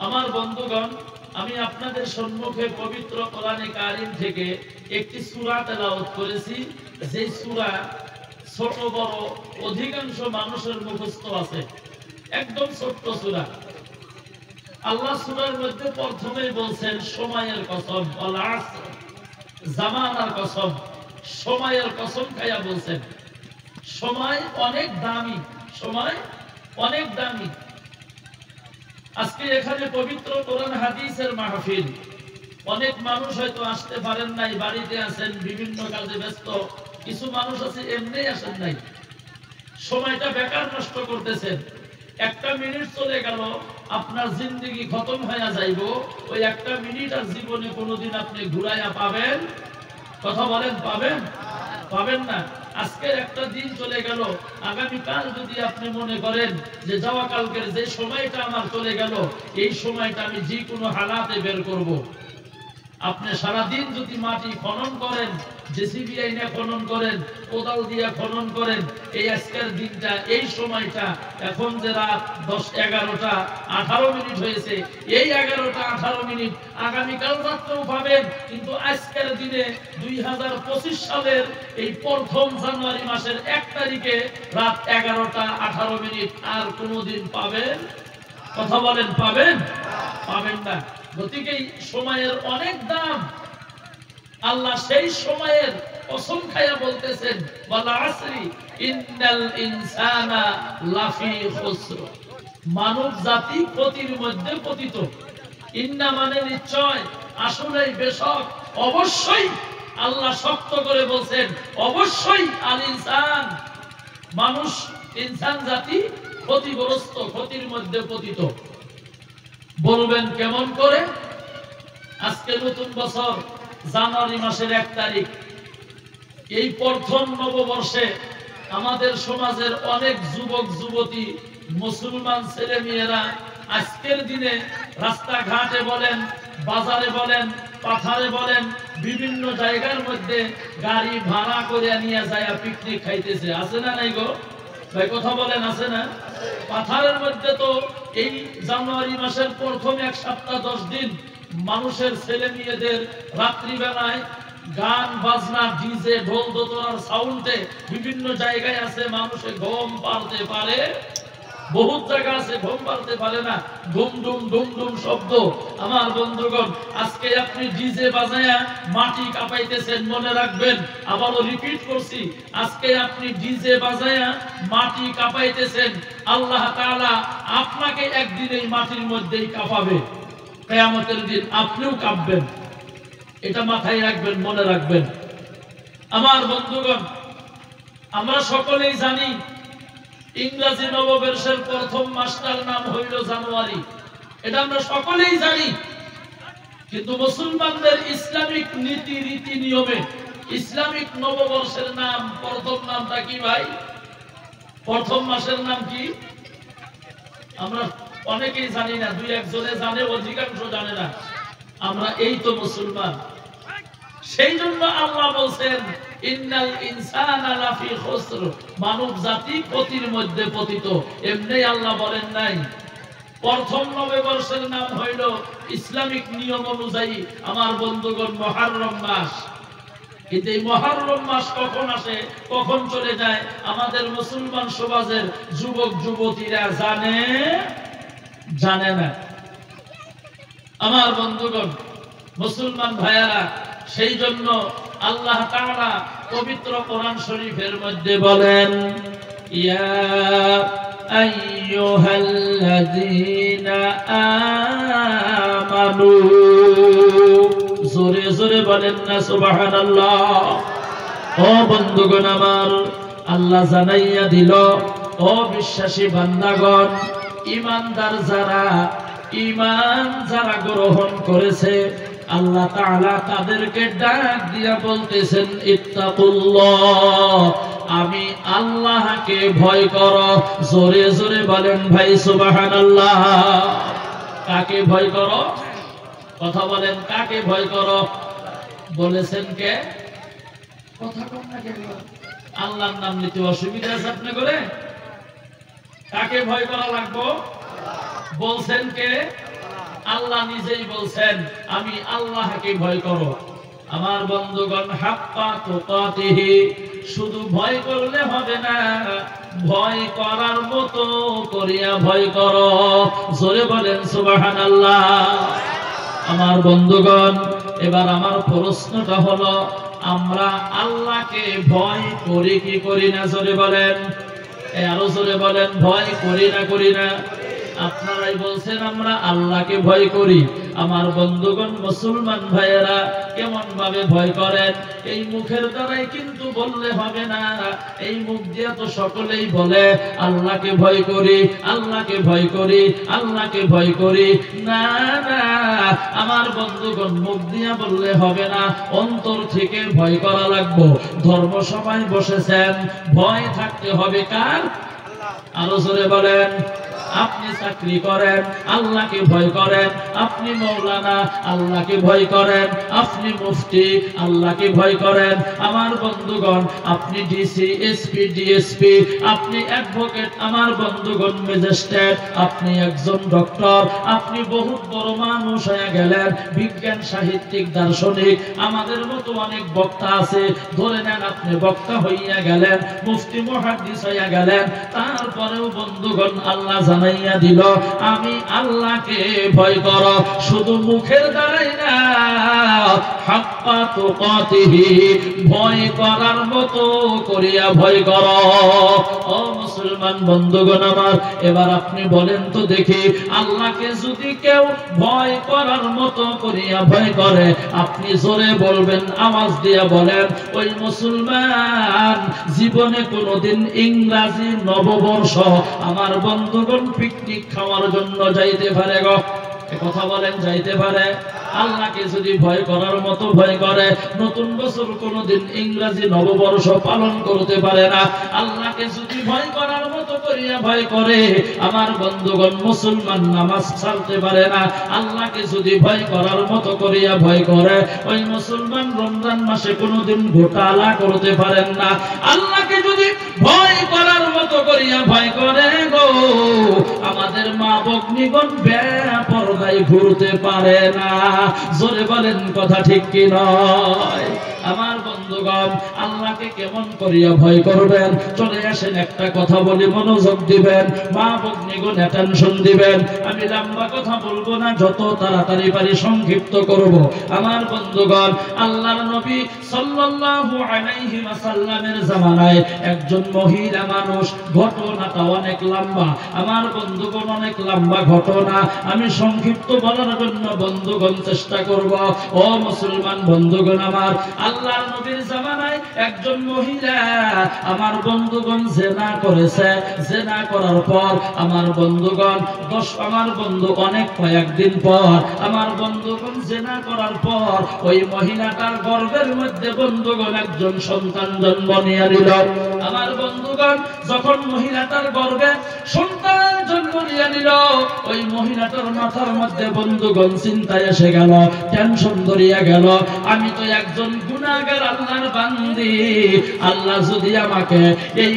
আমার বন্ধুগণ, আমি আপনাদের সম্মুখে পবিত্র কোরআনে কারীম থেকে একটি সূরা তেলাওয়াত করেছি, যে সূরা ছোট বড় অধিকাংশ মানুষের মুখস্থ আছে। একদম ছোট্ট সূরা। আল্লাহ সূরার মধ্যে প্রথমেই বলছেন সময়ের কসম, ওয়াল আসর, জামানার কসম, সময়ের কসম খাইয়া বলছেন সময় অনেক দামি, সময় অনেক দামি। আজকে এখানে পবিত্র কোরআন হাদিসের মাহফিল, অনেক মানুষ হয়তো আসতে পারেন নাই, বাড়িতে আছেন, বিভিন্ন কাজে ব্যস্ত, কিছু মানুষ আছে এমনিই আসেন নাই, সময়টা বেকার নষ্ট করতেছেন। একটা মিনিট চলে গেল, আপনার জিন্দেগি খতম হয়ে যাইব, ওই একটা মিনিট আর জীবনে কোনোদিন আপনি ঘুরাইয়া পাবেন? কথা বলেন, পাবেন? পাবেন না। আজকের একটা দিন চলে গেল, আগামীকাল যদি আপনি মনে করেন যে যাওয়া কালকের যে সময়টা আমার চলে গেল, এই সময়টা আমি যে কোনো হালাতে বের করব। আপনি সারাদিন যদি মাটি খনন করেন, জেসিবি আইনে খনন করেন, কোদাল দিয়ে খনন করেন, এই আজকের দিনটা, এই সময়টা, এখন যে রাত 10-11টা 18 মিনিট হয়েছে, এই 11টা 18 মিনিট আগামীকাল রাত্রেও পাবেন, কিন্তু আজকের দিনে 2025 সালের এই প্রথম জানুয়ারি মাসের 1 তারিখে রাত 11টা 18 মিনিট আর কোনোদিন পাবেন? কথা বলেন, পাবেন? পাবেন না। গতিকে সময়ের অনেক দাম। আল্লাহ সেই সময়ের কসম খাইয়া বলতেছেন, ওয়াল আসরি ইন্নাল ইনসানা লাফি খুসর, মানব জাতি ক্ষতির মধ্যে পতিত। ইন্না মানে নিশ্চয়, আসলেই, বেশক, অবশ্যই। আল্লাহ শক্ত করে বলছেন অবশ্যই, আল ইনসান, মানুষ, ইনসান জাতি ক্ষতিগ্রস্ত, ক্ষতির মধ্যে পতিত। বলবেন কেমন করে? আজকে নতুন বছর, জানুয়ারি মাসের 1 তারিখ, এই প্রথম নববর্ষে আমাদের সমাজের অনেক যুবক যুবতী, মুসলমান ছেলে মেয়েরা আজকের দিনে রাস্তাঘাটে বলেন, বাজারে বলেন, পাথারে বলেন, বিভিন্ন জায়গার মধ্যে গাড়ি ভাড়া করে নিয়ে যায় পিকনিক খাইতেছে। আছে না নাই গো ভাই? কথা বলেন, আছে না? পাথারের মধ্যে তো এই জানুয়ারি মাসের প্রথম 1 সপ্তাহ 10 দিন মানুষের ছেলে মেয়েদের রাত্রিবেলায় গান বাজনা, ডিজে, ঢোল দোতরার সাউন্ডে বিভিন্ন জায়গায় আছে, মানুষে ঘুম পাড়তে পারে, বহুত জায়গা আছে ঘুম পাড়তে পারে না, ধুম ধুম ধুম ধুম শব্দ। আমার বন্ধুগণ, আজকে আপনি ডিজে বাজায়া মাটি কাঁপাইতেছেন, মনে রাখবেন, আবারও রিপিট করছি, আজকে আপনি ডিজে বাজায়া মাটি কাঁপাইতেছেন, আল্লাহ তাআলা আপনাকে একদিন এই মাটির মধ্যেই কাঁপাবে। কিয়ামতের দিন আপনিও কাঁপবেন, এটা মাথায় রাখবেন, মনে রাখবেন। আমার বন্ধুগণ, আমরা সকলেই জানি ইংরেজি নববর্ষের প্রথম মাসটার নাম হইল জানুয়ারি, এটা আমরা সকলেই জানি। কিন্তু মুসলমানদের ইসলামিক নীতি রীতি নিয়মে ইসলামিক নববর্ষের নাম, প্রথম নামটা কি ভাই? প্রথম মাসের নাম কি? আমরা অনেকেই জানি না, 2-1 জনে জানে, অধিকাংশ জানে না। আমরা এই তো মুসলমান। সেই জন্য আল্লাহ বলছেন ইন্নাল ইনসানা লাফি খুসর, মানব জাতি ক্ষতির মধ্যে পতিত। এমনি আল্লাহ বলেন নাই। প্রথম নববর্ষের নাম হইল ইসলামিক নিয়ম অনুযায়ী, আমার বন্ধুগণ, মুহররম মাস। কিন্তু এই মুহররম মাস কখন আসে, কখন চলে যায়, আমাদের মুসলমান সমাজের যুবক যুবতীরা জানে না। আমার বন্ধুগণ, মুসলমান ভাইয়ারা, সেই জন্য আল্লাহ তাআলা পবিত্র কোরআন শরীফের মধ্যে বলেন, ইয়া আইয়ুহাল্লাযীনা আমানু, জোরে জোরে বলেন না সুবহানাল্লাহ। ও বন্ধুগণ আমার, আল্লাহ জানাইয়া দিল, ও বিশ্বাসী বান্দাগণ, ঈমানদার যারা, ঈমান যারা গ্রহণ করেছে, আল্লাহ তাআলা তাদেরকে ডাক দিয়া বলতেছেন, ইত্তাকুল্লাহ, আমি আল্লাহকে ভয় করো। জোরে জোরে বলেন ভাই সুবহানাল্লাহ। কাকে ভয় করো? কথা বলেন, কাকে ভয় করো? বলেছেন কে? কথা কম না কেন? আল্লাহর নাম নিতে অসুবিধা আছে আপনি করে? কাকে ভয় করা লাগবে? বলছেন কে? আল্লাহ নিজেই বলছেন আমি আল্লাহকে ভয় করো। আমার বন্ধুগণ, হাক্কা তুকাতিহি, শুধু ভয় করলে হবে না, ভয় করার মতো করিয়া ভয় করো। জোরে বলেন সুবহানাল্লাহ। আমার বন্ধুগণ, এবার আমার প্রশ্নটা হলো, আমরা আল্লাহকে ভয় করি কি করি না? জোরে বলেন, আরো জোরে বলেন, ভয় করি না করি না? আপনারাই বলছেন আমরা আল্লাহকে ভয় করি। আমার বন্ধুগণ, মুসলমান ভাইয়েরা কেমন ভাবে ভয় করেন? এই মুখের দ্বারাই কিন্তু বললে হবে না। এই মুখ দিয়ে তো সকলেই বলে আল্লাহকে ভয় করি, আল্লাহকে ভয় করি, আল্লাহকে ভয় করি। না না, আমার বন্ধুগণ, মুখ দিয়ে বললে হবে না, অন্তর থেকে ভয় করা লাগবে। ধর্ম সভায় বসেছেন, ভয় থাকতে হবে কার? আরো জোরে বলেন। আপনি চাকরি করেন, আল্লাহকে ভয় করেন। আপনি মৌলানা, আল্লাহকে ভয় করেন। আপনি মুফতি, আল্লাহকে ভয় করেন। আমার বন্ধুগণ, আপনি ডিসি, এসপি, ডিএসপি, আপনি অ্যাডভোকেট, আমার বন্ধুগণ ম্যাজিস্ট্রেট, আপনি একজন ডক্টর, আপনি বহুত বড় মানুষ হয়ে গেলেন, বিজ্ঞান সাহিত্যিক, দার্শনিক, আমাদের মতো অনেক বক্তা আছে। ধরে নেন আপনি বক্তা হইয়া গেলেন, মুফতি মুহাদ্দিস হইয়া গেলেন, তারপরেও বন্ধুগণ আল্লাহ জানাইয়া দিল আমি আল্লাহকে ভয় করো। শুধু মুখের দ্বারাই না, হাক্কা তুকাতিহি, ভয় করার মতো করিয়া ভয় করো। ও মুসলমান বন্ধুগণ আমার, এবার আপনি বলেন তো দেখি, আল্লাহকে যদি কেউ ভয় করার মতো করিয়া ভয় করে, আপনি জোরে বলবেন, আওয়াজ দিয়ে বলেন, ওই মুসলমান জীবনে কোনোদিন ইংরাজি নববর্ষ আমার বন্ধুগণ পিকনিক খাওয়ার জন্য যাইতে পারে গো? কথা বলেন, যাইতে পারে? আল্লাহকে যদি ভয় করার মতো ভয় করে, নতুন বছর কোনোদিন ইংরাজি নববর্ষ পালন করতে পারে না। আল্লাহকে যদি ভয় করার মতো করিয়া ভয় করে, আমার বন্ধুগণ মুসলমান নামাজ ছাড়তে পারে না। আল্লাহকে যদি ভয় করার মতো করিয়া ভয় করে, ওই মুসলমান রমজান মাসে কোনোদিন ঘোটালা করতে পারেন না। আল্লাহকে যদি ভয় করার মতো করিয়া ভয় করে গো, আমাদের মা ভগ্নীগণ বেপরদায় ঘুরতে পারে না। জোরে বলেন, কথা ঠিক কি নয়? আমার বন্ধুগণ, আল্লাহকে কেমন করিয়া ভয় করবেন? চলে আসেন, একটা কথা বলি, মনোযোগ দিবেন, মা ভগ্নীগণ অ্যাটেনশন দিবেন। আমি লম্বা কথা বলবো না, যত তাড়াতাড়ি পারি সংক্ষিপ্ত করব। আমার বন্ধুগণ, আল্লাহর নবী সাল্লাল্লাহু আলাইহি ওয়াসাল্লামের জামানায় একজন মহিলা মানুষ, ঘটনাটা অনেক লম্বা আমার বন্ধুগণ, অনেক লম্বা ঘটনা। আমি সংক্ষিপ্ত বলার জন্য বন্ধুগণ চেষ্টা করব। ও মুসলমান বন্ধুগণ আমার, আল্লাহর নবীর জামানায় একজন মহিলা আমার বন্ধুগণ জেনা করেছে। জেনা করার পর আমার বন্ধুগণ আমার বন্ধু অনেক কয়েকদিন পর আমার বন্ধুগণ জেনা করার পর ওই মহিলাটার গর্ভের মধ্যে বন্ধুগণ একজন সন্তান জন্ম নিয়ে নিল। আমার বন্ধুগণ যখন মহিলাটার গর্ভে সন্তান জন্ম নিয়ে নিল, ওই মহিলাটার মাথার মধ্যে বন্ধুগণ চিন্তা এসে গেল, টেনশন ধরিয়া গেল, আমি তো একজন গুনাহগার আল্লাহর বান্দি। আল্লাহ যদি আমাকে এই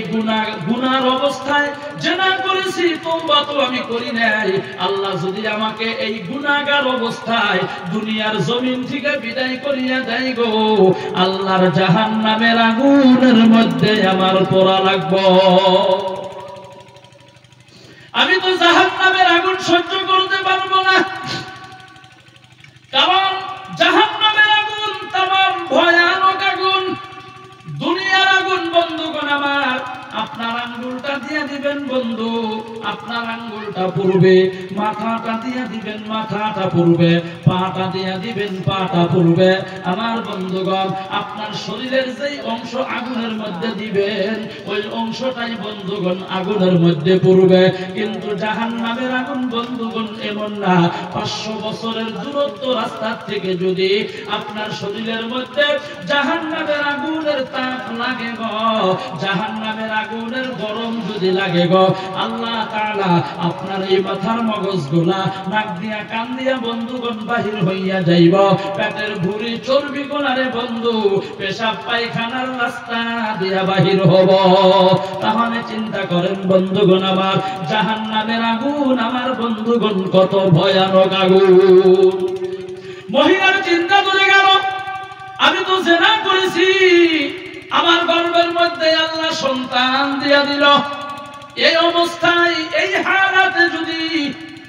গুনার অবস্থায় জেনা করেছি, তওবা তো আমি করি নাই, আল্লাহ যদি আমাকে এই গুনাহগার অবস্থায় দুনিয়ার জমিন থেকে বিদায় করিয়া দেয় গো, আল্লাহর জাহান্নামের আগুনের মধ্যে আমার পোড়া লাগবে। আমি তো জাহান্নামের আগুন সহ্য করতে পারবো না, কারণ জাহান্নামের আগুন তামাম ভয়ানক আগুন, দুনিয়ার আগুন। বন্ধুগণ আমার, আপনার আঙ্গুলটা দিয়ে দিবেন বন্ধু, আপনার আঙ্গুলটা পূর্বে, মাথাটা দিয়ে দিবেন, মাথাটা পূর্বে, পাটা দিয়ে দিবেন, পাটা পূর্বে। আমার বন্ধুগণ, আপনার শরীরের যেই অংশ আগুনের মধ্যে দিবেন, ওই অংশটাই বন্ধুগণ আগুনের মধ্যে পূর্বে। কিন্তু জাহান্নামের আগুন বন্ধুগণ এমন না, 500 বছরের দূরত্ব রাস্তার থেকে যদি আপনার শরীরের মধ্যে জাহান্নামের আগুনের তাপ লাগে গো, জাহান্নামের আগুনের গরম যদি লাগে গো, আল্লাহ তাআলা আপনার এই মাথার মগজ মগজগুলা নাক দিয়া কান দিয়া বন্ধুগণ বাহির হইয়া যাইব, পেটের ভুঁড়ি চর্বি গোলারে বন্ধু পেশাব পায়খানার রাস্তা দিয়া বাহির হব। তাহলে চিন্তা করেন বন্ধুগণ আমার, জাহান্নামের আগুন আমার বন্ধুগণ কত ভয়ানক আগুন। মহিলার চিন্তা করে গেল, আমি তো জিনা করেছি, আমার গর্ভের মধ্যে আল্লাহ সন্তান দিয়া দিল, এই অবস্থায় এই হালাতে যদি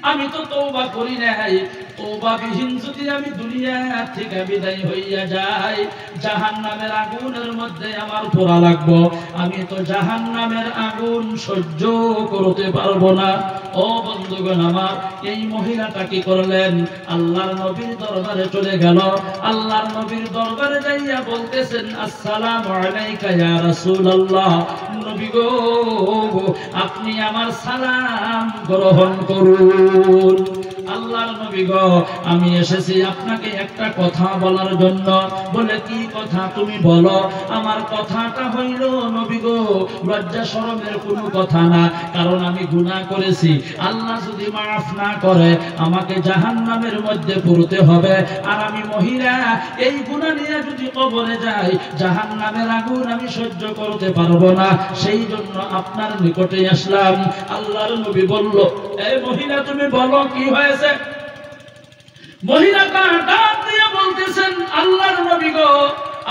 আমি তো তওবা করি নাই, তওবাবিহীন যদি আমি দুনিয়া থেকে বিদায় হইয়া যাই, জাহান্নামের আগুনের মধ্যে আমার পোড়া লাগবো, আমি তো জাহান্নামের আগুন সহ্য করতে পারবো না। ও বন্ধুগণ আমার, এই মহিলাটা কি করলেন? আল্লাহর নবীর দরবারে চলে গেল। আল্লাহর নবীর দরবারে যাইয়া বলতেছেন, আসসালামু আলাইকা ইয়া রাসূলুল্লাহ, নবী গো আপনি আমার সালাম গ্রহণ করুন। আল্লাহর নবী গো, আমি এসেছি আপনাকে একটা কথা বলার জন্য। বলে, কি কথা? তুমি বলো। আমার কথাটা হইল নবী গো, লজ্জা শরমের কোনো কথা না, কারণ আমি গুনাহ করেছি, আল্লাহ যদি মাফ না করে আমাকে জাহান্নামের মধ্যে পড়তে হবে, আর আমি মহিলা, এই গুনাহ নিয়ে যদি কবরে যাই জাহান্নামের আগুন আমি সহ্য করতে পারবো না, সেই জন্য আপনার নিকটে আসলাম। আল্লাহর নবী বলল, এই মহিলা তুমি বলো কি হয়েছে? মহিলাটা ডাক দিয়ে বলতেছেন, আল্লাহর নবী গো,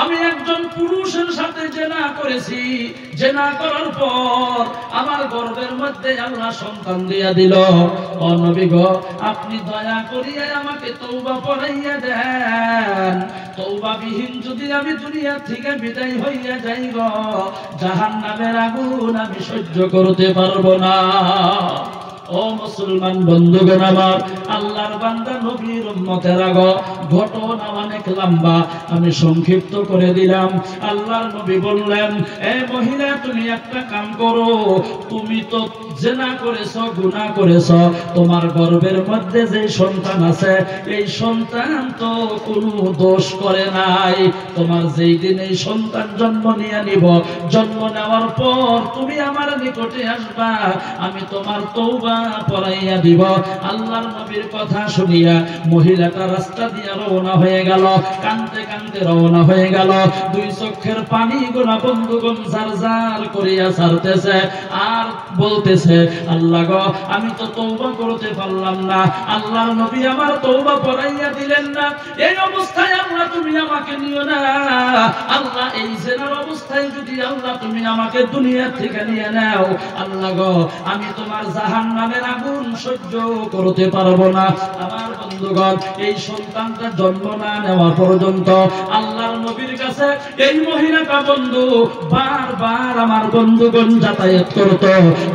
আমি একজন পুরুষের সাথে জিনা করেছি, জিনা করার পর আমার গর্ভের মধ্যে আল্লাহ সন্তান দিয়া দিল। ও নবী গো, আপনি দয়া করিয়া আমাকে তওবা পড়াইয়া দেন, তওবাবিহীন যদি আমি দুনিয়া থেকে বিদায় হইয়া যাই গো, জাহান্নামের আগুন আমি সহ্য করতে পারবো না। ও মুসলমান বন্ধুগণ আমার, আল্লাহর বান্দা নবীর উম্মতেরা গো, ঘটনা অনেক লম্বা, আমি সংক্ষিপ্ত করে দিলাম। আল্লাহর নবী বললেন, এই মহিলা তুমি একটা কাম করো, তুমি তো জিনা করেছো, গুনাহ করেছো, তোমার গর্ভের মধ্যে যে সন্তান আছে এই সন্তান তো কোনো দোষ করে নাই, তোমার যেই দিন এই সন্তান জন্ম নিয়ে নিব, জন্ম নেওয়ার পর তুমি আমার নিকটে আসবা, আমি তোমার তওবা পড়াইয়া দিব। আল্লাহর নবীর কথা শুনিয়া মহিলাটা রাস্তা দিয়ে রওনা হয়ে গেল, কাঁদতে কাঁদতে রওনা হয়ে গেল, দুই চোখের পানি গোনা বন্ধুগণ জার জার করিয়া ছাড়তেছে, আর বলতেছে, আল্লাহ গো, আমি তো তওবা করতে পারলাম না, আল্লাহর নবী আমার তওবা পড়াইয়া দিলেন না, এই অবস্থায় আল্লাহ তুমি আমাকে নিও না, আল্লাহ এই জেনার অবস্থায় যদি আল্লাহ তুমি আমাকে দুনিয়া থেকে নিয়ে নাও, আল্লাহ গো, আমি তোমার জাহান্নামের আগুন সহ্য করতে পারবো না। আমার বন্ধুগণ, এই সন্তানটা জন্ম না নেওয়া পর্যন্ত আল্লাহর নবীর কাছে এই মহিলাটা বন্ধু বারবার আমার বন্ধুগণ যাতায়াত করত,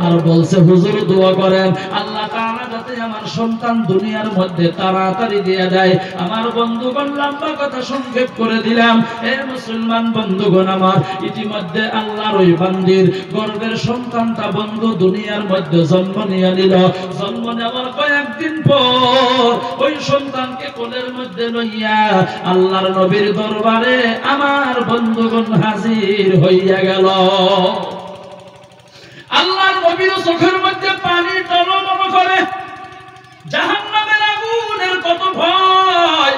আর বলছে, হুজুর দোয়া করেন আল্লাহ তাআলা যাতে আমার সন্তান দুনিয়ার মধ্যে তাড়াতাড়ি দিয়ে দেয়। আমার বন্ধুগণ, লম্বা কথা সংক্ষেপ করে দিলাম। হে মুসলমান বন্ধুগণ আমার, ইতিমধ্যে আল্লাহর ওই বান্দির গর্ভের সন্তানটা বন্ধু দুনিয়ার মধ্যে জন্ম নিয়ে নিল। জন্ম নেওয়ার কয়েকদিন পর ওই সন্তানকে কোলের মধ্যে লইয়া আল্লাহর নবীর দরবারে আমার বন্ধুগণ হাজির হইয়া গেল। আল্লাহর নবীর চোখের মধ্যে পানি টলমল করে, জাহান্নামের আগুনের কত ভয়,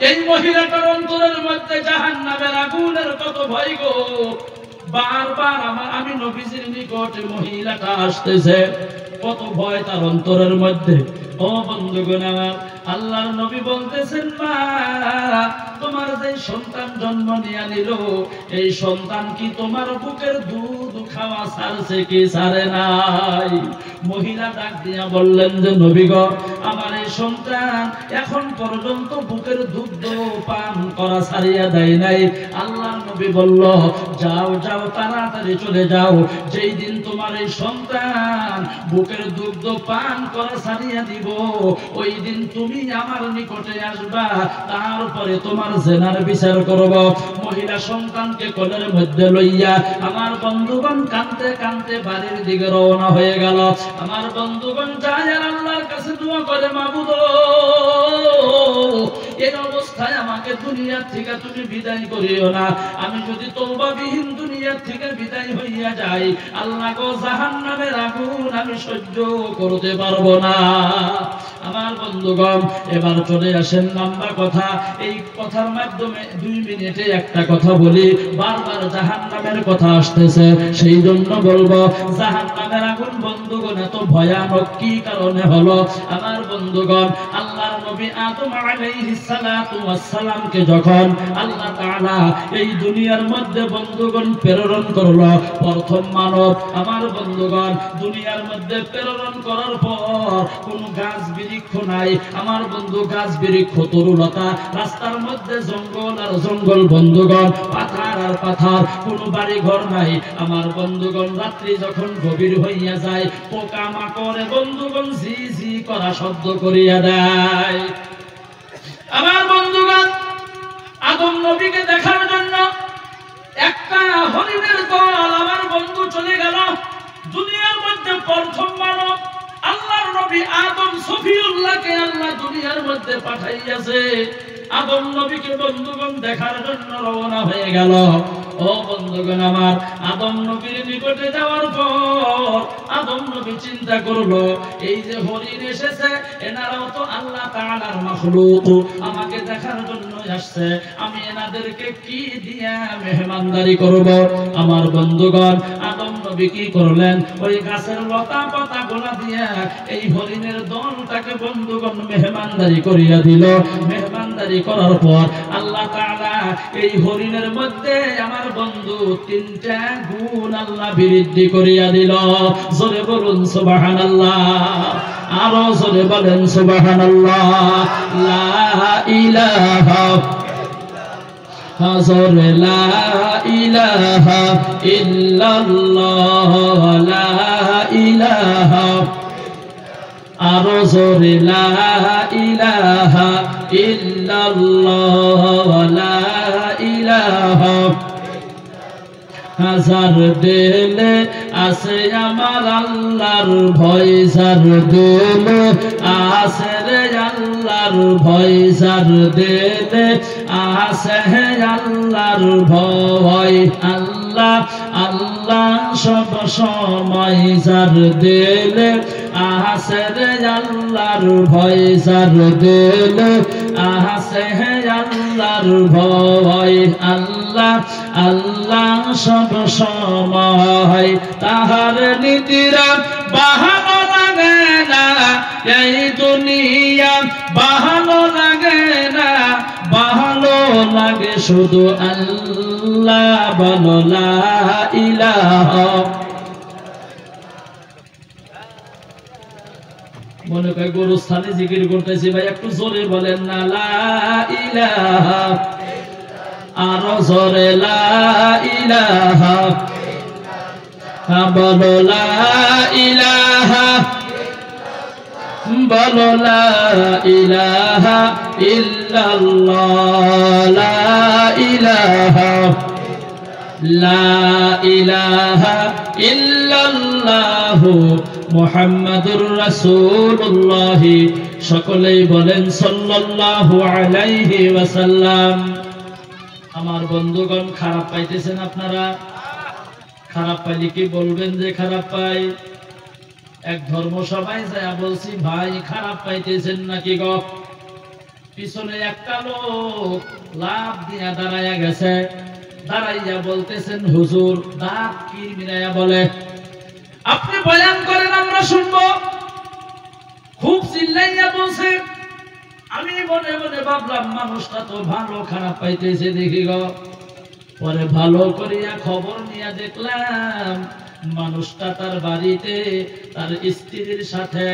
এই মহিলাটার অন্তরের মধ্যে জাহান্নামের আগুনের কত ভয় গো। বারবার আমি নবীজির নিকটে মহিলাটা আসতেছে, কত ভয় তার অন্তরের মধ্যে। ও বন্ধুগণ আমার, আল্লাহর নবী বলতেছেন, মা, তোমার যে সন্তান জন্ম নিয়ে নিল, এই সন্তান কি তোমার বুকের দুধ খাওয়া ছাড়ছে কি ছাড়ে নাই? মহিলা ডাক দিয়া বললেন যে, নবী গো, আমার এই সন্তান এখন পর্যন্ত বুকের দুধ পান করা ছাড়িয়া দেয় নাই। আল্লাহর নবী বলল, যাও যাও, তাড়াতাড়ি চলে যাও, যেই দিন তোমার এই সন্তান বুকের দুধ পান করা ছাড়িয়া দিব, ওই দিন তুমি আমার নিকটে আসবা, তারপরে তোমার জেনার বিচার করব। মহিলা সন্তানকে কোলের মধ্যে লইয়া আমার বন্ধুগণ কাঁদতে কাঁদতে বাড়ির দিকে রওনা হয়ে গেল। আমার বন্ধুগণ যায় আর আল্লাহর কাছে দোয়া করে, মাবুদ এই অবস্থায় আমাকে আমাকে দুনিয়ার থেকে তুমি বিদায় করিও না। আমি যদি তওবাবিহীন দুনিয়ার থেকে বিদায় হইয়া যাই, আল্লাহ গো জাহান্নামের আগুন আমি সহ্য করতে পারবো না। আমার বন্ধুগণ, এবার চলে আসেন লম্বা কথা। এই কথার মাধ্যমে 2 মিনিটে একটা কথা বলি। বারবার জাহান্নামের কথা আসতেছে, সেই জন্য বলবো জাহান্নামের আগুন বন্ধুগণ এত ভয়ানক কি কারণে হলো। আমার বন্ধুগণ, আল্লাহর নবী আদম আলাইহিস সালাতু ওয়াস সালামকে যখন আল্লাহ তাআলা এই দুনিয়ার মধ্যে বন্ধুগণ প্রেরণ করলো, প্রথম মানব। আমার বন্ধুগণ, দুনিয়ার মধ্যে প্রেরণ করার পর কোনো গাছ বৃক্ষ নাই। আমার বন্ধু, গাছ বৃক্ষ তরুলতা, রাস্তার মধ্যে জঙ্গল আর জঙ্গল বন্ধুগণ, পাথর আর পাথর, কোনো বাড়ি ঘর নাই। আমার বন্ধুগণ, রাত্রি যখন গভীর হইয়া যায়, পোকা মাকড়ে বন্ধুগণ ঝি ঝি করা শব্দ করিয়া দেয়। আমার বন্ধুগণ, আদম নবীকে দেখার জন্য একটা হরিণের দল আমার বন্ধু চলে গেল। দুনিয়ার মধ্যে প্রথম মানব আল্লাহর নবী আদম সফিউল্লাহকে আল্লাহ দুনিয়ার মধ্যে পাঠাইয়াছে। আদম নবীকে বন্ধুগণ দেখার জন্য রওনা হয়ে গেল। ও বন্ধুগণ আমার, আদম নবীর নিকটে যাওয়ার পর আদম নবী চিন্তা করলো, এই যে হরিণ এসেছে, এনারাও তো আল্লাহ তাআলার মাখলুক, আমাকে দেখার জন্য আসছে, আমি এনাদেরকে কি দিয়া মেহমানদারি করব। আমার বন্ধুগণ, আদম নবী কি করলেন, ওই গাছের লতা পাতা গোলা দিয়া এই হরিণের দলটাকে বন্ধুগণ মেহমানদারি করিয়া দিল। মেহমানদারি করার পর আল্লাহ তাআলা এই হরিণের মধ্যে আমার বন্ধু 3টা গুণ আল্লাহ বৃদ্ধি করিয়া দিল। জোরে বলুন সুবহানাল্লাহ, আরো জোরে বলেন সুবহানাল্লাহ। লা ইলাহা হাজর লা ইলাহা ইল্লাল্লাহ, লা ইলাহা, আরো জোরে লা ইলাহা ইল্লাল্লাহ, লা ইলাহা। হাজার দিলে আছে আমার আল্লাহর ভয়, যার দিলে আছে রে আল্লাহর ভয়, যার দিলে আছে আল্লাহর ভয়। আল্লাহ আল্লাহ সব সময়, যার দিলে আছে রে আল্লাহর ভয়, যার দিলে আছে আল্লাহর ভয়। আল্লাহ আল্লাহ সব সময়, তাহার নীতিরা বাহানো লাগে না, এই দুনিয়া বাহানো লাগে না, ভালো লাগে শুধু আল্লাহ বলো লা ইলাহা। মনে করে গরুস্থানে জিকির করতেছি ভাই, একটু জোরে বলেন না লা ইলাহা, আরো জোরে লা ইলাহা, বলো লা ইলাহা, বলো লা ইলাহা ইল্লাল্লাহ, লা ইলাহা, লা ইলাহা ইল্লাল্লাহু মুহাম্মাদুর রাসূলুল্লাহ। সকলেই বলেন সাল্লাল্লাহু আলাইহি ওয়াসাল্লাম। আমার বন্ধুগণ, খারাপ পাইতেছেন আপনারা? খারাপ পাইলে কি বলবেন যে খারাপ পাই? এক ধর্মসভায় যায় বলছি, ভাই খারাপ পাইতেছেন নাকি গো? পিছনে একটা লোক লাভ দিয়া দাঁড়াইয়া গেছে, দাঁড়াইয়া বলতেছেন, হুজুর দাঁত কি মিলাইয়া বলে, আপনি বয়ান করেন আমরা শুনবো। খুব চিল্লাইয়া বলছে। আমি মনে মনে ভাবলাম মানুষটা তো ভালো, খারাপ পাইতেছে দেখি গো। পরে ভালো করিয়া খবর নিয়ে দেখলাম মানুষটা তার বাড়িতে তার স্ত্রীর সাথে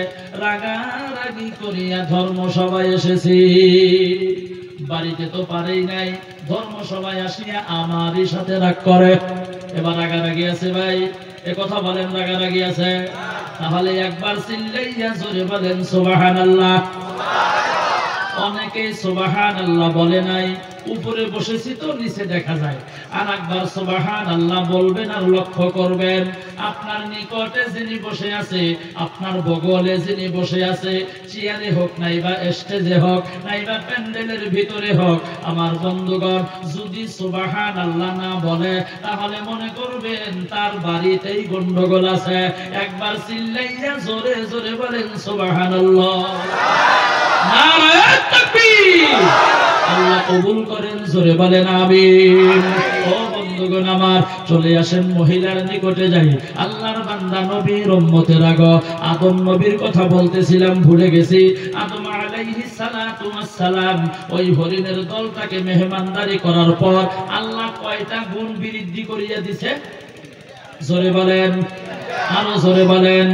রাগারাগি করিয়া ধর্মসভায় এসেছি। বাড়িতে তো পারেই নাই, ধর্মসভায় আসিয়া আমারই সাথে রাগ করে। এবার রাগারাগি আছে ভাই, এ কথা বলেন, রাগারাগি আছে? তাহলে একবার চিল্লাইয়া জোরে বলেন সুবহানাল্লাহ। ও অনেকে সুবহানাল্লাহ বলে নাই, উপরে বসেছি তো নিচে দেখা যায়। আর একবার সুবহানাল্লাহ বলবেন আর লক্ষ্য করবেন আপনার নিকটে যিনি বসে আছে, আপনার বগলে যিনি বসে আছে, চেয়ারে হোক নাইবা স্টেজে হোক নাইবা প্যান্ডেলের ভিতরে হোক, আমার বন্ধুগণ যদি সুবহানাল্লাহ না বলে তাহলে মনে করবেন তার বাড়িতেই গন্ডগোল আছে। একবার চিল্লাইয়া জোরে জোরে বলেন সুবহানাল্লাহ। নারে তাকবীর। আল্লাহ কবুল করেন, জোরে বলেন আমিন। ও বন্ধুগণ আমার, চলে আসেন মহিলার নিকটে যাই। আল্লাহর বান্দা নবীর উম্মতের আগো আদম নবীর কথা বলতেছিলাম, ভুলে গেছি। আদম আলাইহিস সালাতু ওয়াস সালাম ওই হরিণের দলটাকে মেহমানদারি করার পর আল্লাহ কয়টা গুণ বৃদ্ধি করিয়া দিয়েছে? জোরে বলেন, আরো জোরে বলেন।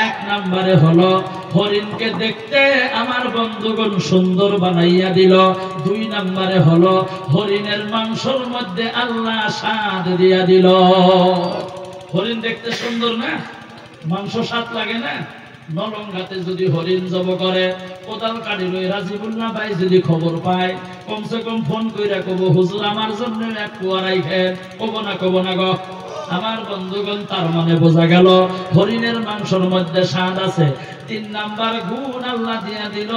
এক নম্বরে হলো হরিণকে দেখতে আমার বন্ধুগণ সুন্দর বানাইয়া দিল। দুই নম্বরে হলো হরিণের মাংসের মধ্যে আল্লাহ স্বাদ দিয়া দিল। হরিণ দেখতে সুন্দর না? মাংস স্বাদ লাগে না? নলঙ্গাতে যদি হরিণ জব করে, কোদাল কাটি লই রাজিবুল্লাহ ভাই যদি খবর পায়, কমসে কম ফোন কইরা কব হুজুর আমার জন্য এক কুয়া রাইখেন। কব না গো আমার বন্ধুগণ, তার মানে বোঝা গেল হরিণের মাংসের মধ্যে স্বাদ আছে। তিন নাম্বার গুণ আল্লাহ দিয়া দিল,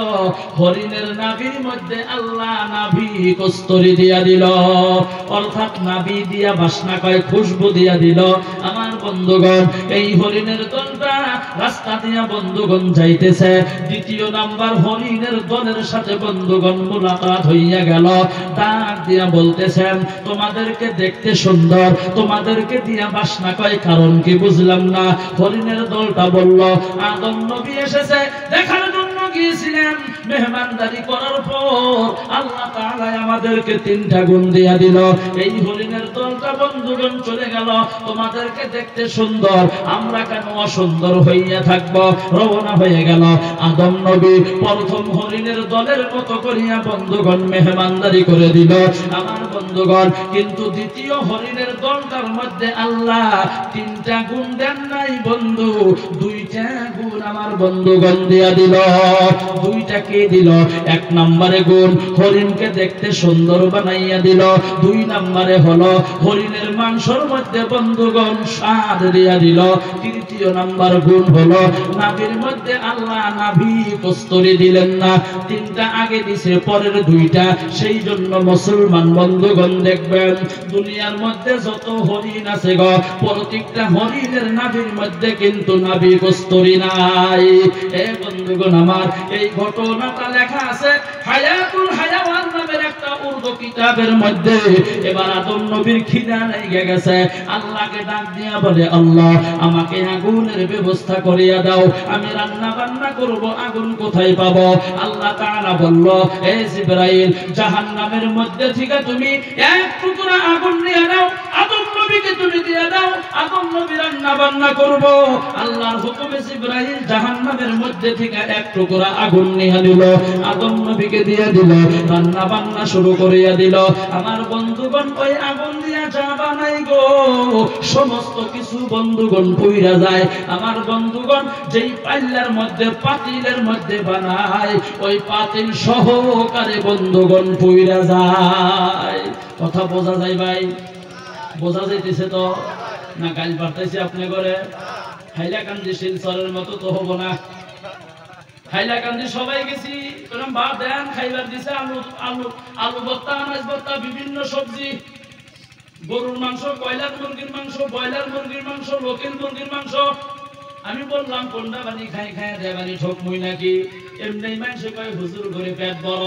হরিণের নাভির মধ্যে আল্লাহ নাভি কস্তুরি দিয়া দিল, অর্থাৎ নাভি দিয়া বাসনা কয় খুশবু দিয়া দিল। আমার বন্ধুগণ এই হরিণের দলটা রাস্তা দিয়া বন্ধুগণ যাইতেছে। দ্বিতীয় নাম্বার হরিণের দলের সাথে বন্ধুগণ মুলাকাত হইয়া গেল। ডাক দিয়া বলতেছেন তোমাদেরকে দেখতে সুন্দর, তোমাদেরকে দিয়া বাসনা কয়, কারণ কি বুঝলাম না। হরিণের দলটা বলল আদম নবী এসেছে দেখার জন্য গিয়েছিলেন, মেহমানদারি করার পর আল্লাহ তাআলা আমাদেরকে তিনটা গুণ দিয়া দিল। এই হরিণের দলটা বন্ধুগণ চলে গেল, তোমাদেরকে দেখতে সুন্দর, আমরা কেন অসুন্দর হইয়া থাকব? রওনা হয়ে গেল। আদম নবী প্রথম হরিণের দলের মতো করিয়া বন্ধুগণ মেহমানদারি করে দিল আমার বন্ধুগণ। কিন্তু দ্বিতীয় হরিণের দলটার মধ্যে আল্লাহ তিনটা গুণ দেন নাই বন্ধু, দুইটা গুণ আমার বন্ধুগণ দিয়া দিল। দুইটা কে দিল? এক নম্বরে গুণ হরিণকে দেখতে সুন্দর বানাইয়া দিল। দুই নম্বরে হলো হরিণের মাংসের মধ্যে বন্ধুগণ স্বাদ দিয়া দিল। তৃতীয় নাম্বার গুণ হলো নাভির মধ্যে আল্লাহ নাভি কস্তুরি দিলেন না। তিনটা আগে দিছে, পরের দুইটা। সেই জন্য মুসলমান বন্ধুগণ দেখবেন দুনিয়ার মধ্যে যত হরিণ আছে গো, প্রত্যেকটা হরিণের নাভির মধ্যে কিন্তু নাভি কস্তুরি নাই। এ বন্ধুগণ আমার, এই ঘটনাটা লেখা আছে হায়াতুল হায়াওয়ান নামের একটা উর্দু কিতাবের মধ্যে। এবার আদম নবীর খিদা লেগে গেছে, আল্লাহকে ডাক দিয়া বলে আল্লাহ আমাকে আগুনের ব্যবস্থা করিয়া দাও, আমি রান্না বান্না করব, আগুন কোথায় পাবো? আল্লাহ তাআলা বলল এ জিবরাইল জাহান্নামের মধ্যে থেকে তুমি এক টুকরা আগুন নিয়ে নাও, আদম নবীকে তুমি দিয়ে দাও, আদম নবী রান্না বান্না করব। আল্লাহর হুকুমে জিবরাইল জাহান্নামের মধ্যে থেকে এক টুকরা আগুন নিয়ে নিল, আদম নবীকে দিয়ে দিল, রান্না বান্না শুরু করিয়া দিল। আমার বন্ধুগণ ওই আগুন দিয়া যা বানাই গো, সমস্ত কিছু বন্ধুগণ পুইরা যায়। আমার বন্ধুগণ যেই পাল্লার মধ্যে পাতিলের মধ্যে বানায়, ওই পাতিল সহকারে বন্ধুগণ পুইরা যায়। কথা বোঝা যায় ভাই? বোঝা যাইতেছে তো না? গাল পাঠাইছে আপনি করে হাইলাকান্দি শিলচরের মতো তো হবো না। হাইলাকান্দি সবাই গেছি, ভাত দেন খাইবার দিছে, আলু আলু আলু ভর্তা, আনাজ ভর্তা, বিভিন্ন সবজি, গরুর মাংস, কয়লার মুরগির মাংস, ব্রয়লার মুরগির মাংস, লোকেল মুরগির মাংস। আমি বললাম কোনটা বানি খাই খাই দেবানি ঠক মুই নাকি? এমনি মানুষ কয় হুজুর ঘরে পেট বড়।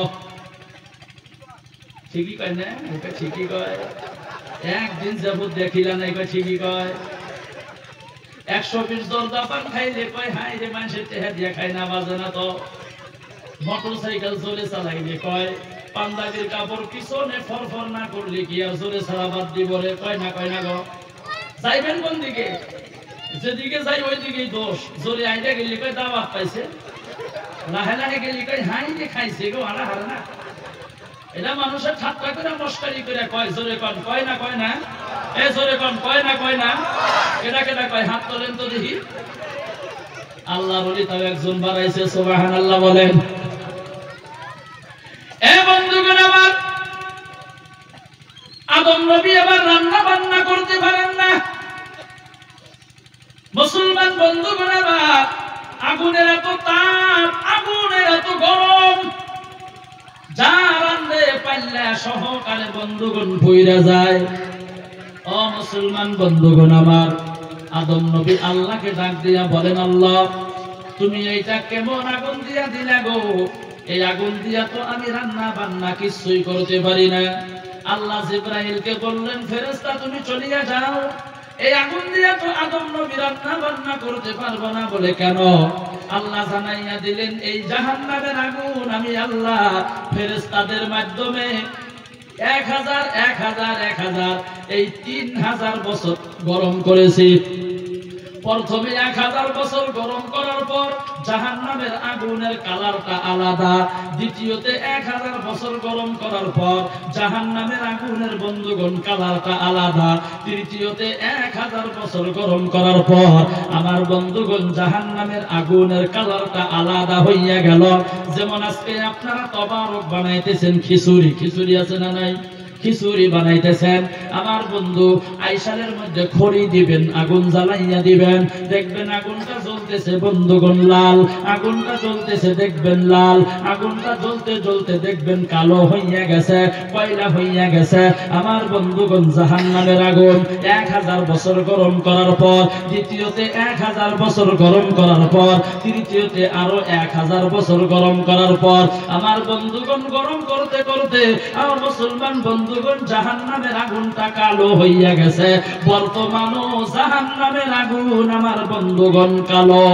ঠিকই কয় না? এটা ঠিকই কয়। একদিন যাবত দেখিলা নাই কয় ঠিকই কয়। 120 জর্দা পান খাইলে কয় হাই রে মানুষের টেহা দিয়া খাই না, বাজে না তো। মোটর সাইকেল জোরে চালাইলে কয় পাঞ্জাবির কাপড় পিছনে ফরফর না করলে কি আর জোরে চালাবাদ দিব রে? কয় না গো। যাইবেন কোন দিকে? যেদিকে যাই ওই দিকেই দোষ। জোরে আইডা গেলি কয় দাওয়াত পাইছে, লাহে লাহে গেলি কয় হাই যে খাইছে গো, হারা হারা না। এটা মানুষের ঠাট্টা করে মস্কারি করে কয়। জোরে কন কয় না? এ জোরে কন কয় না? কেডা কয়? হাত তোলেন তো দেখি। আল্লাহর ওলি তাও একজন বাড়াইছে, সুবহানাল্লাহ বলেন। আদম নবী এবার রান্না বান্না করতে পারেন না। মুসলমান বন্ধুগণ আমার, আগুনের এত তাপ, আগুনের এত গরম, যা রান্ধে পাল্লা সহকারে বন্ধুগণ ভইরা যায়। ও মুসলমান বন্ধুগণ আমার, আদম নবী আল্লাহকে ডাক দিয়া বলেন, আল্লাহ তুমি এইটা কেমন আগুন দিয়া দিলা গো? এই আগুন দিয়া তো আমি রান্না বান্না কিছুই করতে পারি না। আল্লাহ জিবরাইলকে বললেন, ফেরেশতা তুমি চলিয়া যাও, এই আগুন দিয়া তো আদম নবী রান্না বান্না করতে পারবো না। বলে কেন? আল্লাহ জানাইয়া দিলেন, এই জাহান্নামের আগুন আমি আল্লাহ ফেরেশতাদের মাধ্যমে 1000 এই 3000 বছর গরম করেছি। প্রথমে 1000 বছর গরম করার পর জাহান্নামের আগুনের কালারটা আলাদা। দ্বিতীয়তে 1000 বছর গরম করার পর জাহান্নামের আগুনের বন্ধুগণ কালারটা আলাদা। তৃতীয়তে 1000 বছর গরম করার পর আমার বন্ধুগণ জাহান্নামের আগুনের কালারটা আলাদা হইয়া গেল। যেমন আজকে আপনারা তবারক বানাইতেছেন, খিচুড়ি, খিচুড়ি আছে না নাই? খিচুড়ি বানাইতেছেন, আমার বন্ধু আইসালের মধ্যে খড়ি দিবেন, আগুন জ্বালাইয়া দিবেন, দেখবেন আগুনটা জ্বলতেছে বন্ধুগণ লাল, আগুনটা জ্বলতেছে দেখবেন লাল, আগুনটা জ্বলতে জ্বলতে দেখবেন কালো হইয়া গেছে, কয়লা হইয়া গেছে। আমার বন্ধুগণ জাহান্নামের আগুন 1000 বছর গরম করার পর, দ্বিতীয়তে 1000 বছর গরম করার পর, তৃতীয়তে আরো 1000 বছর গরম করার পর আমার বন্ধুগণ গরম করতে করতে আমার মুসলমান বন্ধু জাহান্নামের আগুনটা কালো হইয়া গেছে। বর্তমানও জাহান্নামের আগুন আমার বন্ধুগণ কালো।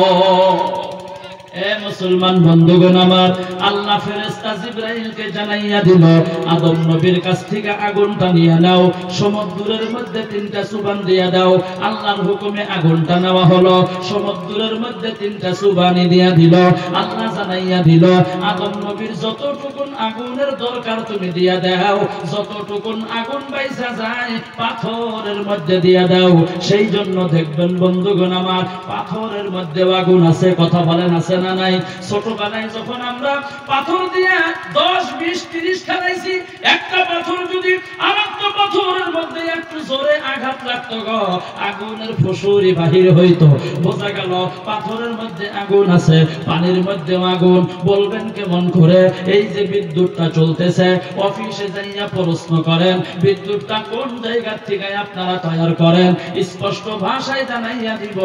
এ মুসলমান বন্ধুগণ আমার, আল্লাহ ফেরেশতা জিবরাইলকে জানাইয়া দিল, আদম নবীর কাছ থেকে আগুনটা নিয়ে নাও, সমুদ্রের মধ্যে 3টা সুবান দিয়া দাও। আল্লাহর হুকুমে আগুনটা নেওয়া হলো, সমুদ্রের মধ্যে 3টা সুবানি দিয়া দিল। আল্লাহ জানাইয়া দিল, আদম নবীর যতটুকুন আগুনের দরকার তুমি দিয়া দাও, যতটুকুন আগুন বাইসা যায় পাথরের মধ্যে দিয়া দাও। সেই জন্য দেখবেন বন্ধুগণ আমার, পাথরের মধ্যে আগুন আছে, কথা বলেন আছে না নাই? ছোটবেলায় যখন আমরা পাথর দিয়ে 10, 20, 30 খাইছি, একটা পাথর যদি আরেকটা পাথরের মধ্যে একটু জোরে আঘাত লাগতো গো, আগুনের ফুসুরি বাহির হইতো। বোঝা গেল পাথরের মধ্যে আগুন আছে, পানির মধ্যে আগুন। বলবেন কেমন করে? এই যে বিদ্যুৎটা চলতেছে, অফিসে যাইয়া প্রশ্ন করেন বিদ্যুৎটা কোন জায়গা থেকে আপনারা তৈরি করেন, স্পষ্ট ভাষায় জানাইয়া দিব,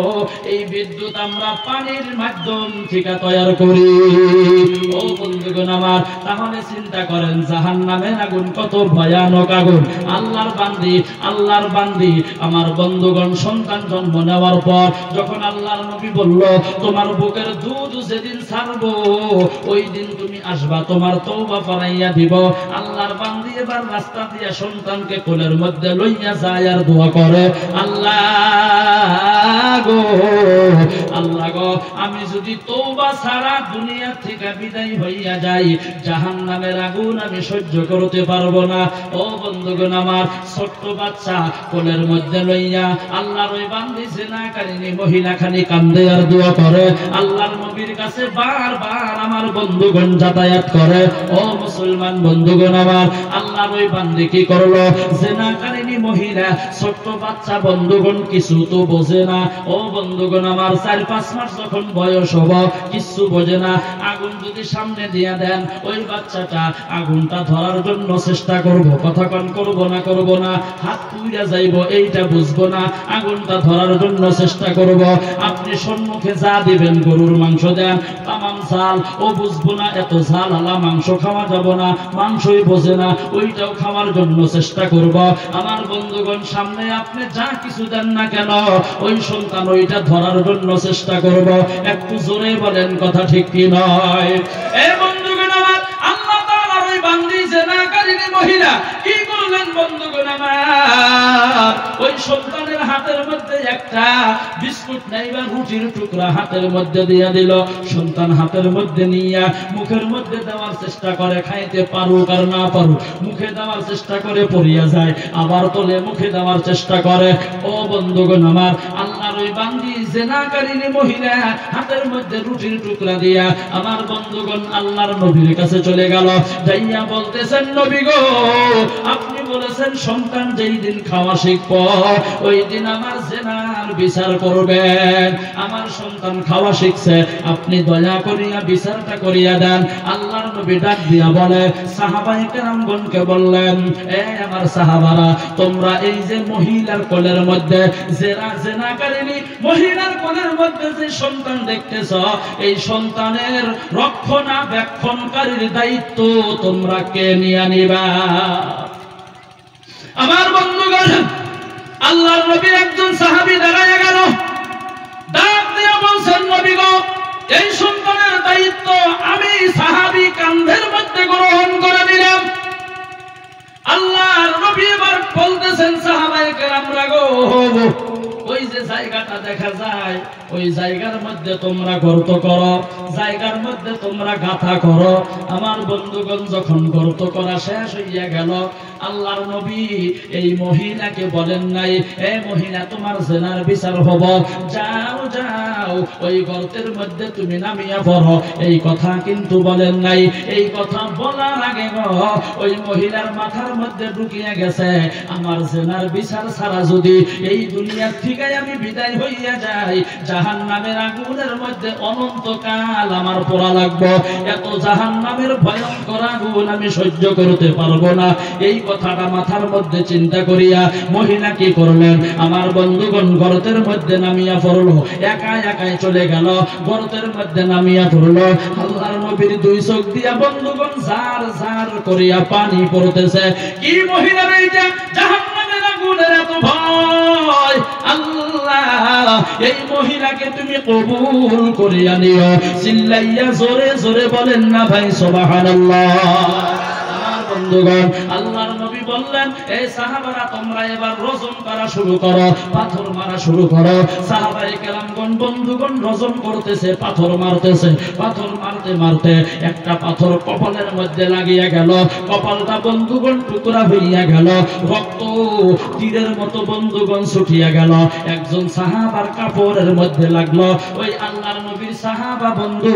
এই বিদ্যুৎ আমরা পানির মাধ্যম থেকে তৈরি করি। ও বন্ধুগণ আমার, তাহলে চিন্তা করেন জাহান্নামের আগুন কত ভয়ানক আগুন। আল্লাহর বান্দি আমার বন্ধুগণ সন্তান জন্ম নেওয়ার পর যখন আল্লাহর নবী বলল, তোমার বুকের দুধ যেদিন ছাড়বো ওই দিন তুমি আসবা, তোমার তওবা ফরাইয়া দিব। আল্লাহর বান্দি এবার রাস্তা দিয়ে সন্তানকে কোলের মধ্যে লইয়া যায় আর দোয়া করে, আল্লাহ গো, আমি যদি তওবা ছাড়া দুনিয়া থেকে বিদায় হইয়া যাই, জাহান্নামের আগুন আমি সহ্য করতে পারবো না। ও বন্ধুগণ আমার, ছোট্ট বাচ্চা কোলের মধ্যে লইয়া আল্লাহর ওই বান্দি জিনাকারিনী মহিলা খানি কান্দে আর দোয়া করে। আল্লাহর নবীর কাছে বারবার আমার বন্ধুগণ যাতায়াত করে। ও মুসলমান বন্ধুগণ আমার, আল্লাহর ওই বান্দি কি করলো? জিনাকারিনী মহিলা, ছোট্ট বাচ্চা বন্ধুগণ কিছু তো বোঝে না। ও বন্ধুগণ আমার, 4-5 মাস যখন বয়স হবো কিছু বোঝে না। আগুন যদি সামনে দিয়া দেন, ওই বাচ্চাটা আগুনটা ধরার জন্য চেষ্টা করব, কথা কন করব না, হাত পুইরা যাইব এইটা বুঝবো না, আগুনটা ধরার জন্য চেষ্টা করব। আপনি সম্মুখে যা দিবেন, গরুর মাংস দেন, তামাম ঝাল, ও বুঝবো না এত ঝাল আলা মাংস খাওয়া যাব না, মাংসই বোঝে না, ওইটাও খাওয়ার জন্য চেষ্টা করব। আমার বন্ধুগণ সামনে আপনি যা কিছু দেন না কেন, ওই সন্তান ওইটা ধরার জন্য চেষ্টা করব। একটু জোরে বলেন, কথা ঠিক কি নয়? এই বন্ধুগণ আমার, আল্লাহ তাআলার ওই বান্দি জিনাকারিনী মহিলা কি করলেন বন্ধুগণ আমার? ওই সন্তানের হাতের মধ্যে একটা বিস্কুট নাইবা রুটির টুকরা হাতের মধ্যে দিয়ে দিল। সন্তান হাতের মধ্যে নিয়া মুখের মধ্যে দেওয়ার চেষ্টা করে, খাইতে পারুক আর না পারুক মুখে দেওয়ার চেষ্টা করে, পড়িয়া যায়, আবার তোলে, মুখে দেওয়ার চেষ্টা করে। ও বন্ধুগণ আমার, আল্লাহর ওই বান্দি জিনাকারিনী মহিলা হাতের মধ্যে রুটির টুকরা দিয়া আমার বন্ধুগণ আল্লাহর নবীর কাছে চলে গেল। যাইয়া বলতেছেন, নবী গো, আপনি বলেছেন সন্তান যেই দিন খাওয়া শিখবে ওই দিন আমার জিনার বিচার করবেন। আমার সন্তান খাওয়া শিখছে, আপনি দয়া করিয়া বিচারটা করিয়া দেন। আল্লাহর নবী ডাক দিয়া বলে সাহাবায়ে কেরামগণকে বললেন, এ আমার সাহাবারা, তোমরা এই যে মহিলার কোলের মধ্যে জেনাকারিনী মহিলার কোলের মধ্যে যে সন্তান দেখতেছ, এই সন্তানের রক্ষণাবেক্ষণকারীর দায়িত্ব তোমরা কে নিয়ে নিবা? আমার বন্ধুগণ, আল্লাহর নবীর একজন সাহাবী দাঁড়ায় গেল, ডাক দিয়া বলছেন, নবী গো, এই সন্তানের দায়িত্ব আমি সাহাবী কাঁধের মধ্যে গ্রহণ করে নিলাম। আল্লাহর নবী এবার বলতেছেন সাহাবায়ে কেরামরা গো, ওই যে জায়গাটা দেখা যায় ওই জায়গার মধ্যে তোমরা গর্ত করো, জায়গার মধ্যে তোমরা গাথা করো। আমার বন্ধুগণ, যখন গর্ত করা শেষ হইয়া গেল, আল্লাহর নবী এই মহিলাকে বলেন নাই, এ মহিলা তোমার জেনার বিচার হব, যাও যাও ওই গর্তের মধ্যে তুমি নামিয়া পড়ো, এই কথা কিন্তু বলেন নাই। এই কথা বলার আগে ওই মহিলার মাথার মধ্যে ঢুকিয়া গেছে, আমার জেনার বিচার ছাড়া যদি এই দুনিয়ার থেকে আমি বিদায় হইয়া যাই, জাহান্নামের আগুনের মধ্যে অনন্তকাল আমার পোড়া লাগবে, এত জাহান্নামের ভয়ঙ্কর আগুন আমি সহ্য করতে পারবো না। এই কথাটা মাথার মধ্যে চিন্তা করিয়া মহিলা কি করলেন, আমার বন্ধুগণ গর্তের মধ্যে নামিয়া পড়লো, একাই একাই চলে গেল, গর্তের মধ্যে নামিয়া পড়লো। আল্লাহর নবীর দুই চোখ দিয়া বন্ধুগণ জার জার করিয়া পানি পড়তেছে। কি মহিলার এইটা? জাহান্নামের আগুনের এত ভয়। আল্লাহ, এই মহিলাকে তুমি কবুল করিয়া নিও। চিল্লাইয়া জোরে জোরে বলেন না ভাই সুবহানাল্লাহ। বন্ধুগণ, আল্লাহর নবী বললেন, এই সাহাবারা তোমরা এবার রজম করা শুরু করো, পাথর মারা শুরু করো। সাহাবায়ে কেরামগণ বন্ধুগণ রজম করতেছে, পাথর মারতেছে। পাথর মারতে মারতে একটা পাথর কপালের মধ্যে লাগিয়া গেল, কপালটা বন্ধুগণ টুকরা হইয়া গেল, রক্ত তীরের মতো বন্ধুগণ ছুটিয়া গেল। একজন সাহাবার কাপড়ের মধ্যে লাগলো। ওই আল্লাহর নবীর সাহাবা বন্ধু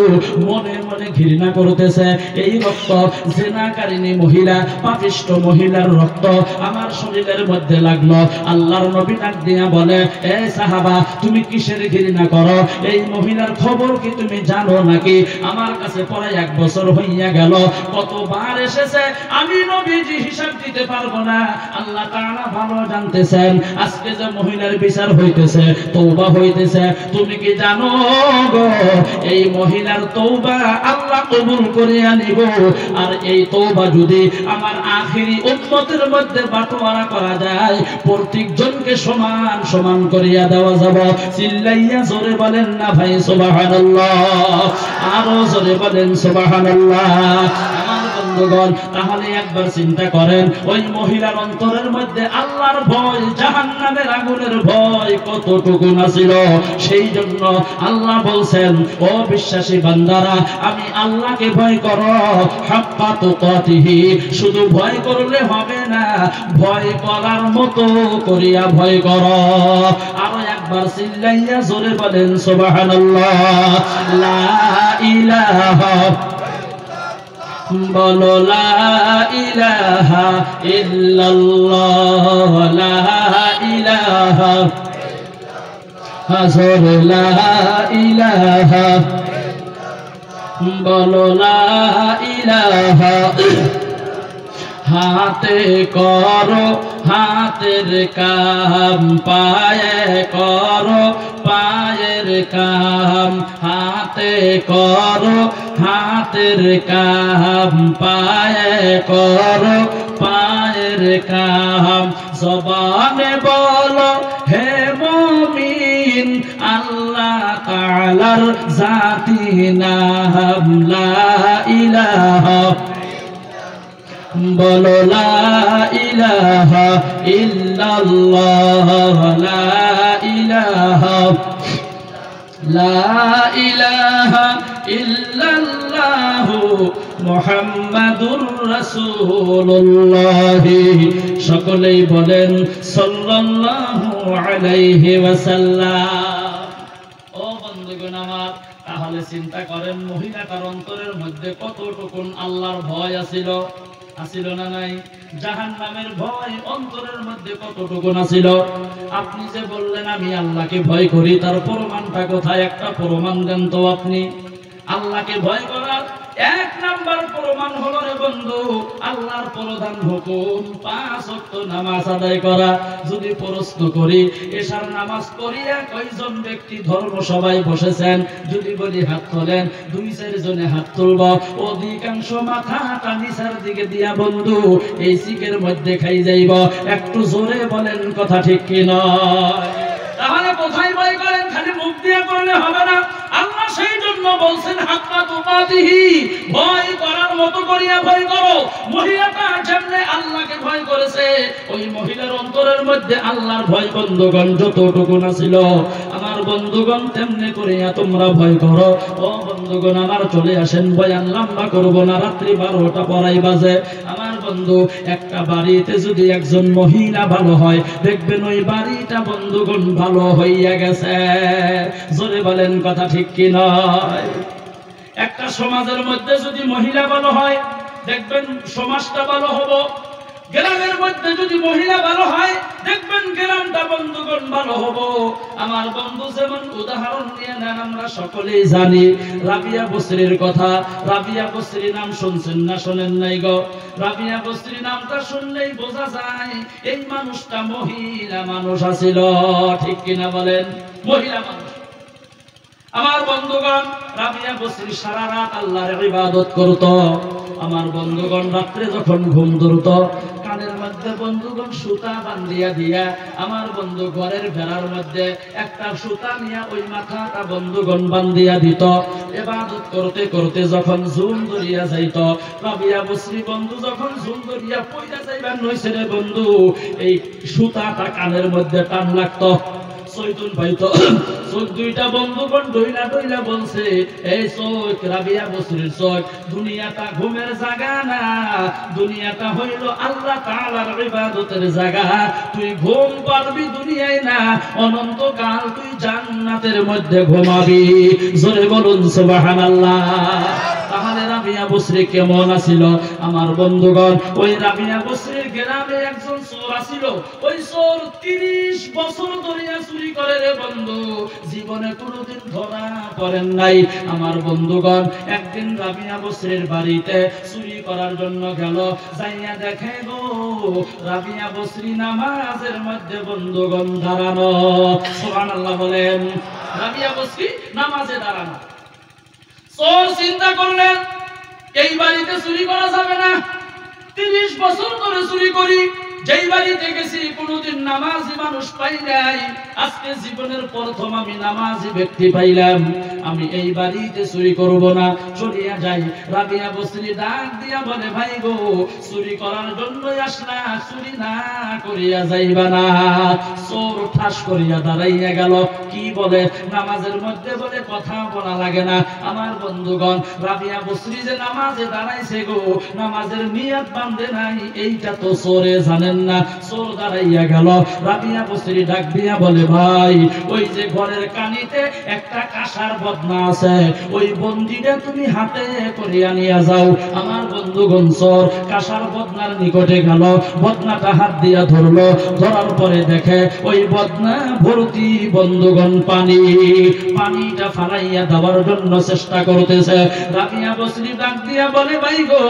মনে মনে ঘৃণা করতেছে, এই রক্ত জেনাকারিনী মহিলা, পাপিষ্ঠ মহিলার রক্ত আমার শরীরের মধ্যে লাগলো। আল্লাহর নবী ডাক দিয়া বলে, এ সাহাবা, তুমি কিসের ঘৃণা করো? এই মহিলার খবর কি তুমি জানো নাকি? আমার কাছে পরে 1 বছর হইয়া গেল, কতবার এসেছে আমি নবীজি হিসাব দিতে পারবো না। আল্লাহ তাআলা ভালো জানতেছেন, আজকে যে মহিলার বিচার হইতেছে, তওবা হইতেছে, তুমি কি জানো গো এই মহিলার তওবা আল্লাহ কবুল করিয়া নিব। আর এই তওবা যদি আমার আখিরি উম্মতের মধ্যে বাটোয়ারা করা যায়, প্রত্যেকজনকে সমান সমান করিয়া দেওয়া যাবে। চিল্লাইয়া জোরে বলেন না ভাই সুবহানাল্লাহ, আরো জোরে বলেন সুবহানাল্লাহ। আমার বন্ধুগণ, তাহলে একবার চিন্তা করেন, ওই মহিলার অন্তরের মধ্যে আল্লাহর ভয়, জাহান্নামের আগুনের ভয় কতটুকু ছিল। সেই জন্য আল্লাহ বলছেন, ও বিশ্বাসী বান্দারা, আমি আল্লাহকে ভয় করো, হাক্কা তুকাতিহি। শুধু ভয় করলে হবে না, ভয় করার মতো করিয়া ভয় করো। আরো একবার চিল্লাইয়া জোরে বলেন সুবহানাল্লাহ। লা ইলাহা, বলো লা ইলাহা ইল্লাল্লাহ, লা ইলাহা, হাজর লা ইলাহা, বলো লা ইলাহা। হাতে করো হাতের কাম, পায়ে করো পায়ের কাম। হাতে করো হাতের কাম, পায়ে করো পায়ের কাম। জবানে বলো হে মুমিন, আল্লাহ তাআলার জাতি নাম লা ইলাহা, বলো লা ইলাহা ইল্লাল্লাহ, লা ইলাহা, লা ইলাহা ইল্লাল্লাহ মুহাম্মাদুর রাসূলুল্লাহ। সকলেই বলেন সাল্লাল্লাহু আলাইহি ওয়াসাল্লাম। ও বন্ধুগণ আমার, তাহলে চিন্তা করেন মহিলাটার অন্তরের মধ্যে কতটুকুন আল্লাহর ভয় আছিল। আছিল না নাই? জাহান্নামের ভয় অন্তরের মধ্যে কতটুকু ছিল? আপনি যে বললেন আমি আল্লাহকে ভয় করি, তার প্রমাণটা কোথায়? একটা প্রমাণ দেন তো আপনি। আল্লাহকে ভয় করার এক নাম্বার প্রমাণ হলো রে বন্ধু, আল্লাহর প্রধান হুকুম 5 ওয়াক্ত নামাজ আদায় করা। যদি প্রশ্ন করি এশার নামাজ পড়িয়া কয়জন ব্যক্তি ধর্ম সভায় বসেছেন, যদি বলি হাত তোলেন, 2-4 জনে হাত তুলব, অধিকাংশ মাথাটা নিচের দিকে দিয়া বন্ধু এই সিকের মধ্যে খাই যাইব। একটু জোরে বলেন কথা ঠিক কি নয়? তাহলে কোথায় ভয় করেন? খালি মুখ দিয়ে করলে হবে না। আল্লাহ সেই জন্য বলছেন হাক্কা তুকাতিহি, ভয় করার মতো করিয়া ভয় করো। মহিলাটা যেমনে আল্লাহকে ভয় করেছে, ওই মহিলার অন্তরের মধ্যে আল্লাহর ভয় বন্ধুগণ যতটুকু না ছিল, আমার বন্ধুগণ তেমনি করিয়া তোমরা ভয় করো। ও বন্ধুগণ আমার চলে আসেন, বয়ান লম্বা করব না, রাত্রি 12টা পড়াই বাজে। আমার বন্ধু, একটা বাড়িতে যদি একজন মহিলা ভালো হয়, দেখবেন ওই বাড়িটা বন্ধুগণ ভালো হইয়া গেছে। জোরে বলেন কথা ঠিক কি নয়? একটা সমাজের মধ্যে যদি মহিলা ভালো হয়, দেখবেন সমাজটা ভালো হবে। গ্রামের মধ্যে যদি মহিলা ভালো হয়, দেখবেন গ্রামটা বন্ধুগণ ভালো হবে। আমার বন্ধু যেমন উদাহরণ নিয়ে নেন, আমরা সকলেই জানি রাবিয়া বসরির কথা। রাবিয়া বসরি নাম শুনছেন না শোনেন নাই গো? রাবিয়া বসরি নামটা শুনলেই বোঝা যায় এই মানুষটা মহিলা মানুষ আছিল। ঠিক কিনা বলেন? মহিলা মানুষ। আমার বন্ধুগণ, রাবিয়া বসরি সারা রাত আল্লাহর ইবাদত করত। আমার বন্ধুগণ রাত্রে যখন ঘুম ধরত, কানের মধ্যে বন্ধুগণ সুতা বান্ধিয়া দিয়া, আমার বন্ধু ঘরের বেড়ার মধ্যে একটা সুতা নিয়ে ওই মাথাটা বন্ধুগণ বান্ধিয়া দিত। ইবাদত করতে করতে যখন ঝুম ধরিয়া যাইত, রাবিয়া বসরি বন্ধু যখন ঝুম ধরিয়া পয়দা যাইবার নইছে রে বন্ধু, এই সুতাটা কানের মধ্যে টান লাগতো, শয়তান পাইতো। চোখ দুইটা বন্ধুগণ ডইলা ডইলা বলছে, এই চোখ রাবিয়া বসরির চোখ, দুনিয়াটা ঘুমের জায়গা না, দুনিয়াটা হইল আল্লাহ তাআলার ইবাদতের জায়গা। তুই ঘুম পারবি দুনিয়ায় না, অনন্তকাল তুই জান্নাতের মধ্যে ঘুমাবি। জোরে বলুন সুবহানাল্লাহ। তাহলে রাবিয়া বসরি কেমন আছিল? আমার বন্ধুগণ, ওই রাবিয়া বসরির গ্রামে একজন চোর আছিল। ওই চোর 30 বছর ধরিয়া চুরি করে রে বন্ধু, জীবনে কোনোদিন ধরা পড়েন নাই। আমার বন্ধুগণ, একদিন রাবিয়া বসরির বাড়িতে চুরি করার জন্য গেল, যাইয়া দেখে গো রাবিয়া বসরি নামাজের মধ্যে বন্ধুগণ দাঁড়ানো। সুবহানাল্লাহ বলেন। রাবিয়া বসরি নামাজে দাঁড়ানো। চোর চিন্তা করলেন এই বাড়িতে চুরি করা যাবে না, 30 বছর ধরে চুরি করি, যেই বাড়িতে গেছি কোনোদিন নামাজি মানুষ পাই নাই, আজকে জীবনের প্রথম আমি নামাজি ব্যক্তি পাইলাম। আমি এই বাড়িতে চুরি করব না, চলিয়া যাই। রাবিয়া বসরি ডাক দিয়া বলে, ভাই গো, চুরি করার জন্যই আসলা, চুরি না করিয়া যাইবা না। চোর ঠাস করিয়া দাঁড়াইয়া গেল। কি বলে? নামাজের মধ্যে বলে কথা বলা লাগে না। আমার বন্ধুগণ, রাবিয়া বসরি যে নামাজে দাঁড়াইছে গো, নামাজের নিয়ত বাঁধে নাই, এইটা তো চোরে জানেন না। চোর দাঁড়াইয়া গেল। রাবিয়া বসরি ডাক দিয়া বলে, ভাই, ওই যে ঘরের কানিতে একটা কাঁসার বদনা আছে, ওই বন্দিটা তুমি হাতে করিয়া নিয়ে যাও। আমার বন্ধুগণ, চোর কাঁসার বদনার নিকটে গেল, বদনাটা হাত দিয়া ধরলো, ধরার পরে দেখে ওই বদনা ভর্তি বন্ধুগণ পানি। পানিটা ফালাইয়া দেওয়ার জন্য চেষ্টা করতেছে। রাবিয়া বসরি ডাক দিয়া বলে, ভাই গো,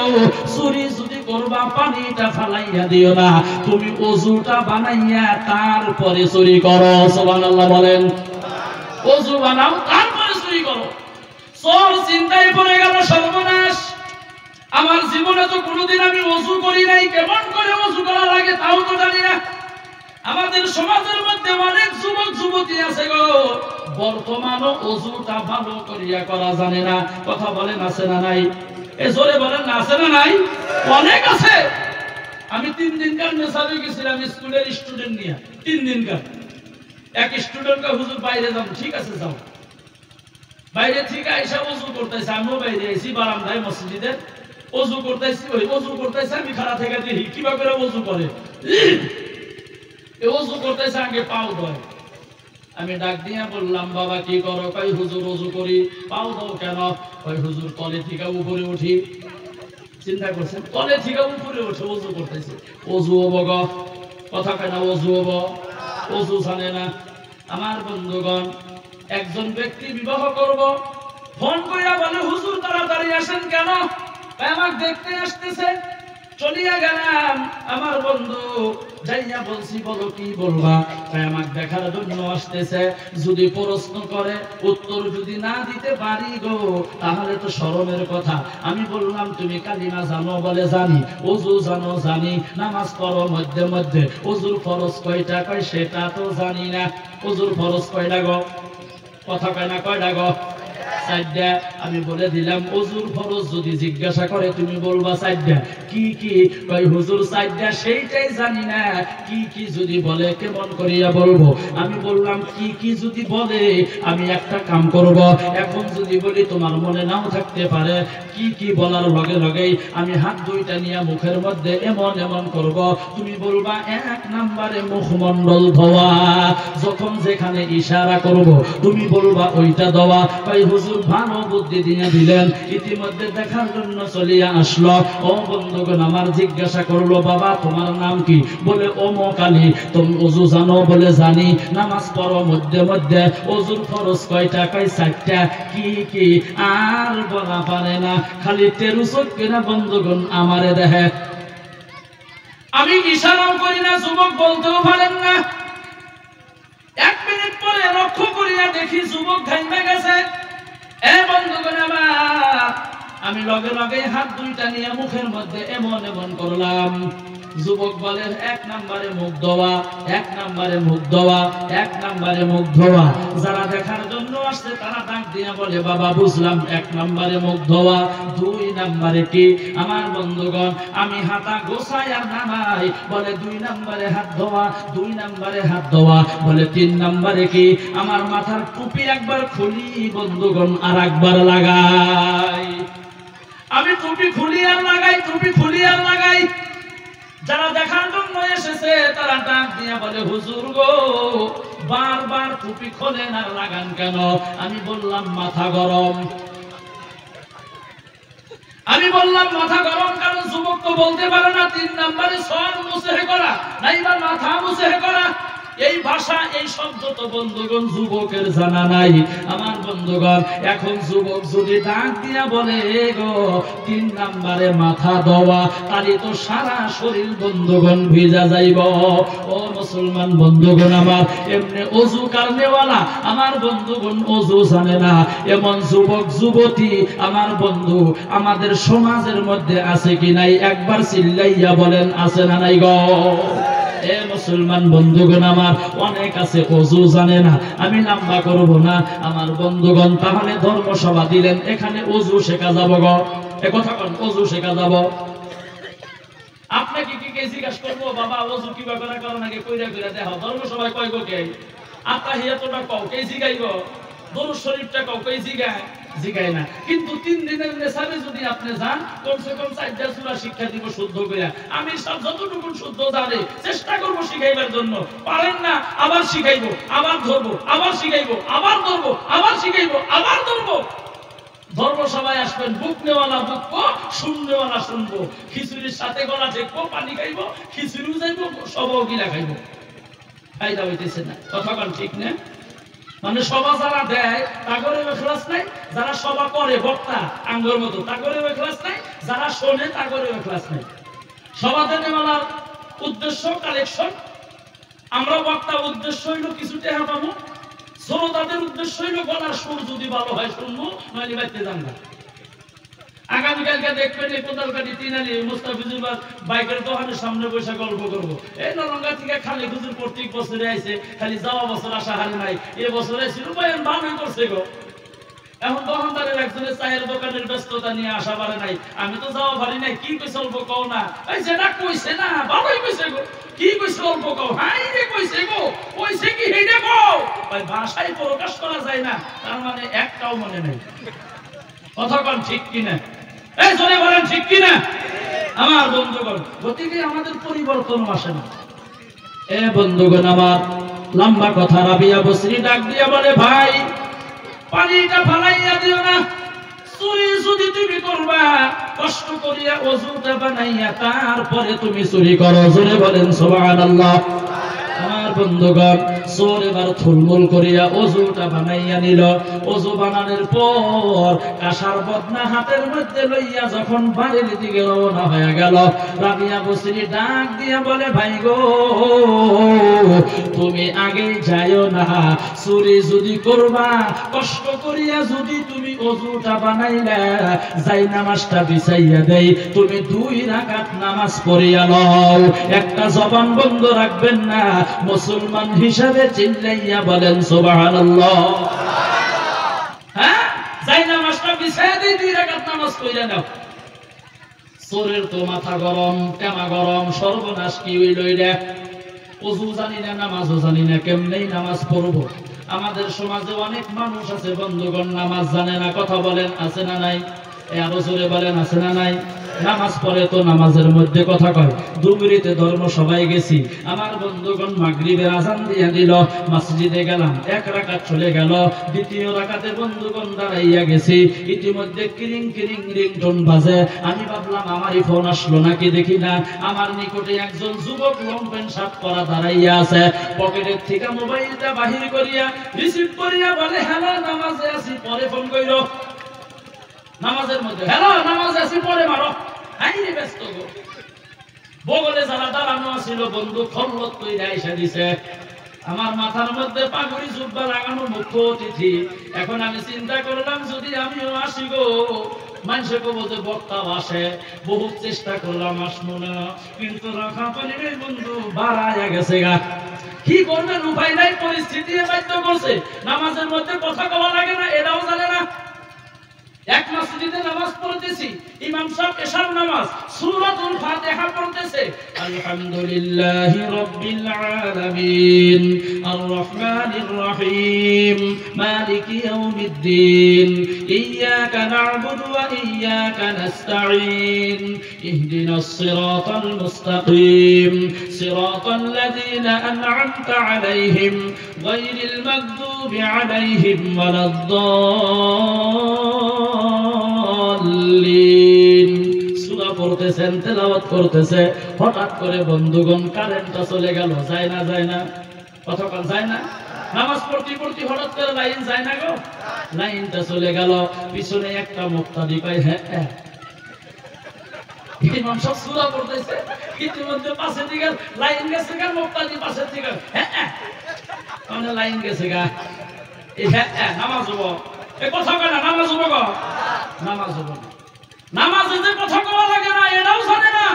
চুরি যদি করবা পানিটা ফালাইয়া দিও না, তুমি ওযুটা বানাইয়া তারপরে চুরি করো। সুবহানাল্লাহ বলেন। ওযু বানাও, তারপরে চুরি করো। চোর চিন্তায় পড়ে গেল, সর্বনাশ, আমার জীবনে তো কোনোদিন আমি ওযু করি নাই, কেমন করে ওযু করা লাগে তাও তো জানি না। আমাদের সমাজের মধ্যে অনেক যুবক যুবতী আছে গো, বর্তমানও ওযুটা ভালো করিয়া করা জানে না। কথা বলেন আছে না নাই? এ জোরে বলেন না আছে না নাই? অনেক আছে। আমি 3 দিনকার মেসাবে গেছিলাম স্কুলের স্টুডেন্ট নিয়ে। 3 দিনকার। এক স্টুডেন্টকে হুজুর বাইরে যাও, ঠিক আছে যাও। বাইরে থেকে আইসা ওযু করতেছে, আমিও বাইরে আইছি বারান্দায় মসজিদের, ওযু করতেছি। ওই ওযু করতেছে, আমি খাড়া থেকে দেখি কিভাবে করে ওযু করে। এই ওযু করতেছে, আগে পাও ধরে। আমি ডাক দিয়া বললাম, বাবা কি করো? কই হুজুর ওযু করি। পাও দাও কেন? কই হুজুর তলে থেকে উপরে উঠি। চিন্তা করছেন, তলে থেকে উপরে উঠে ওযু করতেছে। ওযু হবো, কথা কয় না, ওযু হবো, ওযু জানে না। আমার বন্ধুগণ, একজন ব্যক্তি বিবাহ করব, ফোন কইরা বলে হুজুর তাড়াতাড়ি আসেন কেন? আমাকে দেখতে আসতেছে। চলিয়া গেলাম। আমার বন্ধু যাইয়া বলছি, বলো কি বলবা? আমাকে দেখার জন্য আসতেছে। যদি প্রশ্ন করে, উত্তর যদি না দিতে পারি গো, তাহলে তো শরমের কথা। আমি বললাম তুমি কালিমা জানো? বলে জানি। ওযু জানো? জানি। নামাজ পড়ো মধ্যে মধ্যে। ওযুর ফরজ কয়টা? কয় সেটা তো জানি না। ওযুর ফরজ কয়টা গো? কথা কয় না, কয়টা গো? 4টা। আমি বলে দিলাম ওযুর ফরজ যদি জিজ্ঞাসা করে তুমি বলবা 4টা। কি কি? কই হুজুর 4টা সেইটাই জানি না। কি কি যদি বলে কেমন করিয়া বলবো? আমি বললাম কি কি যদি বলে আমি একটা কাম করব। এখন যদি বলি তোমার মনে নাও থাকতে পারে। কি কি বলার লগে লগেই আমি হাত দুইটা নিয়ে মুখের মধ্যে এমন এমন করব। তুমি বলবা 1 নম্বরে মুখমণ্ডল ধোয়া। যখন যেখানে ইশারা করব তুমি বলবা ওইটা দেওয়া। কই হুজুর ভালো বুদ্ধি দিয়ে দিলেন। ইতিমধ্যে দেখার জন্য চলিয়া আসলো। ও বন্ধুগণ, আমার জিজ্ঞাসা করলো, বাবা তোমার নাম কি? বলে অমুক আলী। তুমি ওযু জানো? বলে জানি। নামাজ পড়ো মধ্যে মধ্যে। ওযুর ফরজ কয়টা? কয় 4টা। কি কি? আর বলা পারে না, খালি টেরু চোখে না বন্ধুগণ আমারে দেখে। আমি ইশারাও করি না, যুবক বলতেও পারেন না। 1 মিনিট পরে লক্ষ্য করিয়া দেখি যুবক ঘাইমা গেছে। এ বন্ধুগণ আমার, আমি লগে লগে হাত দুইটা নিয়ে মুখের মধ্যে এমন এমন করলাম। যুবক বলে 1 নম্বরে মুখ ধোয়া, 1 নম্বরে মুখ ধোয়া, 1 নম্বরে মুখ ধোয়া। যারা দেখার জন্য আসছে তারা ডাক দিয়ে বলে, বাবা বুঝলাম 1 নম্বরে মুখ ধোয়া। 2 নম্বরে কি? আমার বন্ধুগণ, আমি হাতা গোছাই আর নামাই। বলে 2 নম্বরে হাত ধোয়া, 2 নম্বরে হাত ধোয়া। বলে 3 নম্বরে কি? আমার মাথার টুপি একবার খুলি বন্ধুগণ, আর একবার লাগাই। আমি টুপি খুলি আর লাগাই, টুপি খুলি আর লাগাই। যারা দেখার জন্য এসেছে তারা ডাক দিয়া বলে, হুজুর গো বারবার টুপি খোলেন আর লাগান কেন? আমি বললাম মাথা গরম। আমি বললাম মাথা গরম কারণ যুবক তো বলতে পারে না 3 নম্বরে সর মুছে করা নাইবা মাথা মুছে করা। এই ভাষা, এই শব্দ তো বন্ধুগণ যুবকের জানা নাই। আমার বন্ধুগণ, এখন যুবক যদি ডাক দিয়া বলে গো 3 নম্বরে মাথা ধোয়া, তাহলে তো সারা শরীর বন্ধুগণ ভিজা যাইব। ও মুসলমান বন্ধুগণ আমার, এমনি ওযু কারনেওয়ালা আমার বন্ধুগণ ওযু জানে না এমন যুবক যুবতী আমার বন্ধু আমাদের সমাজের মধ্যে আছে কি নাই? একবার চিল্লাইয়া বলেন, আছে না নাই গো? এ মুসলমান বন্ধুগণ আমার, অনেক আছে ওযু জানে না। আমি লম্বা করব না আমার বন্ধুগণ। তাহলে ধর্মসভা দিলেন, এখানে ওযু শেখা যাব গো। এ কথা কোন, ওযু শেখা যাব। আপনাকে কি কে জিজ্ঞাসা করবো, বাবা ওযু কিভাবে করা নাকি কইরা কইরা দেখো। ধর্মসভায় কয় গো কে? আত্তাহিয়াতুটা কও, কে জিগাইব? দরুদ শরীফটা কও, কে জিগায়? জিগায় না। কিন্তু 3 দিনের নেশাবে যদি আপনি যান, কমসে কম 4টা সূরা শিক্ষা দিব শুদ্ধ কইরা। আমি সব যতটুকু শুদ্ধ জানি চেষ্টা করব শিখাইবার জন্য। পারেন না, আবার শিখাইবো, আবার ধরবো, আবার শিখাইবো, আবার ধরবো, আবার শিখাইবো, আবার ধরবো। ধর্মসভায় আসবেন, বুক নেওয়ালা বুকবো, শুননেওয়ালা শুনবো। খিচুড়ির সাথে গলা ঠেকবো, পানি খাইবো, খিচুড়িও যাইবো, সবও গিলা খাইবো। ফায়দা হইতেছে না। কথা কোন ঠিক না? মানে সভা যারা দেয় তাগরে ক্লাস নাই, যারা সভা করে বক্তা আঙ্গুর মতো তাগরে ক্লাস নাই, যারা শোনে তাগরে ক্লাস নাই। সভা দেনেওয়ালার উদ্দেশ্য কালেকশন, আমরা বক্তা উদ্দেশ্য হইলো কিছু টাকা পাবো, শ্রোতাদের উদ্দেশ্য হইলো গলার সুর যদি ভালো হয় শুনবো, নইলে বাইতে যান না। আগামীকালকে দেখবেন এই কোদালকাটি 3 আলি মুস্তাফিজুর বাইকের দোকানের সামনে বসে গল্প করবো। এই নলঙ্গা থেকে খালি হুজুর প্রত্যেক বছরে আইছে, খালি যাওয়া বছর আসা হারে নাই। এ বছরে ছিল বয়ান ভালোই করছে গো। এখন দোকানদারের একজনের চায়ের দোকানের ব্যস্ততা নিয়ে আসা পারে নাই। আমি তো যাওয়া পারি নাই। কি কইছে অল্প কও না? এই যেটা কইছে না ভালোই কইছে গো। কি কইছে অল্প কও? হাই রে কইছে গো। কইছে কি হেইডা কও? ভাই ভাষায় প্রকাশ করা যায় না, তার মানে একটাও মনে নেই। কথা কোন ঠিক কি না? এই জোরে বলেন ঠিক কি না? আমার বন্ধুগণ, গতিকে আমাদের পরিবর্তন আসে না। এ বন্ধুগণ আমার, লম্বা কথা, রাবিয়া বসরি ডাক দিয়া বলে, ভাই পানিটা ফালাইয়া দিও না। চুরি যদি তুমি করবা কষ্ট করিয়া ওযুটা বানাইয়া তারপরে তুমি চুরি করো। জোরে বলেন সুবহানাল্লাহ। আমার বন্ধুগণ, চোর এবার থুলমুল করিয়া ওযুটা বানাইয়া নিল। ওযু বানানোর পর কাঁসার বদনা হাতের মধ্যে লইয়া যখন বাড়ির দিকে রওনা হয়ে গেল, রাবিয়া বসরি ডাক দিয়া বলে, ভাই গো, তুমি আগে যাইও না। চুরি যদি করবা কষ্ট করিয়া যদি তুমি ওযুটা বানাইলে যাই নামাজটা বিছাইয়া দেই, তুমি 2 রাকাত নামাজ পড়িয়া লও। একটা জবান বন্ধ রাখবেন না, মুসলমান হিসাবে চিল্লাইয়া বলেন সুবহানাল্লাহ। হ্যাঁ, যাই নামাজটা বিছাইয়া দেই, 2 রাকাত নামাজ পড়িয়া নাও। চোরের তো মাথা গরম, টেমা গরম, সর্বনাশ কি হইল এটা? ওযু জানি না, নামাজও জানি না, কেমনেই নামাজ পড়বো? আমাদের সমাজে অনেক মানুষ আছে বন্ধুগণ, নামাজ জানে না। কথা বলেন, আছে না নাই? আরো জোরে বলেন, আছে না নাই? নামাজ পড়ে তো নামাজের মধ্যে কথা কয়। ডুবরিতে ধর্ম সবাই গেছি, আমার বন্ধুগণ মাগরিবের আজান দিয়া দিল, মসজিদে গেলাম, 1 রাকাত চলে গেল, 2য় রাকাতে বন্ধুগণ দাঁড়াইয়া গেছি, ইতিমধ্যে কিরিং কিরিং রিংটোন বাজে। আমি ভাবলাম আমারই ফোন আসলো নাকি, দেখি না, আমার নিকটে একজন যুবক লং প্যান্ট শার্ট পরা দাঁড়াইয়া আছে। পকেটের থেকে মোবাইলটা বাহির করিয়া রিসিভ করিয়া বলে, হ্যালো, নামাজে আছি, পরে ফোন কইরো। নামাজের মধ্যে, হ্যালো, নামাজে আছি, পরে মারো। আইনি ব্যস্ত গো। বগলে যারা দাঁড়ানো ছিল বন্ধু খল্লত কইরা এসে দিছে। আমার মাথার মধ্যে পাগড়ি জুব্বা লাগানো মুখ্য অতিথি। এখন আমি চিন্তা করলাম, যদি আমিও আসি গো, মানুষে কবো যে বক্তাও আসে। বহুত চেষ্টা করলাম, আসবো না, কিন্তু রাখা পানির বন্ধু বাড়াইয়া গেছে গা। কি করবেন, উপায় নাই, পরিস্থিতি বাধ্য করছে। নামাজের মধ্যে কথা কওয়া লাগে না, এটাও জানে না। এক মসজিদে নামাজ পড়তেছি, ইমাম সাহেব এশার নামাজ, সূরাতুল ফাতিহা পড়তেছে, আলহামদুলিল্লাহি রাব্বিল আলামিন আর রহমানির রহিম মালিকি ইয়াউমিদ্দিন ইয়্যাকা না'বুদু ওয়া ইয়্যাকা নাস্তাঈন ইহদিনাস সিরাতাল মুস্তাকিম সিরাতাল লাযীনা আন'আমতা আলাইহিম গায়রিল মাগদুবি আলাইহিম ওয়ালাদ-দাল্লিন। সূরা পড়তেছেন, তেলাওয়াত করতেছে, হঠাৎ করে বন্ধুগণ কারেন্টটা চলে গেল। যায় না, যায় না? কতক্ষণ যায় না? নামাজ পড়তে পড়তে হঠাৎ করে লাইন যায় না গো, লাইনটা চলে গেল। পিছনে একটা মুক্তাদি পাই, হ্যাঁ, ইমাম সাহেব সূরা পড়তেছে, ইতিমধ্যে পাশে দিকে লাইন গেছে গা, মুক্তাদি পাশে দিকে, হ্যাঁ, মানে লাইন গেছে গা। এই হ্যাঁ, নামাজ হবো, এই কথা কয় না, নামাজ হবো গো, নামাজ হবো না। নামাজে যে কথা কওয়া লাগে না, এটাও জানে না।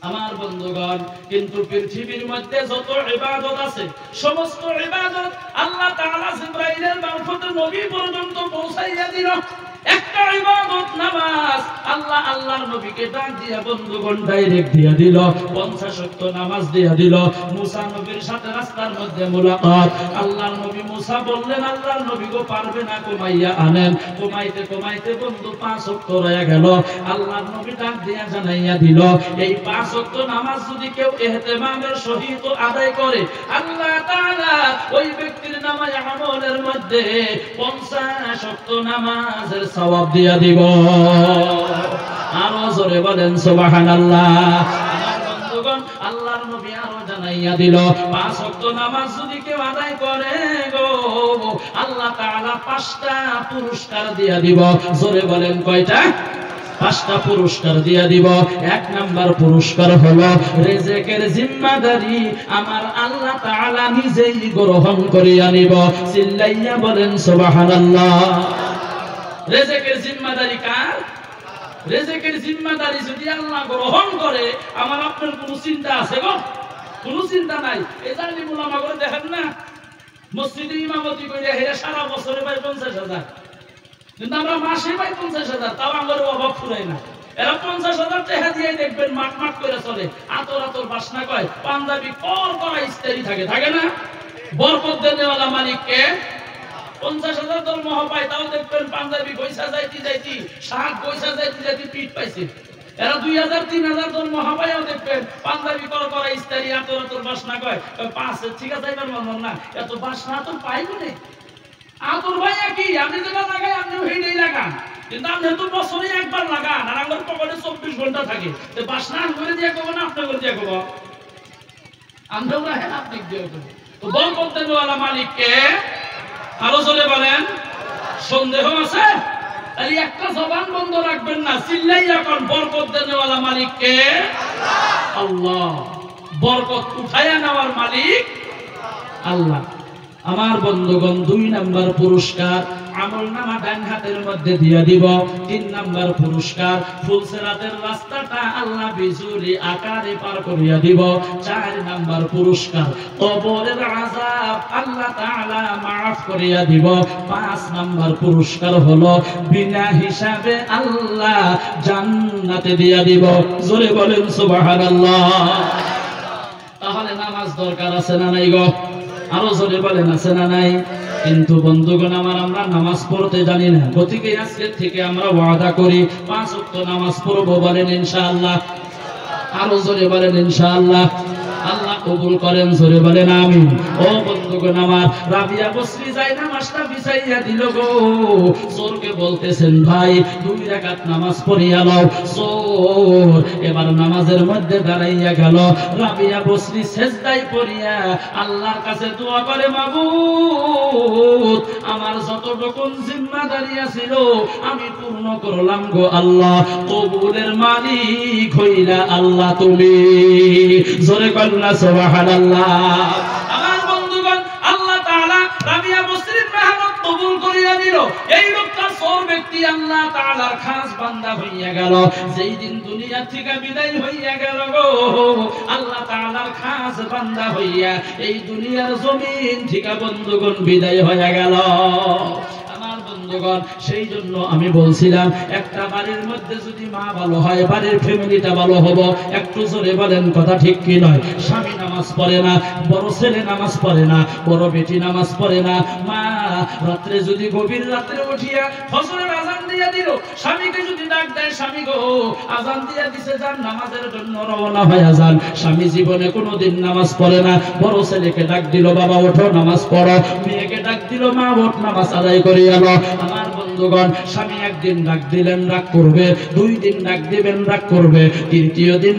আমার বন্ধুগণ, কিন্তু পৃথিবীর মধ্যে যত ইবাদত আছে, সমস্ত ইবাদত আল্লাহ তাআলা জিবরাইলের মারফতে নবী পর্যন্ত পৌঁছাইয়া দিল। একটা ইবাদত নামাজ, আল্লাহ আল্লাহর নবীকে ডাক দিয়া বন্ধুগণ ডাইরেক্ট দিয়া দিল, 50 ওয়াক্ত নামাজ দিয়া দিল। মুসা নবীর সাথে রাস্তার মধ্যে মুলাকাত, আল্লাহর নবী মুসা বললেন, আল্লাহর নবী গো পারবে না, কমাইয়া আনেন। কমাইতে কমাইতে বন্ধু 5 ওয়াক্ত রয়ে গেল। আল্লাহর নবী ডাক দিয়া জানাইয়া দিল, এই 5 ওয়াক্ত নামাজ যদি কেউ ইহতিমামের সহিত আদায় করে, আল্লাহ তাআলা ওই ব্যক্তির নামাজ আমলের মধ্যে 50 ওয়াক্ত নামাজের সওয়াব দিয়া দিব। আরো জোরে বলেন সুবহানাল্লাহ। আমার বন্ধুগণ, আল্লাহর নবী আরো জানাইয়া দিল, 5 ওয়াক্ত নামাজ যদি কেউ আদায় করে গো, আল্লাহ তাআলা 5টা পুরস্কার দিয়া দিব। জোরে বলেন, কয়টা? 5টা পুরস্কার দিয়া দিব। 1 নাম্বার পুরস্কার হলো রিজিকের জিম্মাদারি আমার আল্লাহ তাআলা নিজেই গ্রহণ করিয়া নিব। চিল্লাইয়া বলেন সুবহানাল্লাহ। রিজিকের জিম্মাদারি কার? রিজিকের জিম্মাদারি যদি আল্লাহ গ্রহণ করে, আমার আপনার কোনো চিন্তা আছে গো? কোনো চিন্তা নাই। এই জালিম উলামা করে দেখেন না, মসজিদে ইমামতি কইরা হেরা সারা বছরে পায় 50,000, কিন্তু আমরা মাসে পাই 50,000, তাও আমার অভাব ফুরাই না। এরা 50,000 টাকা দিয়ে দেখবেন মাঠ মাঠ করে চলে, আতর আতর বাসনা কয়, পাঞ্জাবি কর করা ইস্তারি থাকে, থাকে না? বরকত দেনেওয়ালা মালিককে 50,000 দরমহা পায়, তাও দেখবেন পাঞ্জাবি গইসা যাইতি যাইতি, শাক গইসা যাইতি যাইতি পিঠ পাইছে। এরা 2,000 3,000 দরমহা পায়ও দেখবেন পাঞ্জাবি কর করা ইস্তারি আতর আতর বাসনা কয়, 5 ঠিক আছে, এবার মন না, এত বাসনা তো পাইব না। আদর ভাই কি আপনি যেটা লাগাই আপনিও হেঁটেই লাগান, কিন্তু আপনি তো বছরে একবার লাগান আর আমার পকেটে 24 ঘন্টা থাকে, তো বাসনা করে দিয়ে কব না আপনি করে দিয়ে কব, আমরাও রাখেন আপনি দিয়ে কব। তো বরকত দেওয়ালা মালিক কে? আরো জোরে বলেন। সন্দেহ আছে? তাহলে একটা জবান বন্ধ রাখবেন না, চিল্লাইয়া কোন বরকত দেওয়ালা মালিক কে? আল্লাহ। বরকত উঠাইয়া নেওয়ার মালিক আল্লাহ। আমার বন্ধুগণ, 2 নাম্বার পুরস্কার আমলনামা ডান হাতের মধ্যে দিয়ে দিব। 3 নাম্বার পুরস্কার ফুলসিরাতের রাস্তাটা আল্লাহ বিজুলি আকারে পার করিয়া দিব। 4 নাম্বার পুরস্কার কবরের আযাব আল্লাহ তাআলা maaf করিয়া দিব। 5 নাম্বার পুরস্কার হলো বিনা হিসাবে আল্লাহ জান্নাতে দিয়া দিব। জোরে বলেন সুবহানাল্লাহ। তাহলে নামাজ দরকার আছে না নাই গো? আরো জোরে বলেন আছে না নাই? কিন্তু বন্ধুগণ আমার, আমরা নামাজ পড়তে জানি না, গতিকে আজকে থেকে আমরা ওয়াদা করি 5 ওয়াক্ত নামাজ পড়বো। বলেন ইনশাআল্লাহ। আরো জোরে বলেন ইনশাআল্লাহ। আল্লাহ কবুল করেন, জোরে বলেন আমিন। ও বন্ধুগণ আমার, রাবিয়া বসরি যাই নামাজটা বিছাইয়া দিল গো। জোরকে বলতেছেন ভাই 2 রাকাত নামাজ পড়িয়া লও। জোর এবার নামাজের মধ্যে দাঁড়াইয়া গেল। রাবিয়া বসরি সেজদায় পড়িয়া আল্লাহর কাছে দোয়া করে, মাবুদ আমার যতটুকু জিম্মাদারি ছিল আমি পূর্ণ করলাম গো আল্লাহ, কবুলের মালিক হইলা আল্লাহ তুমি। জোরে কন্যা সুবহানাল্লাহ। আমার বন্ধুগণ, আল্লাহ তাআলা রাবিয়া বসরির মেহনত কবুল করিয়া দিল। এই লোকটা সর ব্যক্তি আল্লাহ তাআলার খাস বান্দা হইয়া গেল। যেই দিন দুনিয়া থেকে বিদায় হইয়া গেল গো, আল্লাহ তাআলার খাস বান্দা হইয়া এই দুনিয়ার জমিন থেকে বন্ধুগণ বিদায় হইয়া গেল। সেই জন্য আমি বলছিলাম একটা বাড়ির মধ্যে যদি মা ভালো হয়, বাড়ির ফ্যামিলিটা ভালো হবে। একটু জোরে বলেন কথা ঠিক কি নয়? স্বামী নামাজ পড়ে না, বড় ছেলে নামাজ পড়ে না, বড় বেটি নামাজ পড়ে না, মা রাত্রে যদি গভীর রাত্রে উঠিয়া ফজরের আযান দিয়া দিল, স্বামীকে যদি ডাক দেয়, স্বামী গো আযান দিয়া দিছে যান নামাজের জন্য রওনা হয়ে যান, স্বামী জীবনে কোনোদিন নামাজ পড়ে না। বড় ছেলেকে ডাক দিল, বাবা ওঠো নামাজ পড়ো, মেয়েকে ডাক দিল, মা ওঠ নামাজ আদায় করিয়া নাও। আমার বন্ধুগণ, স্বামী একদিন ডাক দিলেন রাগ করবে, 2 দিন ডাক দিবেন রাগ করবে, 3য় দিন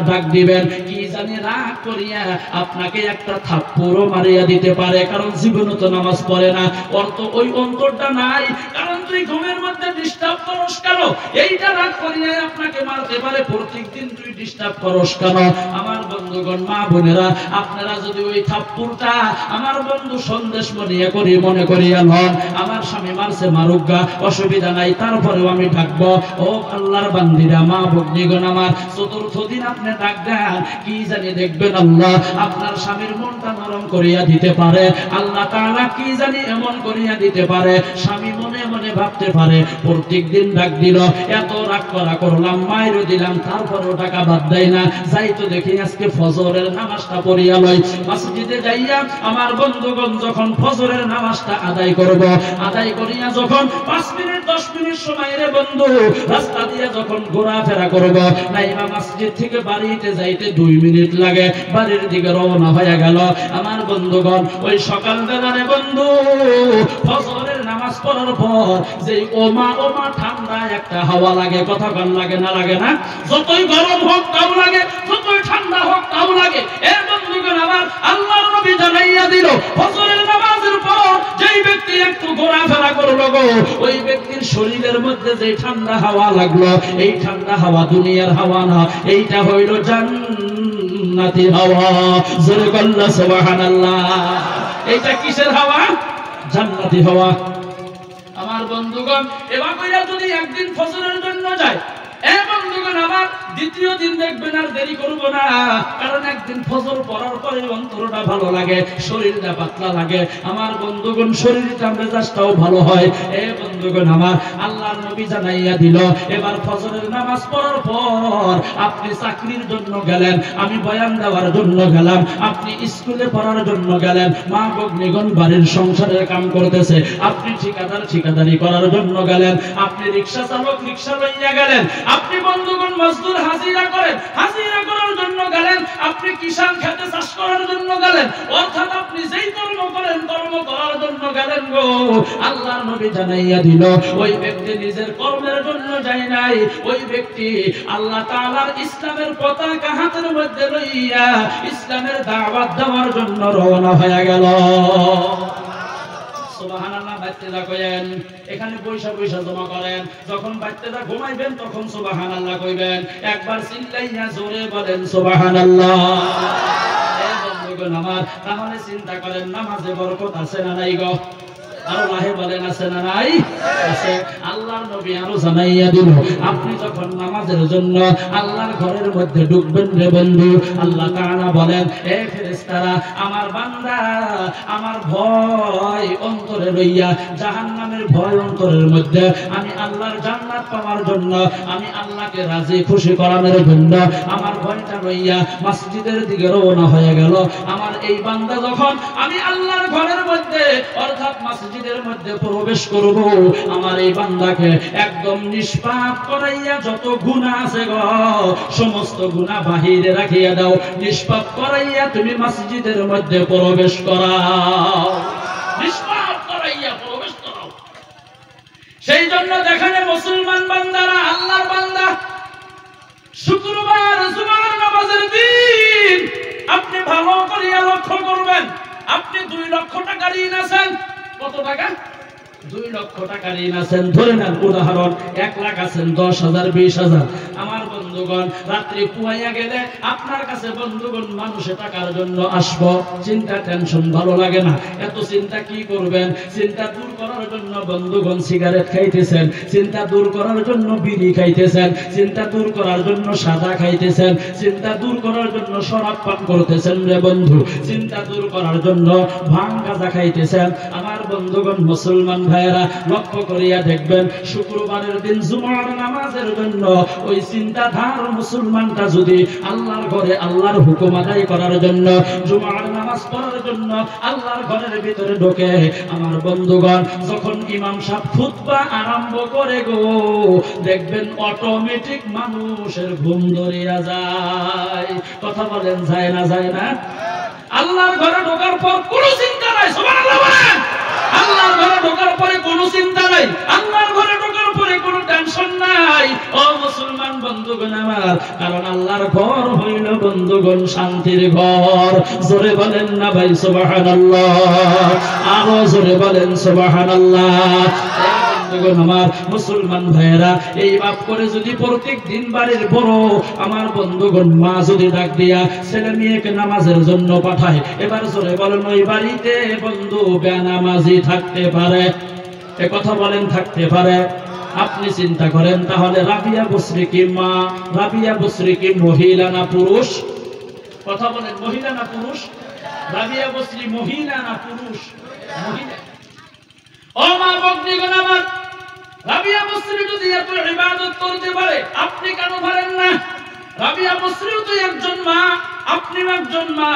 ডাক দিবেন কি জানি রাগ করিয়া আপনাকে একটা থাপ্পড়ও মারিয়া দিতে পারে, কারণ জীবনে তো নামাজ পড়ে না, ওর তো ওই অন্তরটা নাই। কারণ তুই ঘুমের মধ্যে ডিস্টার্ব করস কেন, এইটা রাগ করিয়া আপনাকে মারতে পারে। প্রত্যেকদিন তুই ডিস্টার্ব করস কেন? আমার বন্ধুগণ, মা বোনেরা, আপনারা যদি ওই থাপ্পড়টা আমার বন্ধু সন্দেশ মনে করিয়া নন, আমার স্বামী মারছে মারুগা, অসুবিধা নাই, তারপরেও আমি ডাকবো। ও আল্লাহর বান্দিরা, মা ভগ্নীগণ আমার, 4র্থ দিন আপনি ডাক দেন, কি জানি দেখবেন আল্লাহ আপনার স্বামীর মনটা নরম করিয়া দিতে পারে। আল্লাহ তাআলা কি জানি এমন করিয়া দিতে পারে, স্বামী মনে মনে ভাবতে পারে প্রত্যেক দিন ডাক দিল, এত রাগ করা করলাম, মায়েরও দিলাম, তারপরেও টাকা বাদ দেয় না। যাই তো দেখি আজকে ফজরের নামাজটা পড়িয়া লই। মসজিদে যাইয়া আমার বন্ধুগণ যখন ফজরের নামাজটা আদায় করব, আদায় করিয়া যখন 5 মিনিট 10 মিনিট সময় রে বন্ধু রাস্তা দিয়ে যখন ঘোরাফেরা করব, নাইবা মসজিদ থেকে বাড়িতে যাইতে 2 মিনিট লাগে, বাড়ির দিকে রওনা হয়ে গেল। আমার বন্ধুগণ, ওই সকালবেলা রে বন্ধু ফজরের নামাজ পড়ার পর যে ওমা ঠান্ডা একটা হাওয়া লাগে, কথা কন লাগে না লাগে না? যতই গরম হোক তাও লাগে, যতই ঠান্ডা হোক তাও লাগে। এ বন্ধুগণ আমার, আল্লাহর নবী জানাইয়া দিল ফজরের নামাজের পর যেই ব্যক্তি একটু ঘোরাফেরা করলো গো, ওই ব্যক্তির শরীরের মধ্যে যে ঠান্ডা হাওয়া লাগলো, এই ঠান্ডা হাওয়া দুনিয়ার হাওয়া না, এইটা হইল জান্নাতি হাওয়া। জোরে বললা সুবহানাল্লাহ। এইটা কিসের হাওয়া? জান্নাতি হাওয়া। আমার বন্ধুগণ, এবার কইরা যদি একদিন ফজরের জন্য যায়, এ বন্ধুগণ আমার, 2য় দিন দেখবেন আর দেরি করব না, কারণ একদিন ফজর পড়ার পরে অন্তরটা ভালো লাগে, শরীরটা পাতলা লাগে। আমার বন্ধুগণ, শরীরটা মেজাজটাও ভালো হয়। এ বন্ধুগণ আমার, আল্লাহর নবী জানাইয়া দিল, এবার ফজরের নামাজ পড়ার পর আপনি চাকরির জন্য গেলেন, আমি বয়ান দেওয়ার জন্য গেলাম, আপনি স্কুলে পড়ার জন্য গেলেন, মা ভগ্নীগণ বাড়ির সংসারের কাম করতেছে, আপনি ঠিকাদারি করার জন্য গেলেন, আপনি রিকশা চালক রিকশা লইয়া গেলেন, আপনি বন্ধুগণ মজদুর হাজিরা করেন, হাজিরা করার জন্য গেলেন, আপনি কিষান খেতে চাষ করার জন্য গেলেন, অর্থাৎ আপনি যেই কর্ম করেন কর্ম করার জন্য গেলেন গো, আল্লাহর নবী জানাইয়া দিল ওই ব্যক্তি নিজের কর্মের জন্য যায় নাই, ওই ব্যক্তি আল্লাহ তাআলার ইসলামের পতাকা হাতের মধ্যে লইয়া ইসলামের দাওয়াত দেওয়ার জন্য রওনা হয়ে গেল। সুবহানাল্লাহ। বাচ্চারা কইেন, এখানে পয়সা পয়সা জমা করেন, যখন বাচ্চারা ঘুমাইবেন তখন সুবহানাল্লাহ কইবেন, একবার চিল্লাইয়া জোরে বলেন সুবহানাল্লাহ। এই বন্ধুগণ আমার, তাহলে চিন্তা করেন নামাজে বরকত আছে না নাই গো? আরো লাহে বলেন আছে না নাই? আছে। আল্লাহর নবী আরো জানাইয়া দিল, আপনি যখন নামাজের জন্য আল্লাহর ঘরের মধ্যে ঢুকবেন রে বন্ধু, আল্লাহ তাআলা বলেন, এ ফেরেশতারা আমার বান্দা আমার ভয় অন্তরে লইয়া, জাহান্নামের ভয় অন্তরের মধ্যে, আমি আল্লাহর জান্নাত পাওয়ার জন্য, আমি আল্লাহকে রাজি খুশি করানোর জন্য আমার ভয়টা লইয়া মসজিদের দিকে রওনা হয়ে গেল। আমার এই বান্দা যখন আমি আল্লাহর ঘরের মধ্যে অর্থাৎ মসজিদের মধ্যে প্রবেশ করব, আমার এই বান্দাকে একদম নিষ্পাপ করাইয়া যত গুনাহ আছে গো সমস্ত গুনাহ বাহিরে রাখিয়া দাও, নিষ্পাপ করাইয়া তুমি মসজিদের মধ্যে প্রবেশ করাও, নিষ্পাপ করাইয়া প্রবেশ করাও। সেই জন্য দেখেন মুসলমান বান্দারা, আল্লাহর বান্দা, শুক্রবার জুমার নামাজের দিন আপনি ভালো করিয়া লক্ষ্য করবেন, আপনি 2 লক্ষ টাকা ঋণ আছেন। কত টাকা? 2 লক্ষ টাকা ঋণ আছেন। ধরে নেন উদাহরণ 1 লাখ আছেন, 10,000 20,000। আমার বন্ধুগণ রাত্রি পুয়াইয়া গেলে আপনার কাছে বন্ধুগণ মানুষে টাকার জন্য আসবো, চিন্তা টেনশন ভালো লাগে না, এত চিন্তা কি করবেন? চিন্তা দূর করার জন্য বন্ধুগণ সিগারেট খাইতেছেন, চিন্তা দূর করার জন্য বিড়ি খাইতেছেন, চিন্তা দূর করার জন্য সাদা খাইতেছেন, চিন্তা দূর করার জন্য শরাব পান করতেছেন রে বন্ধু, চিন্তা দূর করার জন্য ভাং গাঁজা খাইতেছেন। আমার বন্ধুগণ মুসলমান ভাইয়েরা লক্ষ্য করিয়া দেখবেন, শুক্রবারের দিন জুমার নামাজের জন্য ওই চিন্তাধার মুসলমানটা যদি আল্লাহর ঘরে আল্লাহর হুকুম আদায় করার জন্য, জুমার নামাজ পড়ার জন্য আল্লাহর ঘরের ভিতরে ঢোকে, আমার বন্ধুগণ যখন ইমাম সাহেব খুতবা আরম্ভ করে গো, দেখবেন অটোমেটিক মানুষের ঘুম ধরিয়া যায়। কথা বলেন যায় না? যায় না? আল্লাহর ঘরে ঢোকার পর কোনো চিন্তা নাই, সুবহানাল্লাহ বলেন। আল্লাহর ঘরে ঢোকার পরে কোনো চিন্তা নাই, আল্লাহর ঘরে ঢোকার পরে কোনো টেনশন নাই ও মুসলমান বন্ধুগণ আমার, কারণ আল্লাহর ঘর হইল বন্ধুগণ শান্তির ঘর। জোরে বলেন না ভাই সুবহানাল্লাহ, আরো জোরে বলেন সুবহানাল্লাহ। আমার মুসলমান ভাইয়েরা এই বাপ করে যদি প্রত্যেক দিন বাড়ির বড় আমার বন্ধুগণ মা যদি ডাক দিয়া ছেলে মেয়েকে নামাজের জন্য পাঠায়, এবার জোরে বলেন ওই বাড়িতে বন্ধু বেনামাজি থাকতে পারে? এ কথা বলেন থাকতে পারে? আপনি চিন্তা করেন তাহলে রাবিয়া বসরি কি মা, রাবিয়া বসরি কি মহিলা না পুরুষ? কথা বলেন মহিলা না পুরুষ? রাবিয়া বসরি মহিলা না পুরুষ? মহিলা। ও মা ভগ্নীগণ আমার, রাবিয়া বসরি যদি এত ইবাদত করতে পারে আপনি কেন পারেন না? রাবিয়া বসরিও তো একজন মা, আপনিও একজন মা।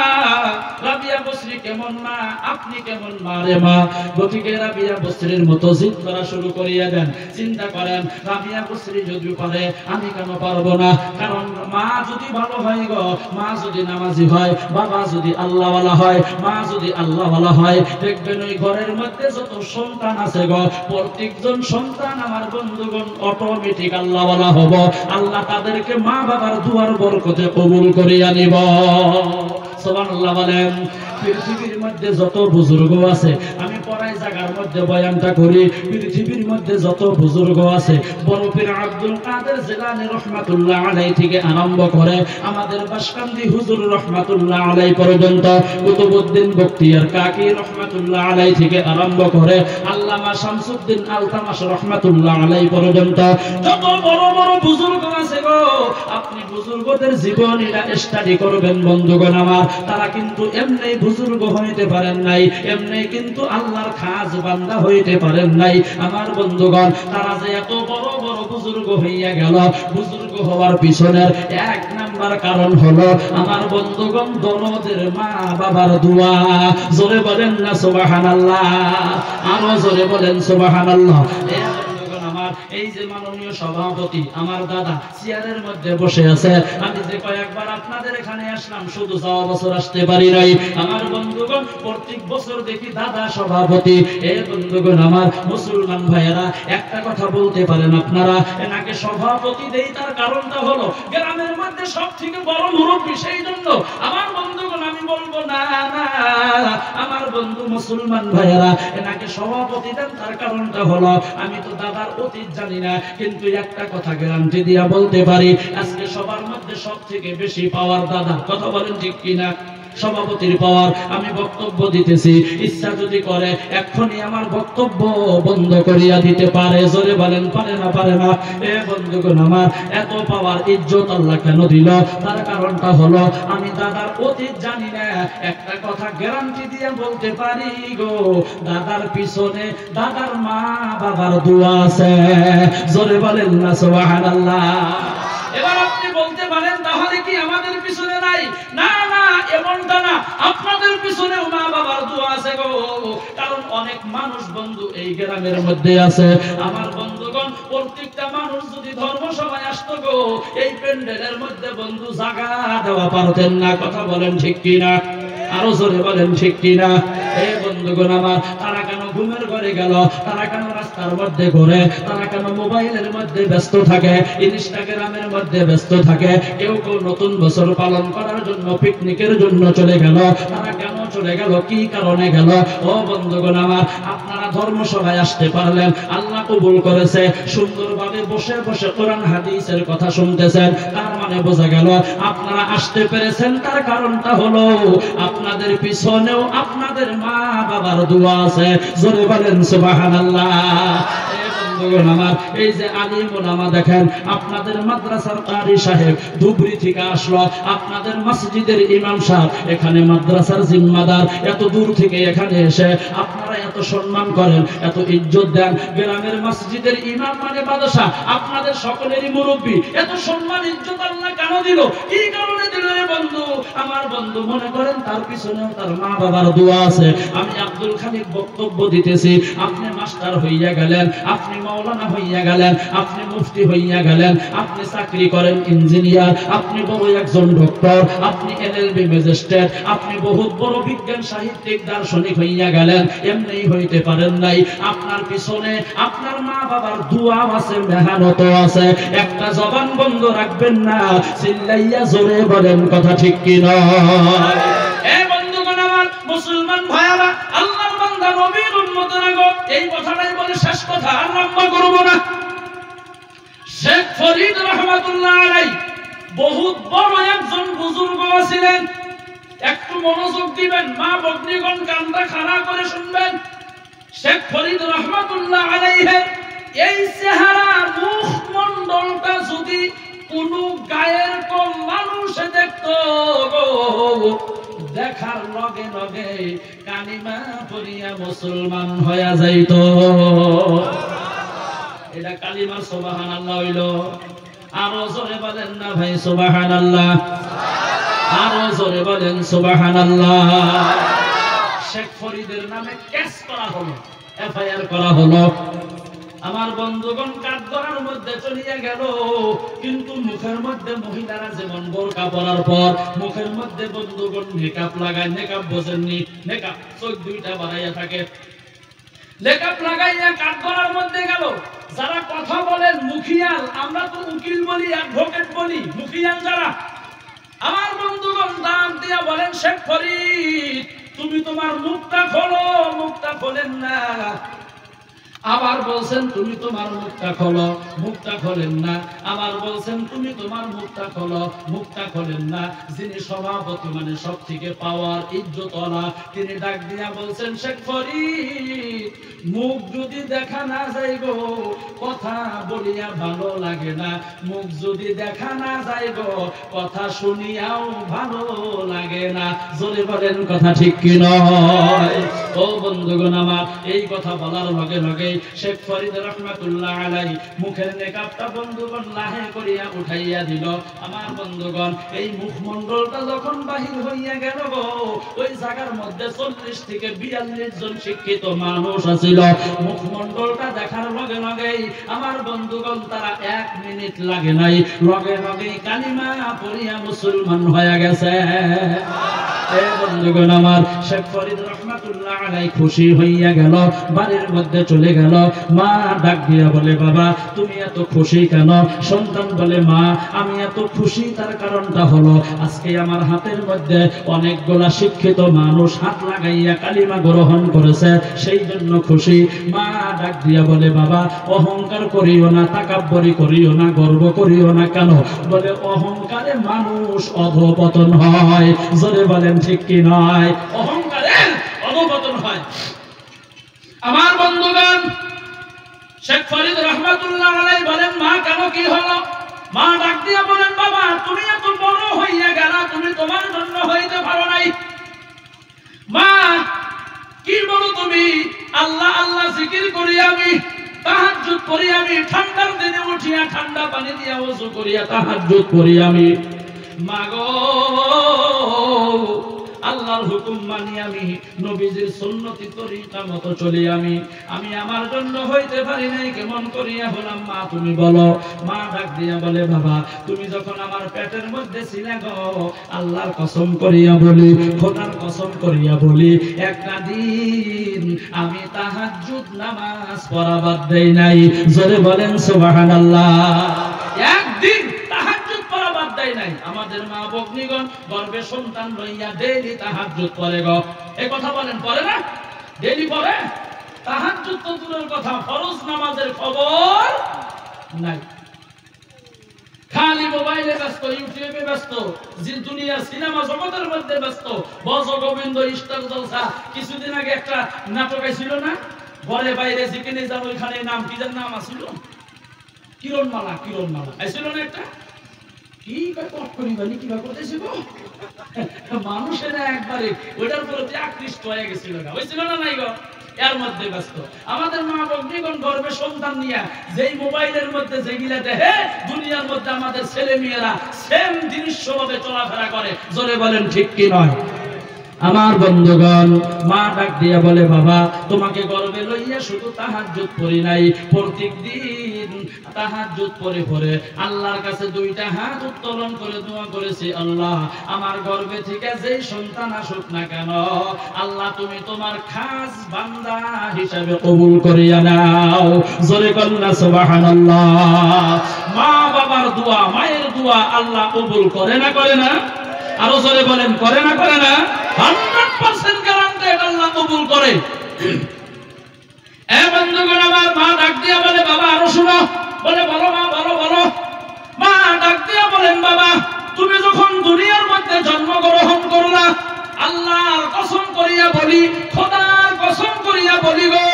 রাবিয়া বসরি কেমন মা, আপনি কেমন মা রে মা? গতিকে রাবিয়া বসরির মতো জিদ করা শুরু করিয়া দেন। চিন্তা করেন রাবিয়া বসরি যদি পারে আমি কেন পারবো না? কারণ মা যদি ভালো হয় গো, মা যদি নামাজি হয়, বাবা যদি আল্লাহওয়ালা হয়, মা যদি আল্লাহওয়ালা হয়, দেখবেন ওই ঘরের মধ্যে যত সন্তান আছে গো, প্রত্যেকজন সন্তান আমার বন্ধুগণ অটোমেটিক আল্লাহওয়ালা হব। আল্লাহ তাদেরকে মা বাবার দুয়ার বরকতে কবুল করিয়া নিব। সুবহানাল্লাহ বলেন। পৃথিবীর মধ্যে যত বুজুর্গ আছে, আমি পড়াই জায়গার মধ্যে বয়ানটা করি, পৃথিবীর মধ্যে যত বুজুর্গ আছে, বড় পীর আব্দুল কাদের জিলানী রহমাতুল্লাহ আলাইহি থেকে আরম্ভ করে আমাদের বাসকান্দি হুজুর রহমাতুল্লাহ আলাইহি পর্যন্ত, কুতুবউদ্দিন বখতিয়ার কাকি রহমাতুল্লাহ আলাইহি থেকে আরম্ভ করে আল্লামা শামসুদ্দিন আলতামাশ রহমাতুল্লাহ আলাইহি পর্যন্ত যত বড় বড় বুজুর্গ আছে গো, আপনি বুজুর্গদের জীবনীটা স্টাডি করবেন বন্ধুগণ আমার। তারা কিন্তু এমনি বুজুর্গ হইতে পারেন নাই, এমনি কিন্তু আল্লাহর খাস বান্দা হইতে পারেন নাই আমার বন্ধুগণ। তারা যে এত বড় বড় বুজুর্গ হইয়া গেল, বুজুর্গ হওয়ার পিছনের 1 নাম্বার কারণ হলো আমার বন্ধুগণ দরদের মা বাবার দোয়া। জোরে বলেন না সুবহানাল্লাহ, আরো জোরে বলেন সুবহানাল্লাহ। এই যে মাননীয় সভাপতি আমার দাদা চেয়ারের মধ্যে বসে আছে, আমি যে কয়েকবার আপনাদের এখানে আসলাম, শুধু যাওয়া বছর আসতে পারি নাই। আমার বন্ধুগণ, প্রত্যেক বছর দেখি দাদা সভাপতি। বন্ধুগণ আমার, মুসলমান ভাইয়েরা, একটা কথা বলতে পারেন আপনারা, এনাকে সভাপতি দেই, তার কারণটা হলো গ্রামের মধ্যে সব থেকে বড় মুরব্বী, সেই জন্য। আমার বন্ধুগণ, আমি বলবো না না, আমার বন্ধু মুসলমান ভাইয়েরা, এনাকে সভাপতি দেন, তার কারণটা হলো আমি তো দাদার অতীত জানি না, কিন্তু একটা কথা গ্যারান্টি দিয়া বলতে পারি, আজকে সবার মধ্যে সব থেকে বেশি পাওয়ার দাদা। কথা বলেন ঠিক কিনা? সভাপতির পাওয়ার। আমি বক্তব্য দিতেছি, ইচ্ছা যদি করে এক্ষুনি আমার বক্তব্য বন্ধ করিয়া দিতে পারে। জোরে বলেন, পারে না? পারে না। বন্ধুগণ আমার, এত পাওয়ার ইজ্জত আল্লাহ কেন দিল? তার কারণটা হলো আমি দাদার অতীত জানি না। একটা কথা গ্যারান্টি দিয়ে বলতে পারি গো, দাদার পিছনে দাদার মা বাবার দোয়া আছে। জোরে বলেন না সুবহানাল্লাহ। এবার আপনি বলতে পারেন, তাহলে কি আমাদের পিছনে নাই? না না, এমনটা না, আপনাদের পিছনেও মা বাবার দোয়া আছে গো। কারণ অনেক মানুষ বন্ধু এই গ্রামের মধ্যে আছে। আমার বন্ধুগণ, প্রত্যেকটা মানুষ যদি ধর্মসভায় আসতো গো, এই প্যান্ডেলের মধ্যে বন্ধু জায়গা দেওয়া পারতেন না। কথা বলেন ঠিক কিনা? আরো জোরে বলেন ঠিক কিনা? বন্ধুগণ আমার, তারা কেন ঘুমের ঘরে গেল? তারা কেন রাস্তার মধ্যে ঘুরে? তারা কেন মোবাইলের মধ্যে ব্যস্ত থাকে, ইনস্টাগ্রামের মধ্যে ব্যস্ত থাকে? কেউ কেউ নতুন বছর পালন করার জন্য পিকনিকের জন্য চলে গেল। তারা কেন চলে গেল? কি কারণে গেল? ও বন্ধুগণ আমার, আপনারা ধর্মসভায় আসতে পারলেন, আল্লাহ কবুল করেছে, সুন্দরভাবে বসে বসে কোরআন হাদিসের কথা শুনতেছেন, তার মানে বোঝা গেল আপনারা আসতে পেরেছেন। তার কারণটা হলো আপনাদের পিছনেও আপনাদের মা বাবার দোয়া আছে। জোরে বলেন সুবহানাল্লাহ। বন্ধুগণ আমার, এই যে আলিম ওলামা দেখেন, আপনাদের মাদ্রাসার কারি সাহেব ধুবড়ি থেকে আসলো, আপনাদের মসজিদের ইমাম সাহেব, এখানে মাদ্রাসার জিম্মাদার, এত দূর থেকে এখানে এসে আপনারা এত সম্মান করেন, এত ইজ্জত দেন। গ্রামের মসজিদের ইমাম মানে বাদশা, আপনাদের সকলেরই মুরব্বী। এত সম্মান ইজ্জত আল্লাহ কেন দিল? কি কারণে দিল রে বন্ধু? আমার বন্ধু মনে করেন তার পিছনেও তার মা বাবার দোয়া আছে। আমি আব্দুল খালিক বক্তব্য দিতেছি, আপনি মাস্টার হইয়া গেলেন, আপনি মাওলানা হইয়া গেলেন, আপনি মুফতি হইয়া গেলেন, আপনি চাকরি করেন ইঞ্জিনিয়ার, আপনি বড় একজন ডক্টর, আপনি এলএলবি ম্যাজিস্ট্রেট, আপনি বহুত বড় বিজ্ঞান সাহিত্যিক দার্শনিক হইয়া গেলেন, এমনি হইতে পারেন নাই। আপনার পিছনে আপনার মা বাবার দোয়া আছে, মেহনত আছে। একটা জবান বন্ধ রাখবেন না, চিল্লাইয়া জোরে বলেন কথা ঠিক কি নয়? বন্ধুগণ আমার, মুসলমান ভাইরা, আল্লাহর বান্দা, নবীর উম্মতেরা গো, এই কথাটাই বলে শেষ কথা, আর লম্বা করব না। শেখ ফরিদ রহমাতুল্লাহ আলাইহি বহুত বড় একজন বুজুর্গ ছিলেন। একটু মনোযোগ দিবেন, মা ভগ্নীগণ কান্দা খাড়া করে শুনবেন। শেখ ফরিদ রহমাতুল্লাহ আলাইহি এই চেহারা, মুখ মণ্ডলটা যদি কোন গায়ের কম মানুষ দেখতো গো, দেখার লগে লগে কালিমা পড়িয়া মুসলমান হয়ে যাইত। এটা কালিমা সুবহানাল্লাহ হইল। আরো জোরে বলেন না ভাই সুবহানাল্লাহ? আরো জোরে বলেন সুবহানাল্লাহ। শেখ ফরিদের নামে কেস করা হলো, এফআইআর করা হলো। আমার বন্ধুগণ কাঠগড়ার মধ্যে চলিয়া গেল, কিন্তু মুখের মধ্যে মহিলারা যেমন বোরকা পরার পর মুখের মধ্যে বন্ধুগণ মেকআপ লাগায়, মেকআপ বোঝেননি, মেকআপ চোখ দুইটা বাড়াইয়া থাকে, মেকআপ লাগাইয়া কাঠগড়ার মধ্যে গেল। যারা কথা বলেন মুখিয়াল, আমরা তো উকিল বলি, অ্যাডভোকেট বলি, মুখিয়াল যারা, আমার বন্ধুগণ দাম দিয়া বলেন, শেখ ফরিদ তুমি তোমার মুখটা খোলো, মুখটা খোলেন না। আবার বলছেন তুমি তোমার মুখটা খোলো, মুখটা খোলেন না। আবার বলছেন তুমি তোমার মুখটা খোলো, মুখটা খোলেন না। যিনি সভাপতি মানে সব থেকে পাওয়ার ইজ্জতওয়ালা, তিনি ডাক দিয়া বলছেন, শেখ ফরিদ মুখ যদি দেখা না যায় গো, কথা বলিয়া ভালো লাগে না। মুখ যদি দেখা না যায় গো, কথা শুনিয়াও ভালো লাগে না। জোরে বলেন কথা ঠিক কি নয়? ও বন্ধুগণ আমার, এই কথা বলার লগে লগে শেখ ফরিদ রহমাতুল্লাহ আলাই মুখের নেকাবটা বন্ধুগণ লাহে করিয়া উঠাইয়া দিল। আমার বন্ধুগণ, এই মুখমণ্ডলটা যখন বাহির হইয়া গেল গো, ওই জায়গার মধ্যে 40 থেকে 42 জন শিক্ষিত মানুষ আছিল। মুখমণ্ডলটা দেখার লগে লগেই আমার বন্ধুগণ তারা 1 মিনিট লাগে নাই, লগে লগেই কালিমা পড়িয়া মুসলমান হয়ে গেছে। বন্ধুগণ আমার, শেখ ফরিদ রহমাতুল্লাহ আলাই খুশি হইয়া গেল, বাড়ির মধ্যে চলে গেল। মা ডাক দিয়া বলে, বাবা তুমি এত খুশি কেন? সন্তান বলে, মা আমি এত খুশি তার কারণটা হলো আজকে আমার হাতের মধ্যে অনেকগুলা শিক্ষিত মানুষ হাত লাগাইয়া কালিমা গ্রহণ করেছে, সেই জন্য খুশি। মা ডাক দিয়া বলে, বাবা অহংকার করিও না, তাকাব্বরি করিও না, গর্ব করিও না। কেন? বলে অহংকারে মানুষ অধপতন হয়। জোরে বলেন ঠিক কি নয়? অহংকারে অধপতন হয়। আমার বন্ধুগণ, শেখ ফরিদ রহমাতুল্লাহ আলাইহি বলেন, মা কেন, কি হলো? মা ডাক দিয়া বলেন, বাবা তুমি এত বড় হইয়া গেলা, তুমি তোমার জন্য হইতে পারো নাই। মা কি বলো তুমি? আল্লাহ আল্লাহ জিকির করি আমি, তাহাজ্জুদ করি আমি, ঠান্ডার দিনে উঠিয়া ঠান্ডা পানি দিয়া ওযু করিয়া তাহাজ্জুদ করি আমি। মা গো, আল্লাহর হুকুম মানি আমি, নবীজির সুন্নতি তরিকা মতো চলি আমি আমার জন্য হইতে পারি নাই, কেমন করিয়া হলাম মা তুমি বলো। মা ডাক দিয়া বলে, বাবা তুমি যখন আমার পেটের মধ্যে ছিলে গো, আল্লাহর কসম করিয়া বলি, খোদার কসম করিয়া বলি, একটা দিন আমি তাহাজ্জুদ নামাজ পড়া বাদ দেই নাই। জোরে বলেন সুবহানাল্লাহ। একদিন তাহাজ্জুদ পড়া বাদ দেই নাই। আমাদের মা বগ্নিগণ গর্ভে সন্তান লইয়া ডেইলি তাহাজ্জুদ পড়ে গো। এই কথা বলেন, পড়ে না? ডেইলি পড়ে। তাহাজ্জুদ তো দূরের কথা, ফরজ নামাজের খবর নাই। খালি মোবাইলে ব্যস্ত, ইউটিউবে ব্যস্ত, দুনিয়ার সিনেমা জগতের মধ্যে ব্যস্ত। বজ গোবিন্দ, স্টার জলসা। কিছুদিন আগে একটা নাটক ছিল না, ঘরে বাইরে যেখানে যান ওইখানে নাম কি যেন নাম আছিল, কিরণমালা। কিরণমালা আইছিল না একটা? কি কট করিবানি কিবা করতেছিল মানুষেরা একবারে ওইটার প্রতি আকৃষ্ট হয়ে গেছিল, হয়েছিল না নাই গো? এর মধ্যে ব্যস্ত। আমাদের মা বগ্নিগণ গর্ভে সন্তান নিয়ে যেই মোবাইলের মধ্যে যেগুলা দেখে, দুনিয়ার মধ্যে আমাদের ছেলে মেয়েরা সেম জিনিসভাবে চলাফেরা করে। জোরে বলেন ঠিক কি নয়? আমার বন্ধুগণ, মা ডাক দিয়া বলে, বাবা তোমাকে গর্ভে লইয়া শুধু তাহাজ্জুদ পড়ি নাই, প্রত্যেকদিন তাহাজ্জুদ পড়ে পড়ে আল্লাহর কাছে 2টা হাত উত্তোলন করে দোয়া করেছি, আল্লাহ আমার গর্ভে থেকে যেই সন্তান আসুক না কেন, আল্লাহ তুমি তোমার খাস বান্দা হিসাবে কবুল করিয়া নাও। জোরে কন্যা সুবহানাল্লাহ। মা বাবার দোয়া, মায়ের দোয়া আল্লাহ কবুল করে না করে না? আরো জোরে বলেন, করে না করে না? 100% গ্যারান্টেড আল্লাহ কবুল করে। এ বন্ধুগণ আমার, মা ডাক দিয়া বলে, বাবা আরো শুনো। বলে, বলো মা, বলো বলো। মা ডাক দিয়া বলেন, বাবা তুমি যখন দুনিয়ার মধ্যে জন্মগ্রহণ করলা, আল্লাহর কসম করিয়া বলি, খোদার কসম করিয়া বলি গো,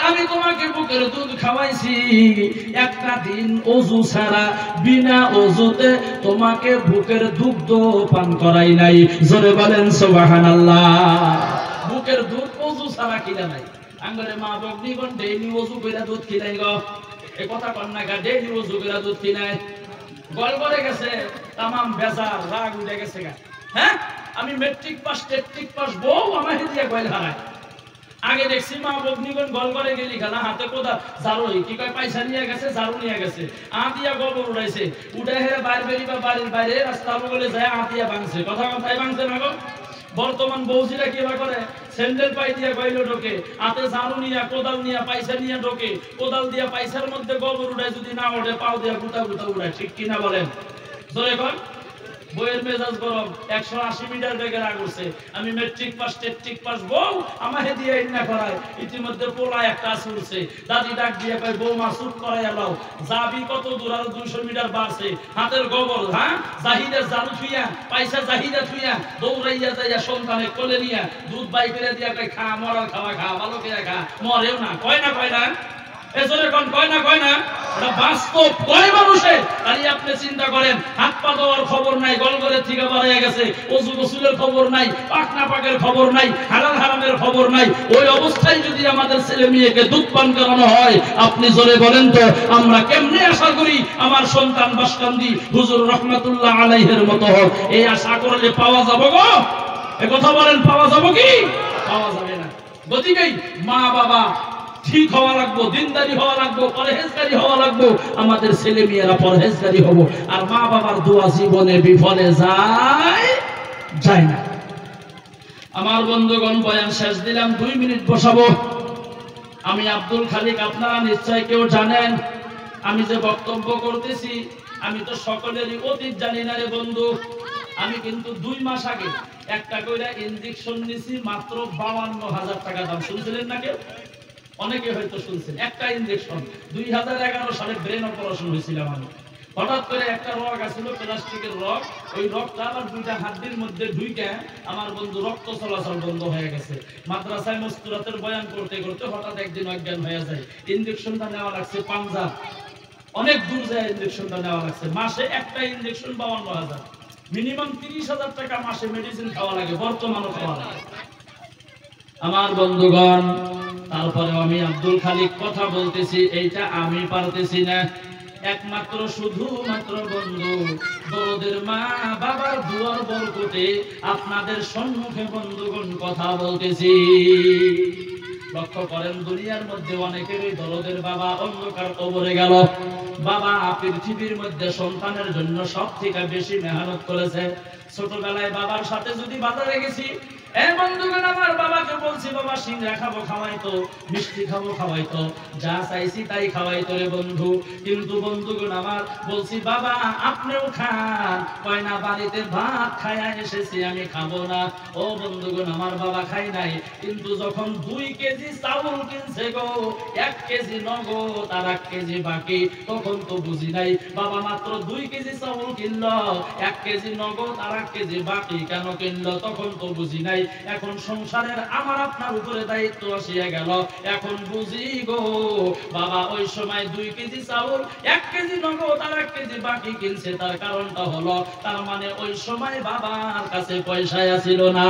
আমি তোমাকে বুকের দুধ খাওয়াইছি, একটা দিন ওযু ছাড়া বিনা ওযুতে তোমাকে বুকের দুগ্ধ পান করাই নাই। জোরে বলেন সুবহানাল্লাহ। বুকের দুধ ওযু ছাড়া কিনা নাই। আঙ্গরে মা বগ্নিগণ ডেইলি ওযু কইরা দুধ খিলাই গো। এই কথা কন না, ডেইলি ওযু কইরা দুধ খিলাই। গল করে গেছে, তামাম বেজার রাগ উঠে গেছে গা। হ্যাঁ, আমি মেট্রিক পাস টেট্রিক পাস বউ আমার দিয়া গল হারায়। আগে দেখছি মা বগ্নিগণ গল করে গেলি খানা হাতে কোদা ঝাড়ু, কি কয় পয়সা নিয়ে গেছে, ঝাড়ু নিয়ে গেছে, দিয়া গোবর উড়াইছে, উঠে হেরে বাইরে বেরিয়ে বা বাড়ির বাইরে রাস্তা বলে যায় দিয়া ভাঙছে। কথা কথাই ভাঙছে না গো। বর্তমান বৌজিরা কিবা করে, স্যান্ডেল পাই দিয়া গইলো ঢোকে, হাতে ঝাড়ু নিয়া কোদাল নিয়া পয়সা নিয়ে ঢোকে, কোদাল দিয়া পয়সার মধ্যে গোবর উড়ায়, যদি না ওঠে পাও দিয়া গুতা গুতা উড়ায়। ঠিক কিনা বলেন? জোরে কর। বইয়ের মেজাজ গরম, 180 মিটার বেগে রাগ উঠছে। আমি মেট্রিক পাস টেট্রিক পাস বউ আমাকে দিয়ে ইন্না করায়, ইতিমধ্যে পোলা একটা ছুটছে। দাদি ডাক দিয়ে কয়, বউ মা চুপ করাইয়া লাও, যাবি কত দূর? আর 200 মিটার বাড়ছে। হাতের গোবর, হ্যাঁ জাহিদের জারু থুইয়া, পয়সা জাহিদা থুইয়া দৌড়াইয়া যাইয়া সন্তানে কোলে নিয়া দুধ বাই করে দিয়া কয়, খা মরার খাওয়া খা, ভালো করে খা, মরেও না। কয় না কয় না? এজরে কোন কয় না এটা বাস্তব কয় মানুষে। তাই আপনি চিন্তা করেন, হাত পা ধোয়ার খবর নাই, গলগলের থেকে বাড়াইয়া গেছে, ওযু গোসলের খবর নাই, পাক না পাকের খবর নাই, হালাল হারামের খবর নাই। ওই অবস্থায় যদি আমাদের ছেলে মেয়েকে দুধ পান করানো হয়, আপনি জোরে বলেন তো আমরা কেমনে আশা করি আমার সন্তান বাসকান্দি হুজুর রহমাতুল্লাহ আলাইহির মতো হোক? এই আশা করলে পাওয়া যাবে গো? এ কথা বলেন, পাওয়া যাবে কি? পাওয়া যাবে না। গতিকেই মা বাবা ঠিক হওয়া লাগবো, দিনদারি হওয়া লাগবো, পরহেজগারি হওয়া লাগবো। আমাদের ছেলে মেয়েরা পরহেজগারি হবো। আর মা বাবার দোয়া জীবনে বিফলে যায় না। আমার বন্ধুগণ, বয়ান শেষ দিলাম, 2 মিনিট বসাবো। আমি আব্দুল খালিক, আপনারা নিশ্চয় কেউ জানেন আমি যে বক্তব্য করতেছি, আমি তো সকলেরই অতীত জানি না রে বন্ধু। আমি কিন্তু 2 মাস আগে একটা কইরা ইনজেকশন নিছি, মাত্র 52,000 টাকা দাম। শুনছিলেন না কেউ? অনেকে হয়তো শুনছেন। একটা ইনজেকশন 2011 সালে ব্রেন অপারেশন হয়েছিল আমি। হঠাৎ করে একটা রগ আছিল, প্লাস্টিকের রগ, ওই রগটা আমার 2টা হাড্ডির মধ্যে ঢুকে আমার বন্ধু রক্ত চলাচল বন্ধ হয়ে গেছে। মাদ্রাসায় মস্তুরাতের বয়ান করতে করতে হঠাৎ একদিন অজ্ঞান হয়ে যায়। ইনজেকশনটা নেওয়া লাগছে পাঞ্জাব, অনেক দূর যায় ইনজেকশনটা নেওয়া লাগছে। মাসে একটা ইনজেকশন 52,000, মিনিমাম 30,000 টাকা মাসে মেডিসিন খাওয়া লাগে, বর্তমানও খাওয়া লাগে। আমার বন্ধুগণ, তারপরে আমি আব্দুল খালিক কথা বলতেছি, এইটা আমি পারতেছি না, একমাত্র শুধুমাত্র বন্ধু দরদের মা বাবার দুয়ার বরকতে আপনাদের সম্মুখে বন্ধুগণ কথা বলতেছি। লক্ষ্য করেন, দুনিয়ার মধ্যে অনেকের দরদের বাবা অন্ধকার কবরে গেল। বাবা পৃথিবীর মধ্যে সন্তানের জন্য সব থেকে বেশি মেহনত করেছে। ছোটবেলায় বাবার সাথে যদি বাজারে গেছি, বন্ধুগণ আমার বাবাকে বলছি, বাবা সিংড়া খাবো, খাওয়াইতো, মিষ্টি খাবো, খাওয়াইতো, যা চাইছি তাই খাওয়াইতো রে বন্ধু। কিন্তু বন্ধুগণ আমার বলছি, বাবা আপনিও খান, কয় না বাড়িতে ভাত খাইয়া এসেছি, আমি খাবো না। ও বন্ধুগণ আমার বাবা খাই নাই, কিন্তু যখন 2 কেজি চাউল কিনছে গো, 1 কেজি নগদ আর 1 কেজি বাকি, তখন তো বুঝি নাই বাবা মাত্র 2 কেজি চাউল কিনলো, 1 কেজি নগদ আর 1 কেজি বাকি কেন কিনলো, তখন তো বুঝি নাই। এখন সংসারের আমার আপনার উপরে দায়িত্ব আসিয়া গেল, এখন বুঝি গো বাবা ওই সময় 2 কেজি চাউল 1 কেজি নগদ আর 1 কেজি বাকি কিনছে। তার কারণটা হলো, তার মানে ওই সময় বাবার কাছে পয়সা ছিল না।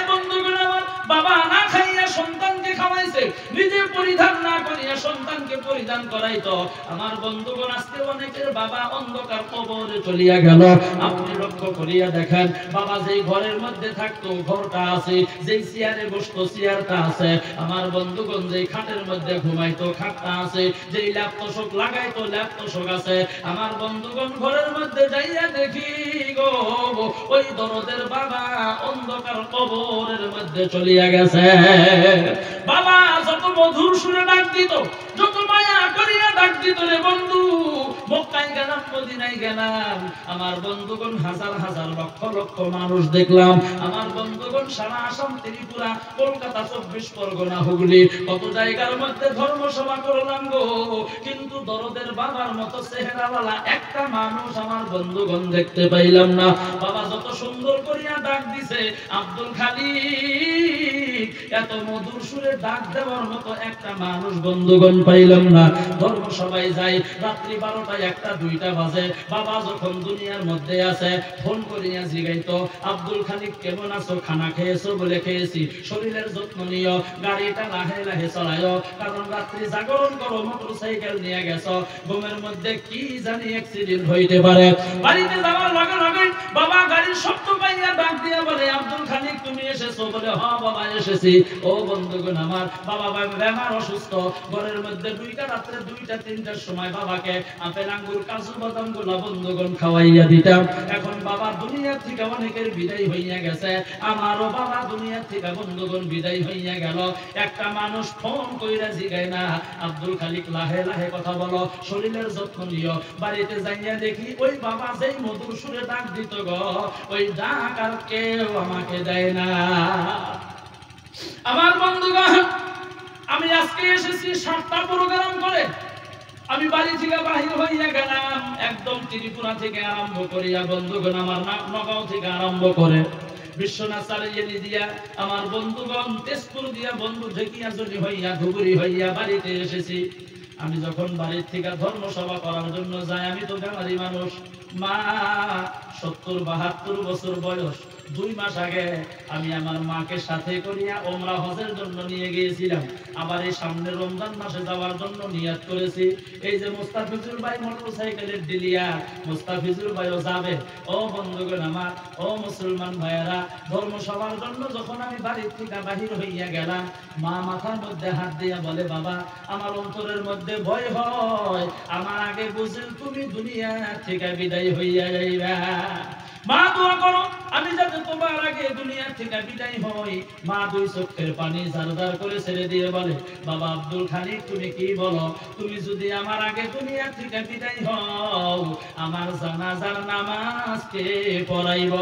বন্ধুগণ আমার বাবা না খাইয়া সন্তানকে খাওয়াইছে, নিজে পরিধান না করিয়া সন্তানকে পরিধান করাইতো। আমার বন্ধুগণ আজকে অনেকের বাবা অন্ধকার কবরে চলিয়া গেল। আপনি লক্ষ্য করিয়া দেখেন, বাবা যেই ঘরের মধ্যে থাকতো ঘরটা আছে, যেই চেয়ারে বসতো চেয়ারটা আছে। আমার বন্ধুগণ যেই খাটের মধ্যে ঘুমাইতো খাটটা আছে, যেই ল্যাপটপ লাগাইতো ল্যাপটপ আছে। আমার বন্ধুগণ ঘরের মধ্যে যাইয়া দেখি গো, ওই দরদের বাবা অন্ধকার কবরের মধ্যে চলিয়া গেছে। বাবা যত মধুর সুরে ডাক দিত, যত মায়া করিয়া ডাক দিত রে বন্ধু, মক্কায় গেলাম, মদিনায় গেলাম, আমার বন্ধুগণ হাজার হাজার লক্ষ লক্ষ মানুষ দেখলাম। আমার বন্ধুগণ সারা আসাম, ত্রিপুরা, কলকাতা, 24 পরগনা, হুগলি, কত জায়গার মধ্যে ধর্মসভা করলাম গো, কিন্তু দরদের বাবার মতো চেহারাওয়ালা একটা মানুষ আমার বন্ধুগণ দেখতে পাইলাম না। বাবা যত সুন্দর করিয়া ডাক দিছে, আব্দুল খালিক এত মধুর সুরে ডাক দেওয়ার মতো একটা মানুষ বন্ধুগণ পাইলাম না। ধর্মসভায় যাই, রাত্রি 12টা, 1টা, 2টা বাজে, বাবা যখন দুনিয়ার মধ্যে আছে, ফোন করিয়া জিগাইতো, আব্দুল খালিক কেমন আছো, খানা খেয়েছো? বলে খেয়েছি। শরীরের যত্ন নিও, গাড়িটা লাহে লাহে চালায়ো, কারণ রাত্রি জাগরণ করো, মোটরসাইকেল নিয়ে গেছো, ঘুমের মধ্যে কি জানি অ্যাক্সিডেন্ট হইতে পারে। বাড়িতে যাওয়ার লগে লগে বাবা গাড়ির শব্দ পাইয়া ডাক দিয়া বলে, আব্দুল খালিক তুমি এসেছো? বলে হ্যাঁ বাবা এসেছি। ও বন্ধুগণ আমার বাবা বেমার, অসুস্থ, ঘরের মধ্যে 2টা, রাত্রে 2টা 3টার সময় বাবাকে আপেল আঙ্গুর কাজু বাদাম গুলা বন্ধুগণ খাওয়াইয়া দিতাম। এখন বাবা দুনিয়া থেকে অনেকের বিদায় হইয়া গেছে, আমারও বাবা দুনিয়া থেকে বন্ধুগণ বিদায় হইয়া গেল। একটা মানুষ ফোন কইরা জিগায় না, আব্দুল খালিক লাহে লাহে কথা বলো, শরীরের যত্ন নিও। বাড়িতে যাইয়া দেখি ওই বাবা যেই মধুর সুরে ডাক দিত গো, ওই ডাক আর কেউ আমাকে দেয় না। আমার বন্ধুগণ আমি আজকে এসেছি 7টা প্রোগ্রাম করে, আমি বাড়ি থেকে বাহির হইয়া গেলাম, একদম ত্রিপুরা থেকে আরম্ভ করিয়া বন্ধুগণ আমার নগাঁও থেকে আরম্ভ করে বিশ্বনাথ চালিয়ে দিয়া আমার বন্ধুগণ তেজপুর দিয়া বন্ধু ঢেকিয়াজুলি হইয়া ধুবুরি হইয়া বাড়িতে এসেছি। আমি যখন বাড়ির থেকে ধর্মসভা করার জন্য যাই, আমি তো বেমারি মানুষ, মা 70-72 বছর বয়স। 2 মাস আগে আমি আমার মাকে সাথে করিয়া ওমরা হজের জন্য নিয়ে গিয়েছিলাম। আবার এই সামনে রমজান মাসে যাওয়ার জন্য নিয়ত করেছি। এই যে মুস্তাফিজুর ভাই মোটরসাইকেলের ডিলিয়ার, মুস্তাফিজুর ভাইও যাবে। ও বন্ধুগণ আমার, ও মুসলমান ভাইয়েরা, ধর্মসভার জন্য যখন আমি বাড়ির থেকে বাহির হইয়া গেলাম, মা মাথার মধ্যে হাত দিয়া বলে, বাবা আমার অন্তরের মধ্যে ভয় হয়, আমার আগে বুঝেন তুমি দুনিয়া থেকে বিদায় হইয়া যাইবা। মা দোয়া করো আমি যাতে তোমার আগে দুনিয়া থেকে বিদায় হই। মা 2 চোখের পানি জারদার করে ছেড়ে দিয়ে বলে, বাবা আব্দুল খালিক তুমি কি বলো, তুমি যদি আমার আগে দুনিয়া থেকে বিদায় হও, আমার জানাজার নামাজ কে পড়াইব?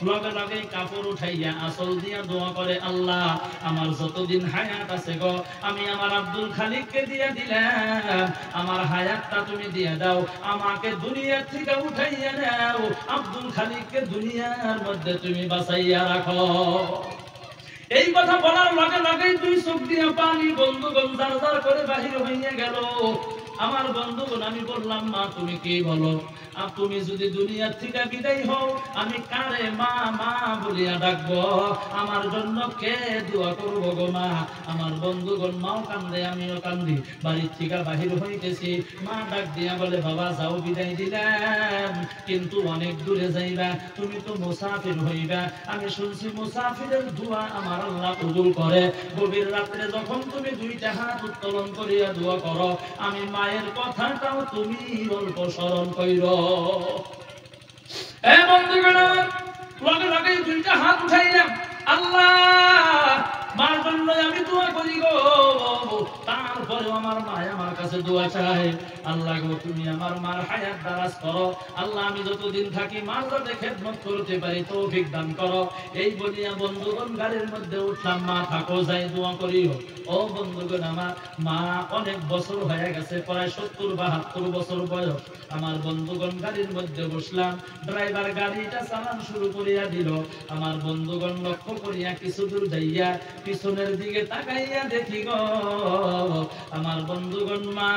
লগে লগে কাপড় উঠাইয়া আঁচল দিয়া দোয়া করে, আল্লাহ আমার যতদিন হায়াত আছে গো, আমি আমার আব্দুল খালিককে দিয়ে দিলাম, আমার হায়াতটা তুমি দিয়ে দাও, আমাকে দুনিয়া থেকে উঠাইয়া নাও, আব্দুল খালিককে দুনিয়ার মধ্যে তুমি বাঁচাইয়া রাখো। এই কথা বলার লগে লগেই 2 চোখ দিয়ে পানি বন্ধুগণ জারজার করে বাহির হইয়া গেল। আমার বন্ধুগণ আমি বললাম, মা তুমি কি বলো, আর তুমি যদি দুনিয়া থেকে বিদায় হও, আমি কারে মা মা বলিয়া ডাকবো, আমার জন্য কে দোয়া করব গো মা? আমার বন্ধুগণ মাও কান্দে আমিও কান্দি। বাড়ির থেকে বাহির হইতেছি, মা ডাক দিয়া বলে, বাবা যাও বিদায় দিলাম, কিন্তু অনেক দূরে যাইবা, তুমি তো মুসাফির হইবা। আমি শুনছি মুসাফিরের দোয়া আমার আল্লাহ কবুল করে। গভীর রাত্রে যখন তুমি 2টা হাত উত্তোলন করিয়া দোয়া করো, আমি মায়ের কথাটাও তুমি অল্প স্মরণ কইরো। এই বন্ধুগণ লগে লগে 2টা হাত উঠাইলাম, আল্লাহ মার জন্য আমি দোয়া করি গো। তারপরে আমার মা আমার কাছে দোয়া চায়, আল্লাহ গো তুমি আমার মার হায়াত দারাজ করো, আল্লাহ আমি যতদিন থাকি মার যাতে খেদমত করতে পারি তৌফিক দান করো। এই বলিয়া বন্ধুগণ গাড়ির মধ্যে উঠলাম, মা থাকো যাই দোয়া করিও। ও বন্ধুগণ আমার মা অনেক বছর হয়ে গেছে, প্রায় 70-72 বছর বয়স। আমার বন্ধুগণ গাড়ির মধ্যে বসলাম, ড্রাইভার গাড়িটা চালান শুরু করিয়া দিল। আমার বন্ধুগণ লক্ষ্য করিয়া কিছু দূর যাইয়া পিছনের দিকে তাকাইয়া দেখি গো, আমার বন্ধুগণ মা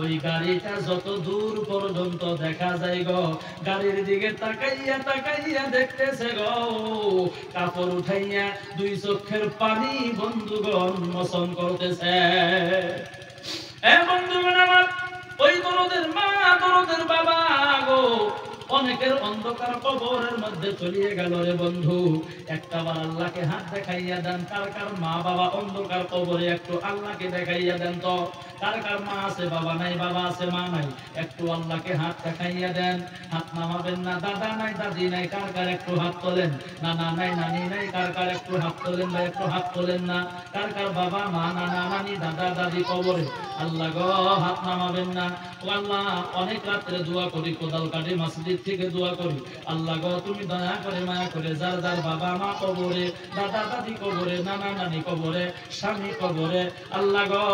ওই গাড়িটা যত দূর পর্যন্ত দেখা যায় গো, গাড়ির দিকে তাকাইয়া তাকাইয়া দেখতেছে গো, কাপড় উঠাইয়া 2 চোখের পানি বন্ধুগণ মোচন করতেছে। এ বন্ধুগণ আমার, ওই দরদের মা দরদের বাবা গো, অনেকের অন্ধকার কবরের মধ্যে চলিয়ে গেল রে বন্ধু। একটাবার আল্লাহকে হাত দেখাইয়া দেন, কার কার মা বাবা অন্ধকার কবরে, একটু আল্লাহকে দেখাইয়া দেন তো। কার কার মা আছে বাবা নাই, বাবা আছে মা নাই, একটু আল্লাহকে হাত দেখাইয়া দেন। হাত নামাবেন না, দাদা নাই দাদি নাই, কার কার একটু হাত তোলেন। নানা নাই নানি নাই, কার কার একটু হাত তোলেন বা একটু হাত তোলেন না। কার কার বাবা মা নানা নানি দাদা দাদি কবরে, আল্লাহ গো হাত নামাবেন না। ও আল্লাহ অনেক রাত্রে দোয়া করি, কোদাল কাটি মসজিদ থেকে দোয়া করি, আল্লাহ গো তুমি দয়া করে মায়া করে যার যার বাবা মা কবরে, দাদা দাদি কবরে, নানা নানি কবরে, স্বামী কবরে, আল্লাহ গো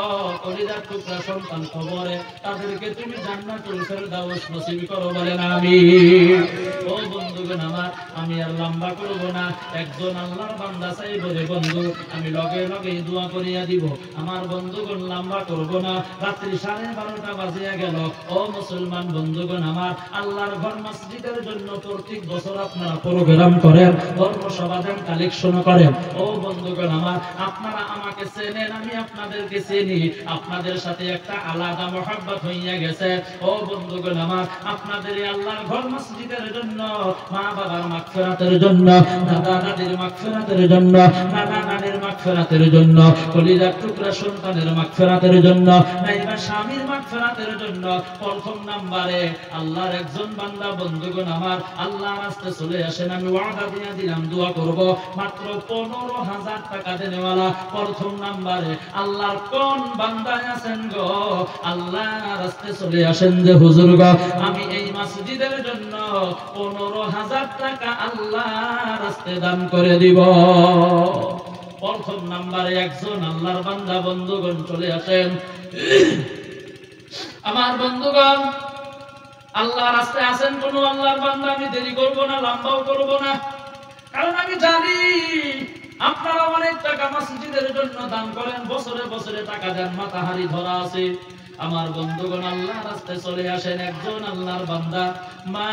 কলিজার টুকরা সন্তান কবরে, তাদেরকে তুমি জান্নাতুল ফেরদাউস নসিব করো বলেন আমিন। ও বন্ধুগণ আমার, আমি আর লম্বা করব না, একজন আল্লাহর বান্দা চাইবে রে বন্ধু, আমি লগে লগে দোয়া করিয়া দিব। আমার বন্ধুগণ লম্বা করব না, রাত্রি 12:30 বাজিয়া গেল। ও মুসলমান বন্ধুগণ আমার, আল্লাহর ঘর মসজিদের জন্য প্রত্যেক বছর আপনারা প্রোগ্রাম করেন, ধর্মসভা দেন, কালেকশন করেন। ও বন্ধুগণ আমার, আপনারা আমাকে চেনেন, আমি আপনাদেরকে চিনি, আপনাদের সাথে একটা আলাদা মহব্বত হইয়া গেছে। ও বন্ধুগণ আমার, আপনাদের এই আল্লাহর ঘর মসজিদের জন্য, মা বাবার মাগফিরাতের জন্য, দাদা দাদির মাগফিরাতের জন্য, নানা নানির মাগফিরাতের জন্য, কলিজার টুকরা সন্তানের মাগফিরাতের জন্য, নাইবা স্বামীর মাগফিরাতের জন্য, প্রথম নম্বরে আল্লাহর একজন বান্দা বন্ধুগণ আমার, আল্লাহর রাস্তায় চলে আসেন, আমি ওয়াদা দিয়ে দিলাম দোয়া করব, মাত্র 15,000 টাকা দেনেওয়ালা। প্রথম নম্বরে আল্লাহর কোন বান্দা আছেন গো, আল্লাহর রাস্তায় চলে আসেন যে হুজুর গো আমি এই মসজিদের জন্য 15,000 টাকা আল্লাহর রাস্তায় দান করে দিব। প্রথম নম্বরে একজন আল্লাহর বান্দা বন্ধুগণ চলে আসেন। আমার বন্ধুগণ আল্লাহর রাস্তায় আছেন কোন আল্লাহর বান্দা, আমি দেরি করব না, লম্বাও করব না, কারণ আমি জানি আপনারা অনেক টাকা মসজিদের জন্য দান করেন, বছরে বছরে টাকা দেন, মাথাহারি ধরা আছে। আমার বন্ধুগণ, আল্লাহর রাস্তায় চলে আসেন একজন আল্লাহর বান্দা, মা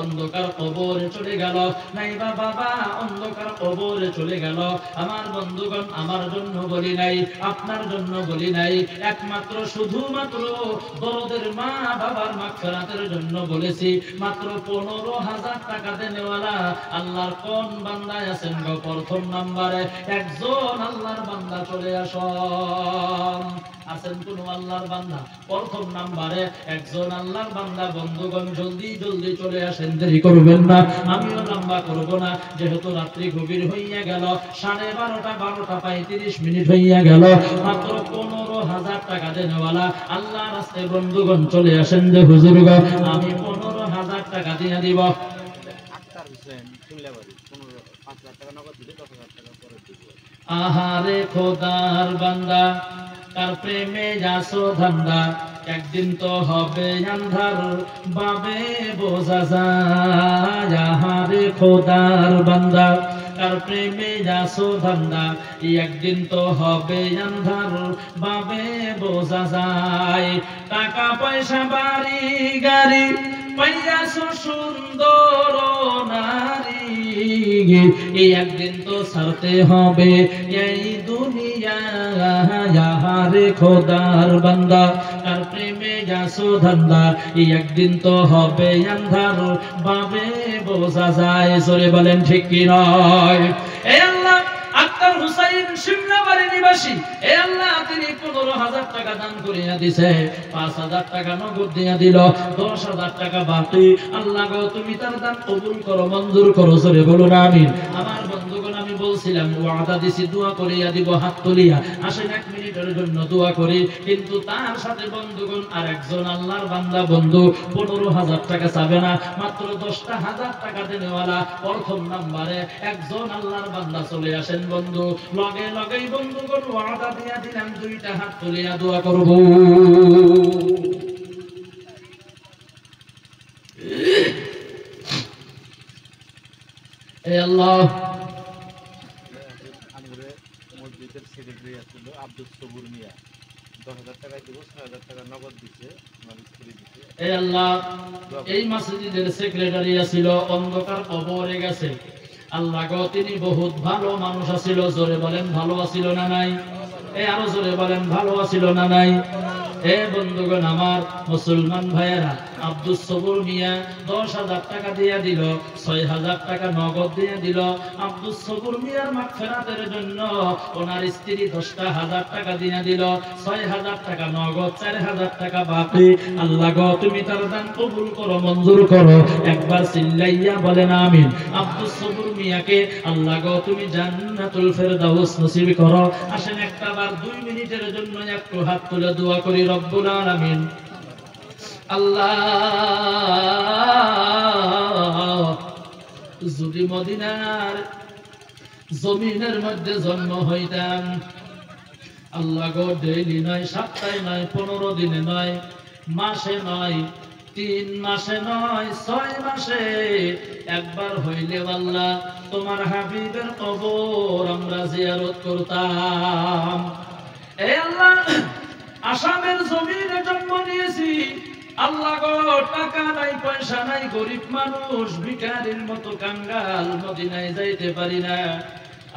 অন্ধকার কবরে চলে গেল, নাই বাবা অন্ধকার কবরে চলে গেল। আমার বন্ধুগণ, আমার জন্য বলি নাই, আপনার জন্য বলি নাই, একমাত্র শুধুমাত্র দরদের মা বাবার মাগফিরাতের জন্য বলেছি। মাত্র 15,000 টাকা দেনেওয়ালা আল্লাহর কোন বান্দা আছেন গো? প্রথম নম্বরে একজন আল্লাহর বান্দা চলে আসুন। আছেন কোন আল্লাহর বান্দা? প্রথম নম্বরে একজন আল্লাহর বান্দা। বন্ধুগণ, জলদি জলদি চলে আসেন, দেরি করবেন না, আমিও লম্বা করব না, যেহেতু রাত্রি গভীর হইয়া গেল, 12:30 হইয়া গেল। মাত্র 15,000 টাকা দেনেওয়ালা আল্লাহ রাস্তায় বন্ধুগণ চলে আসেন যে হুজুর গো, আমি 15,000 টাকা দিয়ে দিব। আহারে খোদার বান্দা, তার প্রেমে যাসো ধান্দা, একদিন তো হবে আন্ধার বাবে বোঝা যায়। আহারে খোদার বান্দা, তার প্রেমে যাসো ধান্দা, একদিন তো হবে আন্ধার বাবে বোঝা যায়। টাকা পয়সা বাড়ি গাড়ি পাইয়াছো সুন্দর নারী, একদিন তো ছাড়তে হবে এই দুনিয়া। রে খোদার বান্দা, তার প্রেমে যাসো ধান্দা, একদিন তো হবে আন্ধার বাবে বোঝা যায়। জোরে বলেন ঠিক কি নয়? এ আল্লাহ, আক্তার হুসাইন সিমলাবাড়ি নিবাসী, এ আল্লাহ তিনি 15,000 টাকা দান করিয়া দিছে, 5,000 টাকা নগদ দিয়া দিল, 10,000 টাকা বাকি। আল্লাহ গো, তুমি তার দান কবুল করো, মঞ্জুর করো, জোরে বলুন আমিন। আমার বন্ধুগণ, আমি বলছিলাম ওয়াদা দিছি দোয়া করিয়া দিব, হাত তুলিয়া আসেন 1 মিনিটের জন্য দোয়া করি। কিন্তু তার সাথে বন্ধুগণ আর একজন আল্লাহর বান্দা বন্ধু 15,000 টাকা চাবে না, মাত্র 10,000 টাকা দেনেওয়ালা প্রথম নম্বরে একজন আল্লাহর বান্দা চলে আসেন বন্ধু। লগে লগেই বন্ধুগণ ওয়াদা দিয়া দিলাম 2টা হাত তুলিয়া দোয়া করব। এ আল্লাহ, মসজিদের সেক্রেটারি ছিল আব্দুল সবুর মিয়া, 10,000 টাকা দিব, 6,000 টাকা নগদ দিছে, আমার স্ত্রী দিছে। এ আল্লাহ, এই মসজিদের সেক্রেটারি ছিল, অন্ধকার কবরে গেছে। আল্লাহ গো, তিনি বহুত ভালো মানুষ আছিল, জোরে বলেন ভালো আছিল না নাই? আরো জোরে বলেন ভালো আছিল না নাই? বন্ধুগণ, আমার মুসলমান ভাইয়েরা, আব্দুল সবুর মিয়া 10,000 টাকা দিয়ে দিল, 6,000 টাকা নগদ দিয়ে দিল। আব্দুল সবুর মিয়ার মাগফিরাতের জন্য ওনার স্ত্রী 10,000 টাকা দিয়ে দিল, 6,000 টাকা নগদ, 4,000 টাকা বাকি। আল্লাহ গো, তুমি তার দান কবুল করো, মঞ্জুর করো, একবার চিল্লাইয়া বলেন আমিন। আব্দুল সবুর মিয়াকে আল্লাহ গো, তুমি জান্নাতুল ফেরদাউস নসিব করো। আসেন একটাবার 2 মিনিটের জন্য একটু হাত তুলে দোয়া করি রব্বুল আলামিন। আল্লাহ, যদি মদিনার জমিনের মধ্যে জন্ম হইতাম, আল্লাহ গো, ডেইলি নয়, সপ্তাহে নয়, 15 দিনে নয়, মাসে নয়, 3 মাসে নয়, 6 মাসে একবার হইলে আল্লাহ তোমার হাবিবের কবর আমরা জিয়ারত করতাম। এ আল্লাহ, আসামের জমিনে জন্ম নিয়েছি, আল্লাহ গো, টাকা নাই, পয়সা নাই, গরিব মানুষ, ভিখারির মতো কাঙ্গাল, মদিনায় যাইতে পারি না।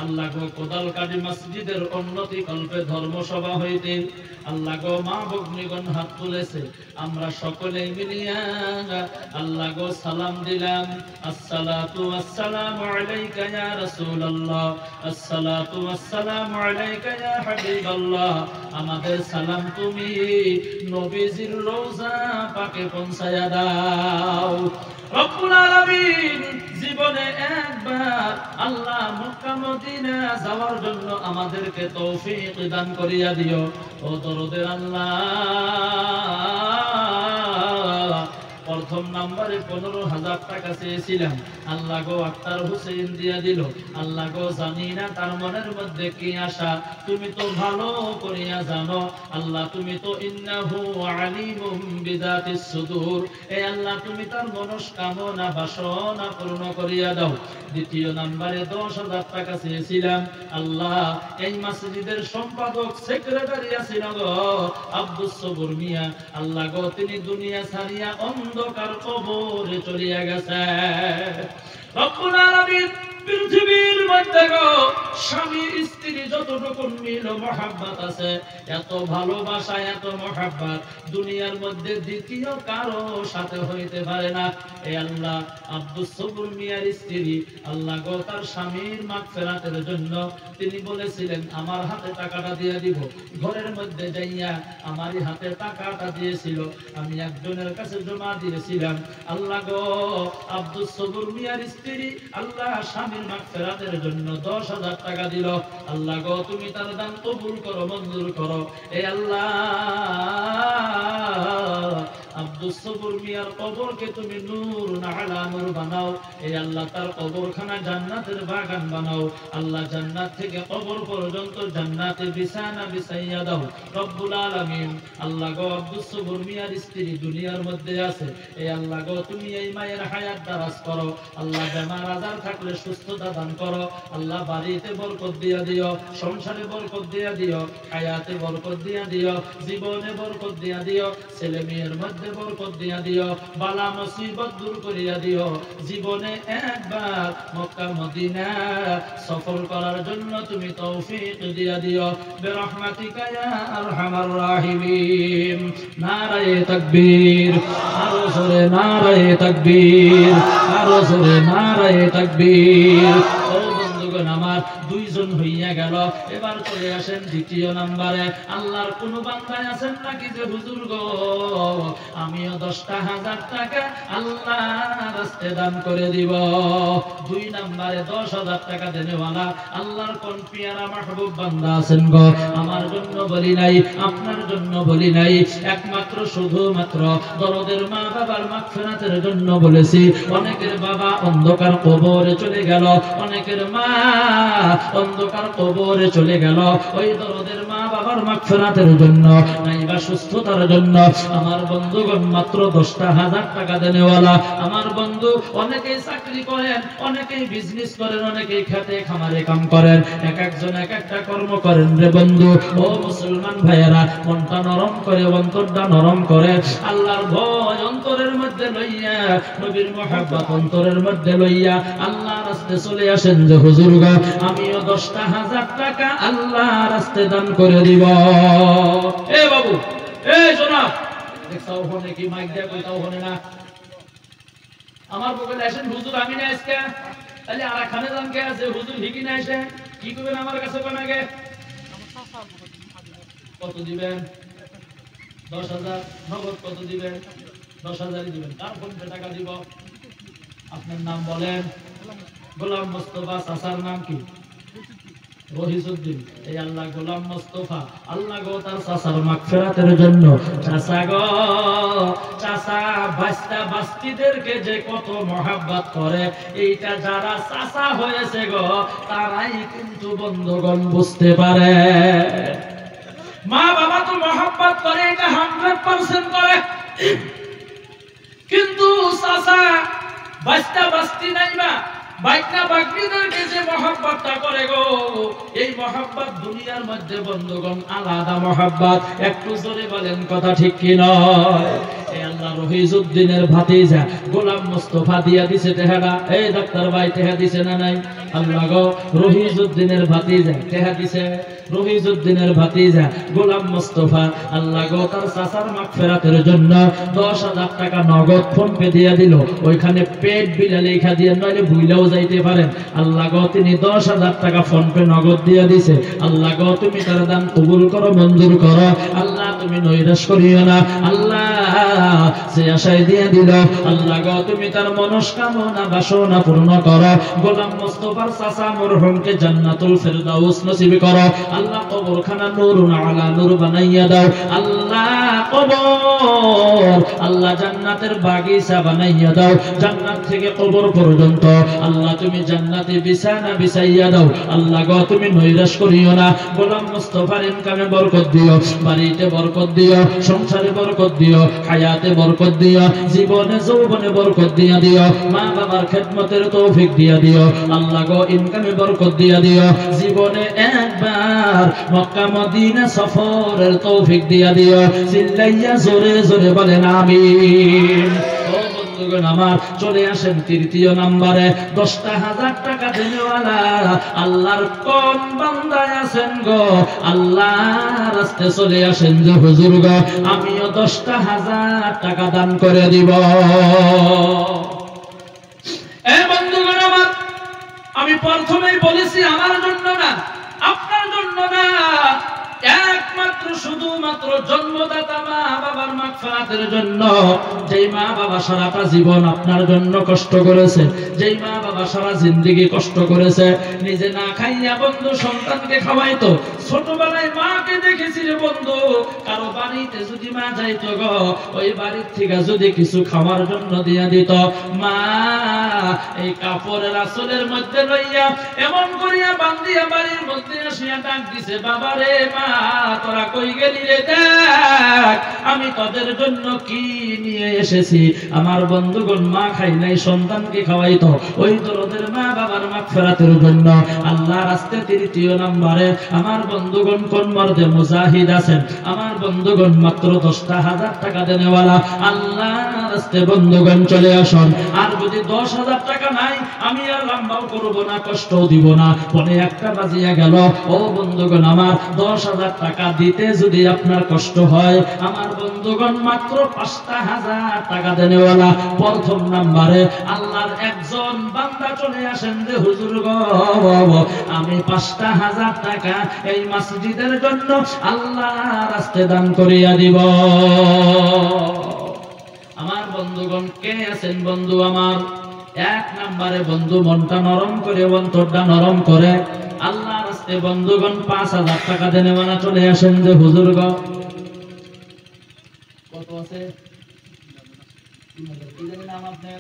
আল্লাহ গো, কোদালকাটি মসজিদের উন্নতি কল্পে ধর্মসভা হইতে আল্লাহ গো, মা ভগ্নীগণ হাত তুলেছে, আমরা সকলে মিলিয়া আল্লাহ গো সালাম দিলাম। আসসালাতু ওয়াসসালামু আলাইকা ইয়া রাসূলুল্লাহ, আসসালাতু ওয়াসসালামু আলাইকা ইয়া হাবিবাল্লাহ। আমাদের সালাম তুমি নবীজির রওজা পাকে পৌঁছায়া দাও। রব্বুল আলামিন, জীবনে একবার আল্লাহ মক্কা মদিনা যাওয়ার জন্য আমাদেরকে তৌফিক দান করিয়া দিও। ও দরদের আল্লাহ, প্রথম নম্বরে 15,000 টাকা চেয়েছিলাম, আল্লাহ গো আক্তার হোসেন দিয়া দিল। আল্লাহ গো জানি না তার মনের মধ্যে কি আশা, তুমি তো ভালো করিয়া জানো। আল্লাহ তুমি তো ইন্নাহু আলিমুম বিযাতিস সুদূর, এ আল্লাহ তুমি তার মনস্কামনা বাসনা পূর্ণ করিয়া দাও। দ্বিতীয় নম্বরে 10,000 টাকা চেয়েছিলাম, আল্লাহ এই মসজিদের সম্পাদক সেক্রেটারি আছেন গো আব্দুস সবুর মিয়া, আল্লাহ গো তিনি দুনিয়া ছাড়িয়া অন্ধকার কবরে চলিয়া গেছে। রব্বুল আলামিন পৃথিবীর মধ্যে গো স্বামী স্ত্রী যতটুকু মিল মহব্বত আছে, এত ভালোবাসা এত মহব্বত দুনিয়ার মধ্যে দ্বিতীয় কারো সাথে হইতে পারে না। এ আল্লাহ আব্দুস সবুর মিয়ার স্ত্রী আল্লাহ গো তার স্বামীর মাগফিরাতের জন্য তিনি বলেছিলেন আমার হাতে টাকাটা দিয়ে দিব। ঘরের মধ্যে যাইয়া আমারই হাতে টাকাটা দিয়েছিল, আমি একজনের কাছে জমা দিয়েছিলাম। আল্লাহ গো আব্দুস সবুর মিয়ার স্ত্রী আল্লাহ স্বামীর মাগফিরাতের জন্য 10,000 টাকা দিল। আল্লাহ গো তুমি তার দান কবুল করো, মঞ্জুর করো। এ আল্লাহ আব্দুস সবুর মিয়ার কবরকে তুমি নূর আলা নূর বানাও। এই আল্লাহ তার কবরখানা জান্নাতের বাগান বানাও। আল্লাহ জান্নাত থেকে কবর পর্যন্ত জান্নাতে বিছানা বিছাইয়া দাও রব্বুল আলামিন। আল্লাহ গো আব্দুস সবুর মিয়ার স্ত্রী দুনিয়ার মধ্যে আছে, এই আল্লাহ গো তুমি এই মায়ের হায়াত দারাজ করো। আল্লাহ বেমার আজার থাকলে সুস্থতা দান করো। আল্লাহ বাড়িতে বরকত দিয়া দিও, সংসারে বরকত দিয়া দিও, হায়াতে বরকত দিয়া দিও, জীবনে বরকত দিয়া দিও, ছেলে মেয়ের মধ্যে বরকত দিয়া দিও, বালা মুসিবত দূর করিয়া দিও। জীবনে একবার মক্কা মদিনা সফর করার জন্য তুমি তৌফিক দিয়া দিও বিরহমাতিকা ইয়া আরহামার রাহিমিন। নারায়ে তাকবীর, আরো জোরে নারায়ে তাকবীর, আরো জোরে নারায়ে তাকবীর। ও বন্ধুগণ আমার দুইজন হইয়া গেল, এবার চলে আসেন দ্বিতীয় নম্বরে। আল্লাহর কোন বান্দা আছেন নাকি যে হুজুর গো আমিও 10,000 টাকা আল্লাহর রাস্তায় দান করে দিব। 2 নম্বরে 10,000 টাকা দেনেওয়ালা আল্লাহর কোন পিয়ারা মাহবুব বান্দা আছেন গো, আমার জন্য বলি নাই, আপনার জন্য বলি নাই, একমাত্র শুধুমাত্র দরদের মা বাবার মাগফিরাতের জন্য বলেছি। অনেকের বাবা অন্ধকার কবরে চলে গেল, অনেকের মা অন্ধকার কবরে চলে গেল, ওই দরদের মা বাবার মাগফিরাতের জন্য নাইবা সুস্থতার জন্য আমার বন্ধুগণ মাত্র 10,000 টাকা দেনেওয়ালা আমার বন্ধু। অনেকেই চাকরি করেন, অনেকেই বিজনেস করেন, অনেকেই খেতে খামারে কাম করেন, এক একজন এক একটা কর্ম করেন রে বন্ধু। ও মুসলমান ভাইয়েরা, মনটা নরম করে, অন্তরটা নরম করে, আল্লাহর ভয় অন্তরের মধ্যে লইয়া, নবীর মহব্বত অন্তরের মধ্যে লইয়া আল্লাহর রাস্তায় চলে আসেন যে হুজুর গো আমিও 10,000 টাকা আল্লাহর রাস্তায় দান করে দিব। এ বাবু, এ জনাব, দেখছাও হনে কি মাইক দিয়া কইতাও হনে না। আমার বগলে আসেন হুজুর আমি না আজকে, তাহলে আর খানে দান কে আছে হুজুর হিকি না আসে কি করবেন আমার কাছে কোন আগে কত দিবেন? 10,000 নগদ কত দিবেন? 10,000 দিবেন। কার ফোনে টাকা দিব? আপনার নাম বলেন। গোলাম মোস্তফা। চাচার নাম কি? রহিসউদ্দিন। এই আল্লাহ গোলাম মোস্তফা আল্লাহ গো তার চাচার মাগফিরাতের জন্য, চাচা গো চাচা বাস্তা বাস্তিদেরকে যে কত মহব্বত করে, এইটা যারা চাচা হয়েছে গো তারাই কিন্তু বন্ধুগণ বুঝতে পারে। মা বাবা তো মহব্বত করে, এটা 100% করে, কিন্তু চাচা বাস্তা বাস্তি নাইবা বাইকনা বাগনিদেরকে যে মহব্বতটা করে গো, এই মহব্বত দুনিয়ার মধ্যে বন্ধুগণ আলাদা মহব্বত। একটু জোরে বলেন কথা ঠিক কি নয়? এই আল্লাহ রহিসউদ্দিনের ভাতিজা গোলাম মোস্তফা দিয়া দিছে টেহাডা। এই ডাক্তার ভাই টেহা দিছে না নাই? আল্লাহ গো রহিসউদ্দিনের ভাতিজা টেহা দিছে। রহিসউদ্দিনের ভাতিজা গোলাম মোস্তফা আল্লাহ গো তার চাচার মাগফিরাতের জন্য 10,000 টাকা নগদ ফোন পে দিয়া দিল। ওইখানে পেট বিলে লেখা দিয়ে নইলে ভুইলেও যাইতে পারেন। আল্লাহ গো তিনি 10,000 টাকা ফোন পে নগদ দিয়া দিছে। আল্লাহ গো তুমি তার দান কবুল করো, মঞ্জুর করো। আল্লাহ তুমি নৈরাশ করিও না। আল্লাহ সে আশায় দিয়ে দিল। আল্লাহ গো তুমি তার মনস্কামনা বাসনা পূর্ণ করো। গোলাম মোস্তফার চাচা মরহুমকে জান্নাতুল ফেরদাউস নসিব করো। আল্লাহ কবরখানা নূরুন আলা নূর বানাইয়া দাও। আল্লাহ কবর আল্লাহ জান্নাতের বাগিচা বানাইয়া দাও। জান্নাত থেকে কবর পর্যন্ত আল্লাহ তুমি জান্নাতে বিছানা বিছাইয়া দাও। আল্লাহ গো তুমি নৈরাশ করিও না। গোলাম মুস্তাফার ইনকামে বরকত দিও, বাড়িতে বরকত দিও, সংসারে বরকত দিও, হায়াতে বরকত দিও, জীবনে যৌবনে বরকত দিয়া দিও, মা বাবার খেদমতের তৌফিক দিয়া দিও। আল্লাহ গো ইনকামে বরকত দিয়া দিও, জীবনে একবার মক্কা মদিনা সফরের তৌফিক দিয়া দিও। চিল্লাইয়া জোরে জোরে বলেন আমিন। ও বন্ধুগণ আমার, চলে আসেন তৃতীয় নম্বরে। 10,000 টাকা দেনেওয়ালা আল্লাহর কোন বান্দায় আছেন গো? আল্লাহর রাস্তায় চলে আসেন যে হুজুর গো আমিও 10,000 টাকা দান করে দিব। এই বন্ধুগণ আমার, আমি প্রথমেই বলেছি আমার জন্য না, আপনার জন্য না, একমাত্র শুধুমাত্র জন্মদাতা মা বাবার মাগফিরাতের জন্য। যেই মা বাবা সারাটা জীবন আপনার জন্য কষ্ট করেছে, যেই মা বাবা সারা জিন্দেগি কষ্ট করেছে, নিজে না খাইয়া বন্ধু সন্তানকে খাওয়াইতো। ছোটবেলায় মাকে দেখেছি রে বন্ধু, কারো বাড়িতে যদি মা যাইতো গো, ওই বাড়ির থেকে যদি কিছু খাওয়ার জন্য দিয়া দিত, মা এই কাপড়ের আঁচলের মধ্যে লইয়া এমন করিয়া বান্ধিয়া বাড়ির মধ্যে আসিয়া ডাক দিছে, বাবা রে মা তোরা কই গেলি রে, দেখ আমি তোদের জন্য কি নিয়ে এসেছি। আমার বন্ধুগণ মা খাই নাই, সন্তানকে খাওয়াইতো। ওই দরদের মা বাবার মাগফিরাতের জন্য আল্লাহ রাস্তায় তৃতীয় নম্বরে আমার বন্ধুগণ কোন মর্দে মুজাহিদ আছেন? আমার বন্ধুগণ মাত্র 10,000 টাকা দেনেওয়ালা আল্লাহ রাস্তায় বন্ধুগণ চলে আসুন। আর যদি 10,000 টাকা নাই, আমি আর লম্বাও করব না, কষ্টও দিব না। পরে একটা বাজিয়া গেল। ও বন্ধুগণ আমার, 10,000 টাকা দিতে যদি আপনার কষ্ট হয়, আমার বন্ধুগণ মাত্র 5,000 টাকা দেনেওয়ালা প্রথম নম্বরে আল্লাহর একজন বান্দা চলে আসেন যে হুজুর গো আমি 5,000 টাকা এই মসজিদের জন্য আল্লাহ রাস্তায় দান করিয়া দিব। আমার বন্ধুগণ কে আছেন বন্ধু আমার? এক নম্বরে বন্ধু মনটা নরম করে, অন্তরটা নরম করে আল্লাহ রাস্তায় বন্ধুগণ 5,000 টাকা দেনেওয়ালা চলে আসেন যে হুজুর গো কত আছে? নাম আপনার?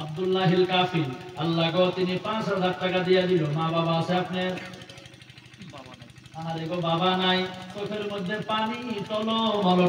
আব্দুল্লাহিল কাফিল। আল্লাহ গো তিনি 5,000 টাকা দিয়া দিল। মা বাবা আছে আপনার? আরে গো বাবা নাই, চোখের মধ্যে পানি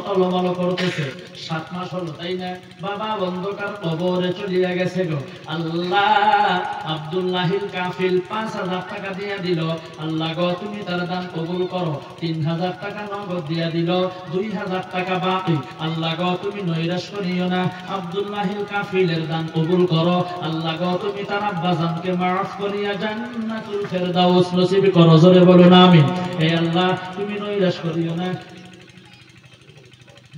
টলমল করতেছে। 7 মাস হলো তাই না? বাবা অন্ধকার কবরে চলিয়া গেছে গো। আল্লাহ আব্দুল্লাহিল কাফিল 5,000 টাকা দিয়া দিল। আল্লাহ গো তুমি তার দান কবুল করো। 3,000 টাকা নগদ দিয়া দিল, 2,000 টাকা বাকি। আল্লাহ গো তুমি নৈরাশ করিও না, আব্দুল্লাহিল কাফিলের দান কবুল করো। আল্লাহ গো তুমি তার আব্বাজানকে মাফ করিয়া জান্নাতুল ফেরদাউস নসিব করো। জোরে বলুন আমিন। হে আল্লাহ তুমি নৈরাশ করিও না,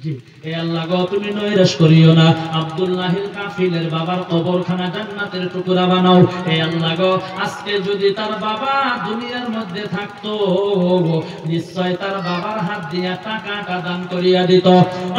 জি হে আল্লাহ গো তুমি নৈরাশ করিও না। আব্দুল্লাহিল কাফিলের বাবার কবরখানা জান্নাতের টুকরা বানাও। হে আল্লাহ গো আজকে যদি তার বাবা দুনিয়ার মধ্যে থাকতো, নিশ্চয় তার বাবার হাত দিয়া টাকাটা দান করিয়া দিত।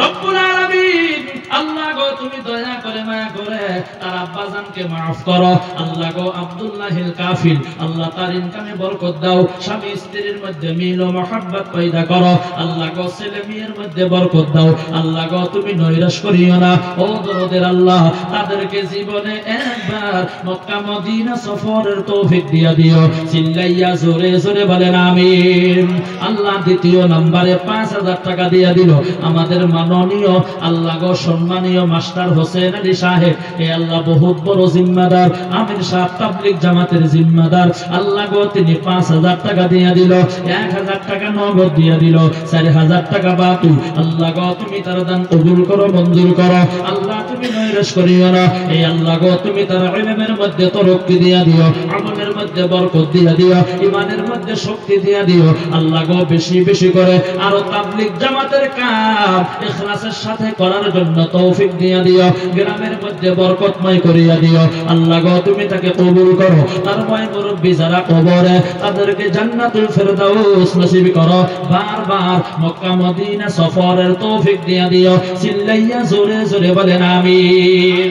রব্বুল আলামিন আল্লাহ গো তুমি দয়া করে মায়া করে তার আব্বাজানকে মাফ করো। আল্লাহ গো আব্দুল্লাহিল কাফিল আল্লাহ তার ইনকামে বরকত দাও। স্বামী স্ত্রীর মধ্যে মিল ও মহব্বত পয়দা করো। আল্লাহ গো ছেলে মেয়ের মধ্যে বরকত দাও। আল্লাহ গো তুমি নৈরাশ করিও না। ও দরদের আল্লাহ তাদেরকে জীবনে একবার মক্কা মদিনা সফরের তৌফিক দিয়া দিও। চিল্লাইয়া জোরে জোরে বলেন আমিন। আল্লাহ দ্বিতীয় নম্বরে 5,000 টাকা দিয়া দিল আমাদের মাননীয় আল্লাহ গো সম্মানীয় মাস্টার হোসেন আলী সাহেব। এ আল্লাহ বহুত বড় জিম্মাদার, আমির সাহেব তাবলীগ জামাতের জিম্মাদার। আল্লাহ গো তিনি 5,000 টাকা দিয়া দিল, 1,000 টাকা নগদ দিয়া দিল, 4,000 টাকা বাকি। আল্লাহ গো তুমি তার দান কবুল করো, মঞ্জুর করো। আল্লাহ তুমি নৈরাশ করিও না। এই আল্লাহ গো তুমি তার ইলমের মধ্যে তরক্কি দিয়া দিও, আমলের মধ্যে বরকত দিয়া দিও, ঈমানের মধ্যে শক্তি দিয়া দিও। আল্লাহ গো বেশি বেশি করে আরো তাবলীগ জামাতের কাজ ইখলাসের সাথে করার জন্য তৌফিক দিয়া দিও, গ্রামের মধ্যে বরকতময় করিয়া দিও। আল্লাহ গো তুমি তাকে কবুল করো, তার ময় মুরব্বী যারা কবরে তাদেরকে জান্নাতুল ফেরদাউস নসিব করো। বারবার মক্কা মদিনা সফরের তৌফিক দিয়া দিও। চিল্লাইয়া জোরে জোরে বলেন আমিন।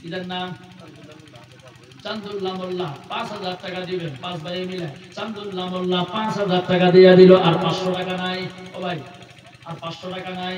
এদের নাম চান্দুল্লাহ মোল্লা, 5000 টাকা দিবেন, 5 ভাই মিলে। চান্দুল্লাহ মোল্লা 5000 টাকা দিয়া দিল। আর 500 টাকা নাই ও ভাই, আর 500 টাকা নাই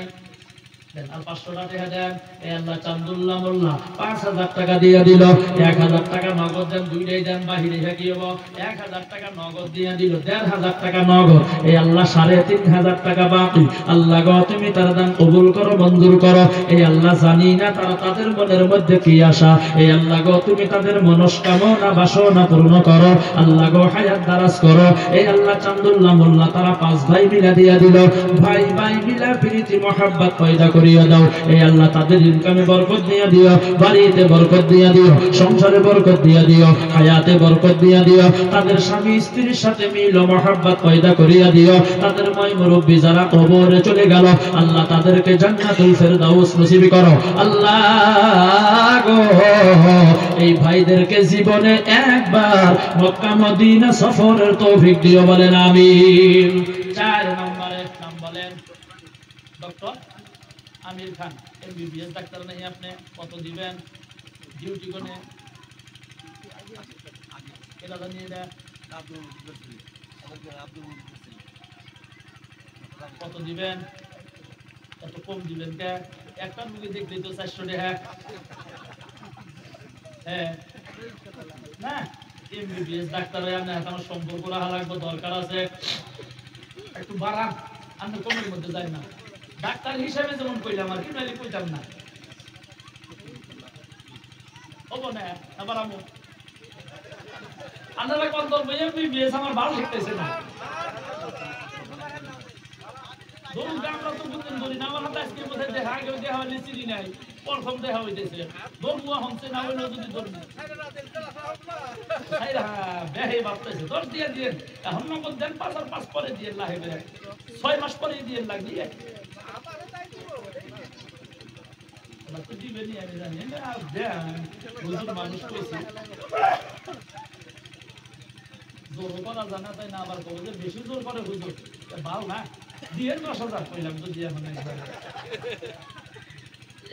দেন, আর 500 টাকা দেন। এ আল্লাহ চান্দুল্লাহ মোল্লা 5000 টাকা দিয়া দিল। 1000 টাকা নগদ দেন, দুইটাই দেন, বাহিরে কি হবো? 1000 টাকা নগদ দিয়া দিল, 1500 টাকা নগদ। এই আল্লাহ 3500 টাকা বাকি। আল্লাহ গো তুমি তার দান কবুল করো, মঞ্জুর করো। এই আল্লাহ জানি না তারা তাদের মনের মধ্যে কি আশা। এই আল্লাহ গো তুমি তাদের মনস্কামনা বাসনা পূর্ণ করো। আল্লাহ গো হায়াত দারাজ করো। এই আল্লাহ চান্দুল্লাহ মোল্লা তারা 5 ভাই মিলা দিয়া দিল। ভাই ভাই মিলা প্রীতি মহব্বত পয়দা করিয়া দাও। এই আল্লাহ তাদের ইনকামে বরকত দিয়া দিও, বাড়িতে বরকত দিয়া দিও, সংসারে বরকত দিয়া দিও, হায়াতে বরকত দিয়া দিও। তাদের স্বামী স্ত্রীর সাথে মিল ও মহব্বত পয়দা করিয়া দিও। তাদের ময় মুরব্বী যারা কবরে চলে গেল আল্লাহ তাদেরকে জান্নাতুল ফেরদাউস নসিব করো। আল্লাহ গো এই ভাইদেরকে জীবনে একবার মক্কা মদিনা সফরের তৌফিক দিও, বলেন আমিন। 4 নম্বরে নাম বলেন doctor Aamir Khan, MBBS doctor নাই আপনি, কত দিবেন? ডিউটি কোনে এটা জানিয়ে দেন, কত দিবেন? এত কম দিবেন কে? একটা রুগী দেখলেই তো 400 টাকা। হ্যাঁ না, এমবিবিএস ডাক্তার আপনার এখন সম্পর্ক রাখা লাগবে, দরকার আছে। একটু বাড়ান, আমি কমের মধ্যে যাই না। ডাক্তার হিসেবে যেমন কইলাম আর কি, নাইলে কইতাম না। হবো না আবার আমো আপনারা কোন দল এমবিবিএস আমার ভালো লাগতেছে না। ধরুন আমরা তো বুঝতেন ধরি না, আমার হাতে আজকে বোধহয় দেখা আগেও দেখা হয়নি, চিনি নাই, প্রথম দেখা হইতেছে। ধর্মুয়া হমছে না হইলেও যদি ধর্ম বেহে ভাবতেছে 10 দিয়ে দিয়ে এখন নগদ দেন, 5 আর 5 পরে দিয়ে লাগবে, 6 মাস পরে দিয়ে লাগিয়ে দিবেনি। আমি জানি না দেন হুজুর মানুষ কইছে জোর করা জানা তাই না, আবার কবে বেশি জোর করে হুজুর ভালো না দিয়ে 10,000 কইলাম তো দিয়ে এখন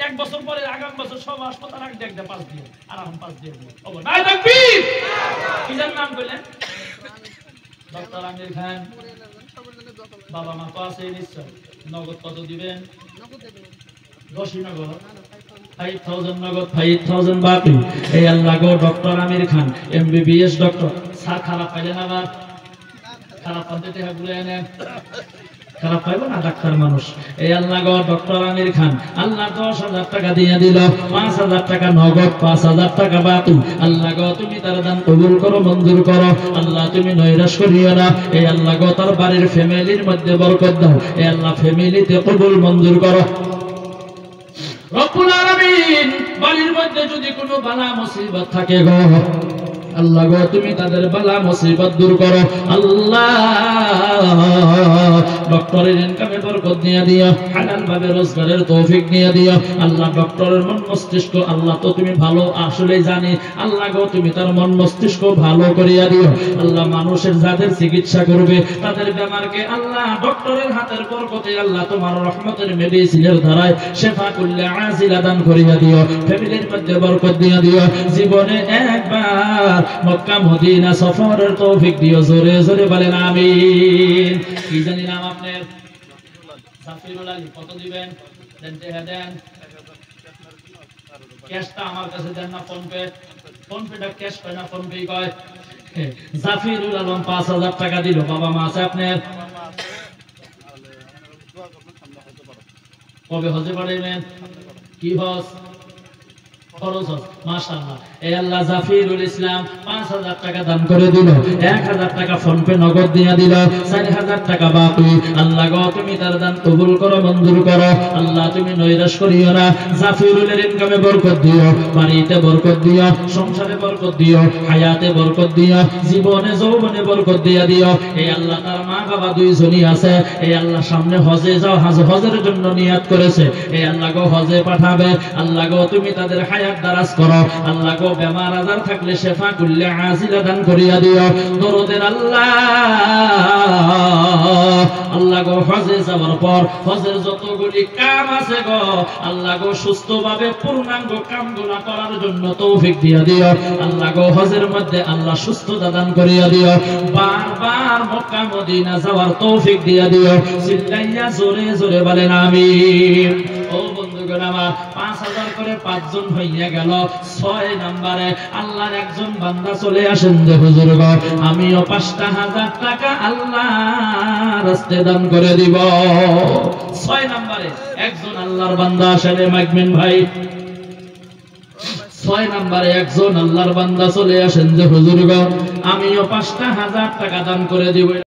1 বছর পরে আগামী বছর সব হাসপাতাল আগে একটা 5 দিয়ে আর এখন 5 দিয়ে হবো না। তাকবীর! কিজার নাম কইলেন? ডক্টর আমির খান। বাবা মা তো আছে নিশ্চয়। নগদ কত দিবেন? নগদ দেবেন 10 নগদ, 5000 নগদ, 5000 বাকি। এই আল্লাহ গো doctor Aamir Khan MBBS doctor. Sir খারাপ পাইলেন আবার? খারাপ পদ্ধতি হ্যাঁ বলে নেন, খারাপ পাইব না ডাক্তার মানুষ। এই আল্লাহ গো ডক্টর আমির খান আল্লাহ 10,000 টাকা দিয়ে দিল, 5,000 টাকা নগদ, 5,000 টাকা বাকি। আল্লাহ গো তুমি তার দান কবুল করো, মঞ্জুর করো। আল্লাহ তুমি নৈরাশ করিও না। এই আল্লাহ গো তার বাড়ির ফ্যামিলির মধ্যে বরকত দাও। এই আল্লাহ ফ্যামিলিতে কবুল মঞ্জুর করো রব্বুল আলামিন। বাড়ির মধ্যে যদি কোনো বালা মুসিবত থাকে গো আল্লাহ গো তুমি তাদের বালা মুসিবত দূর করো। আল্লাহ ডক্টরের ইনকামে বরকত দিয়ে দিও, হালাল ভাবে রোজগারের তৌফিক দিয়ে দিও। আল্লাহ ডক্টরের মন মস্তিষ্ক আল্লাহ তো তুমি ভালো আসলে জানি। আল্লাহ গো তুমি তার মন মস্তিষ্ক ভালো করিয়া দিও। আল্লাহ মানুষের যাদের চিকিৎসা করবে তাদের বেমারকে আল্লাহ ডক্টরের হাতের বরকতে আল্লাহ তোমার রহমতের মেডিসিনের ধারায় শেফা কুল্লে আজিলা দান করিয়া দিও। ফ্যামিলির মধ্যে বরকত দিয়ে দিও। জীবনে একবার মক্কা মদিনা সফরের তৌফিক দিও, জোরে জোরে বলেন আমিন। কি জানি নাম আপনার? জাফিরুল আলী। কত দিবেন? দেন টাকা দেন। ক্যাশটা আমার কাছে দেন না ফোন পে? ফোন পেটা ক্যাশ কয় না ফোন পে কয়? জাফিরুল আলম 5,000 টাকা দিল। বাবা মা আছে আপনার? কবে হজে পাঠাইবেন? কি হজ? খরচ হয় মাশাআল্লাহ। এই আল্লাহ জাফিরুল ইসলাম 5000 টাকা দান করে দিল, 1000 টাকা ফোন পে নগদ দিয়া দিল, 4000 টাকা বাকি। আল্লাহ গো তুমি তার দান কবুল করো, মঞ্জুর করো। আল্লাহ তুমি নৈরাশ করিও না। জাফিরুলের ইনকামে বরকত দিও, বাড়িতে বরকত দিও, সংসারে বরকত দিও, হায়াতে বরকত দিও, জীবনে যৌবনে বরকত দিয়া দিও। এই আল্লাহ তার মা বাবা দুইজনই আছে, এই আল্লাহ সামনে হজে যাও, হজের জন্য নিয়াত করেছে, এই আল্লাহ গো হজে পাঠাবে। আল্লাহ গো তুমি তাদের হায়াত দারাজ করো। আল্লাহ গো বেমার আজার থাকলে শেফা কুল্লে আজিলা দান করিয়া দিও। দরদের আল্লাহ, আল্লাহ গো হজে যাওয়ার পর হজের যতগুলি কাম আছে গো আল্লাহ গো সুস্থভাবে পূর্ণাঙ্গ কামগুলা করার জন্য তৌফিক দিয়া দিও। আল্লাহ গো হজের মধ্যে আল্লাহ সুস্থতা দান করিয়া দিও। বারবার মক্কা মদিনা যাওয়ার তৌফিক দিয়া দিও। চিল্লাইয়া জোরে জোরে বলেন আমিন। ও বন্ধুগণ আমার 5000 করে 5 জন হইয়া গেল। 6 নম্বরে আল্লাহর একজন বান্দা চলে আসেন যে হুজুর গো আমিও 5000 টাকা আল্লাহর রাস্তায় দান করে দিব। 6 নম্বরে একজন আল্লাহর বান্দা আসেন মাইকমেন ভাই। 6 নম্বরে একজন আল্লাহর বান্দা চলে আসেন যে হুজুর গো আমিও 5000 টাকা দান করে দিব।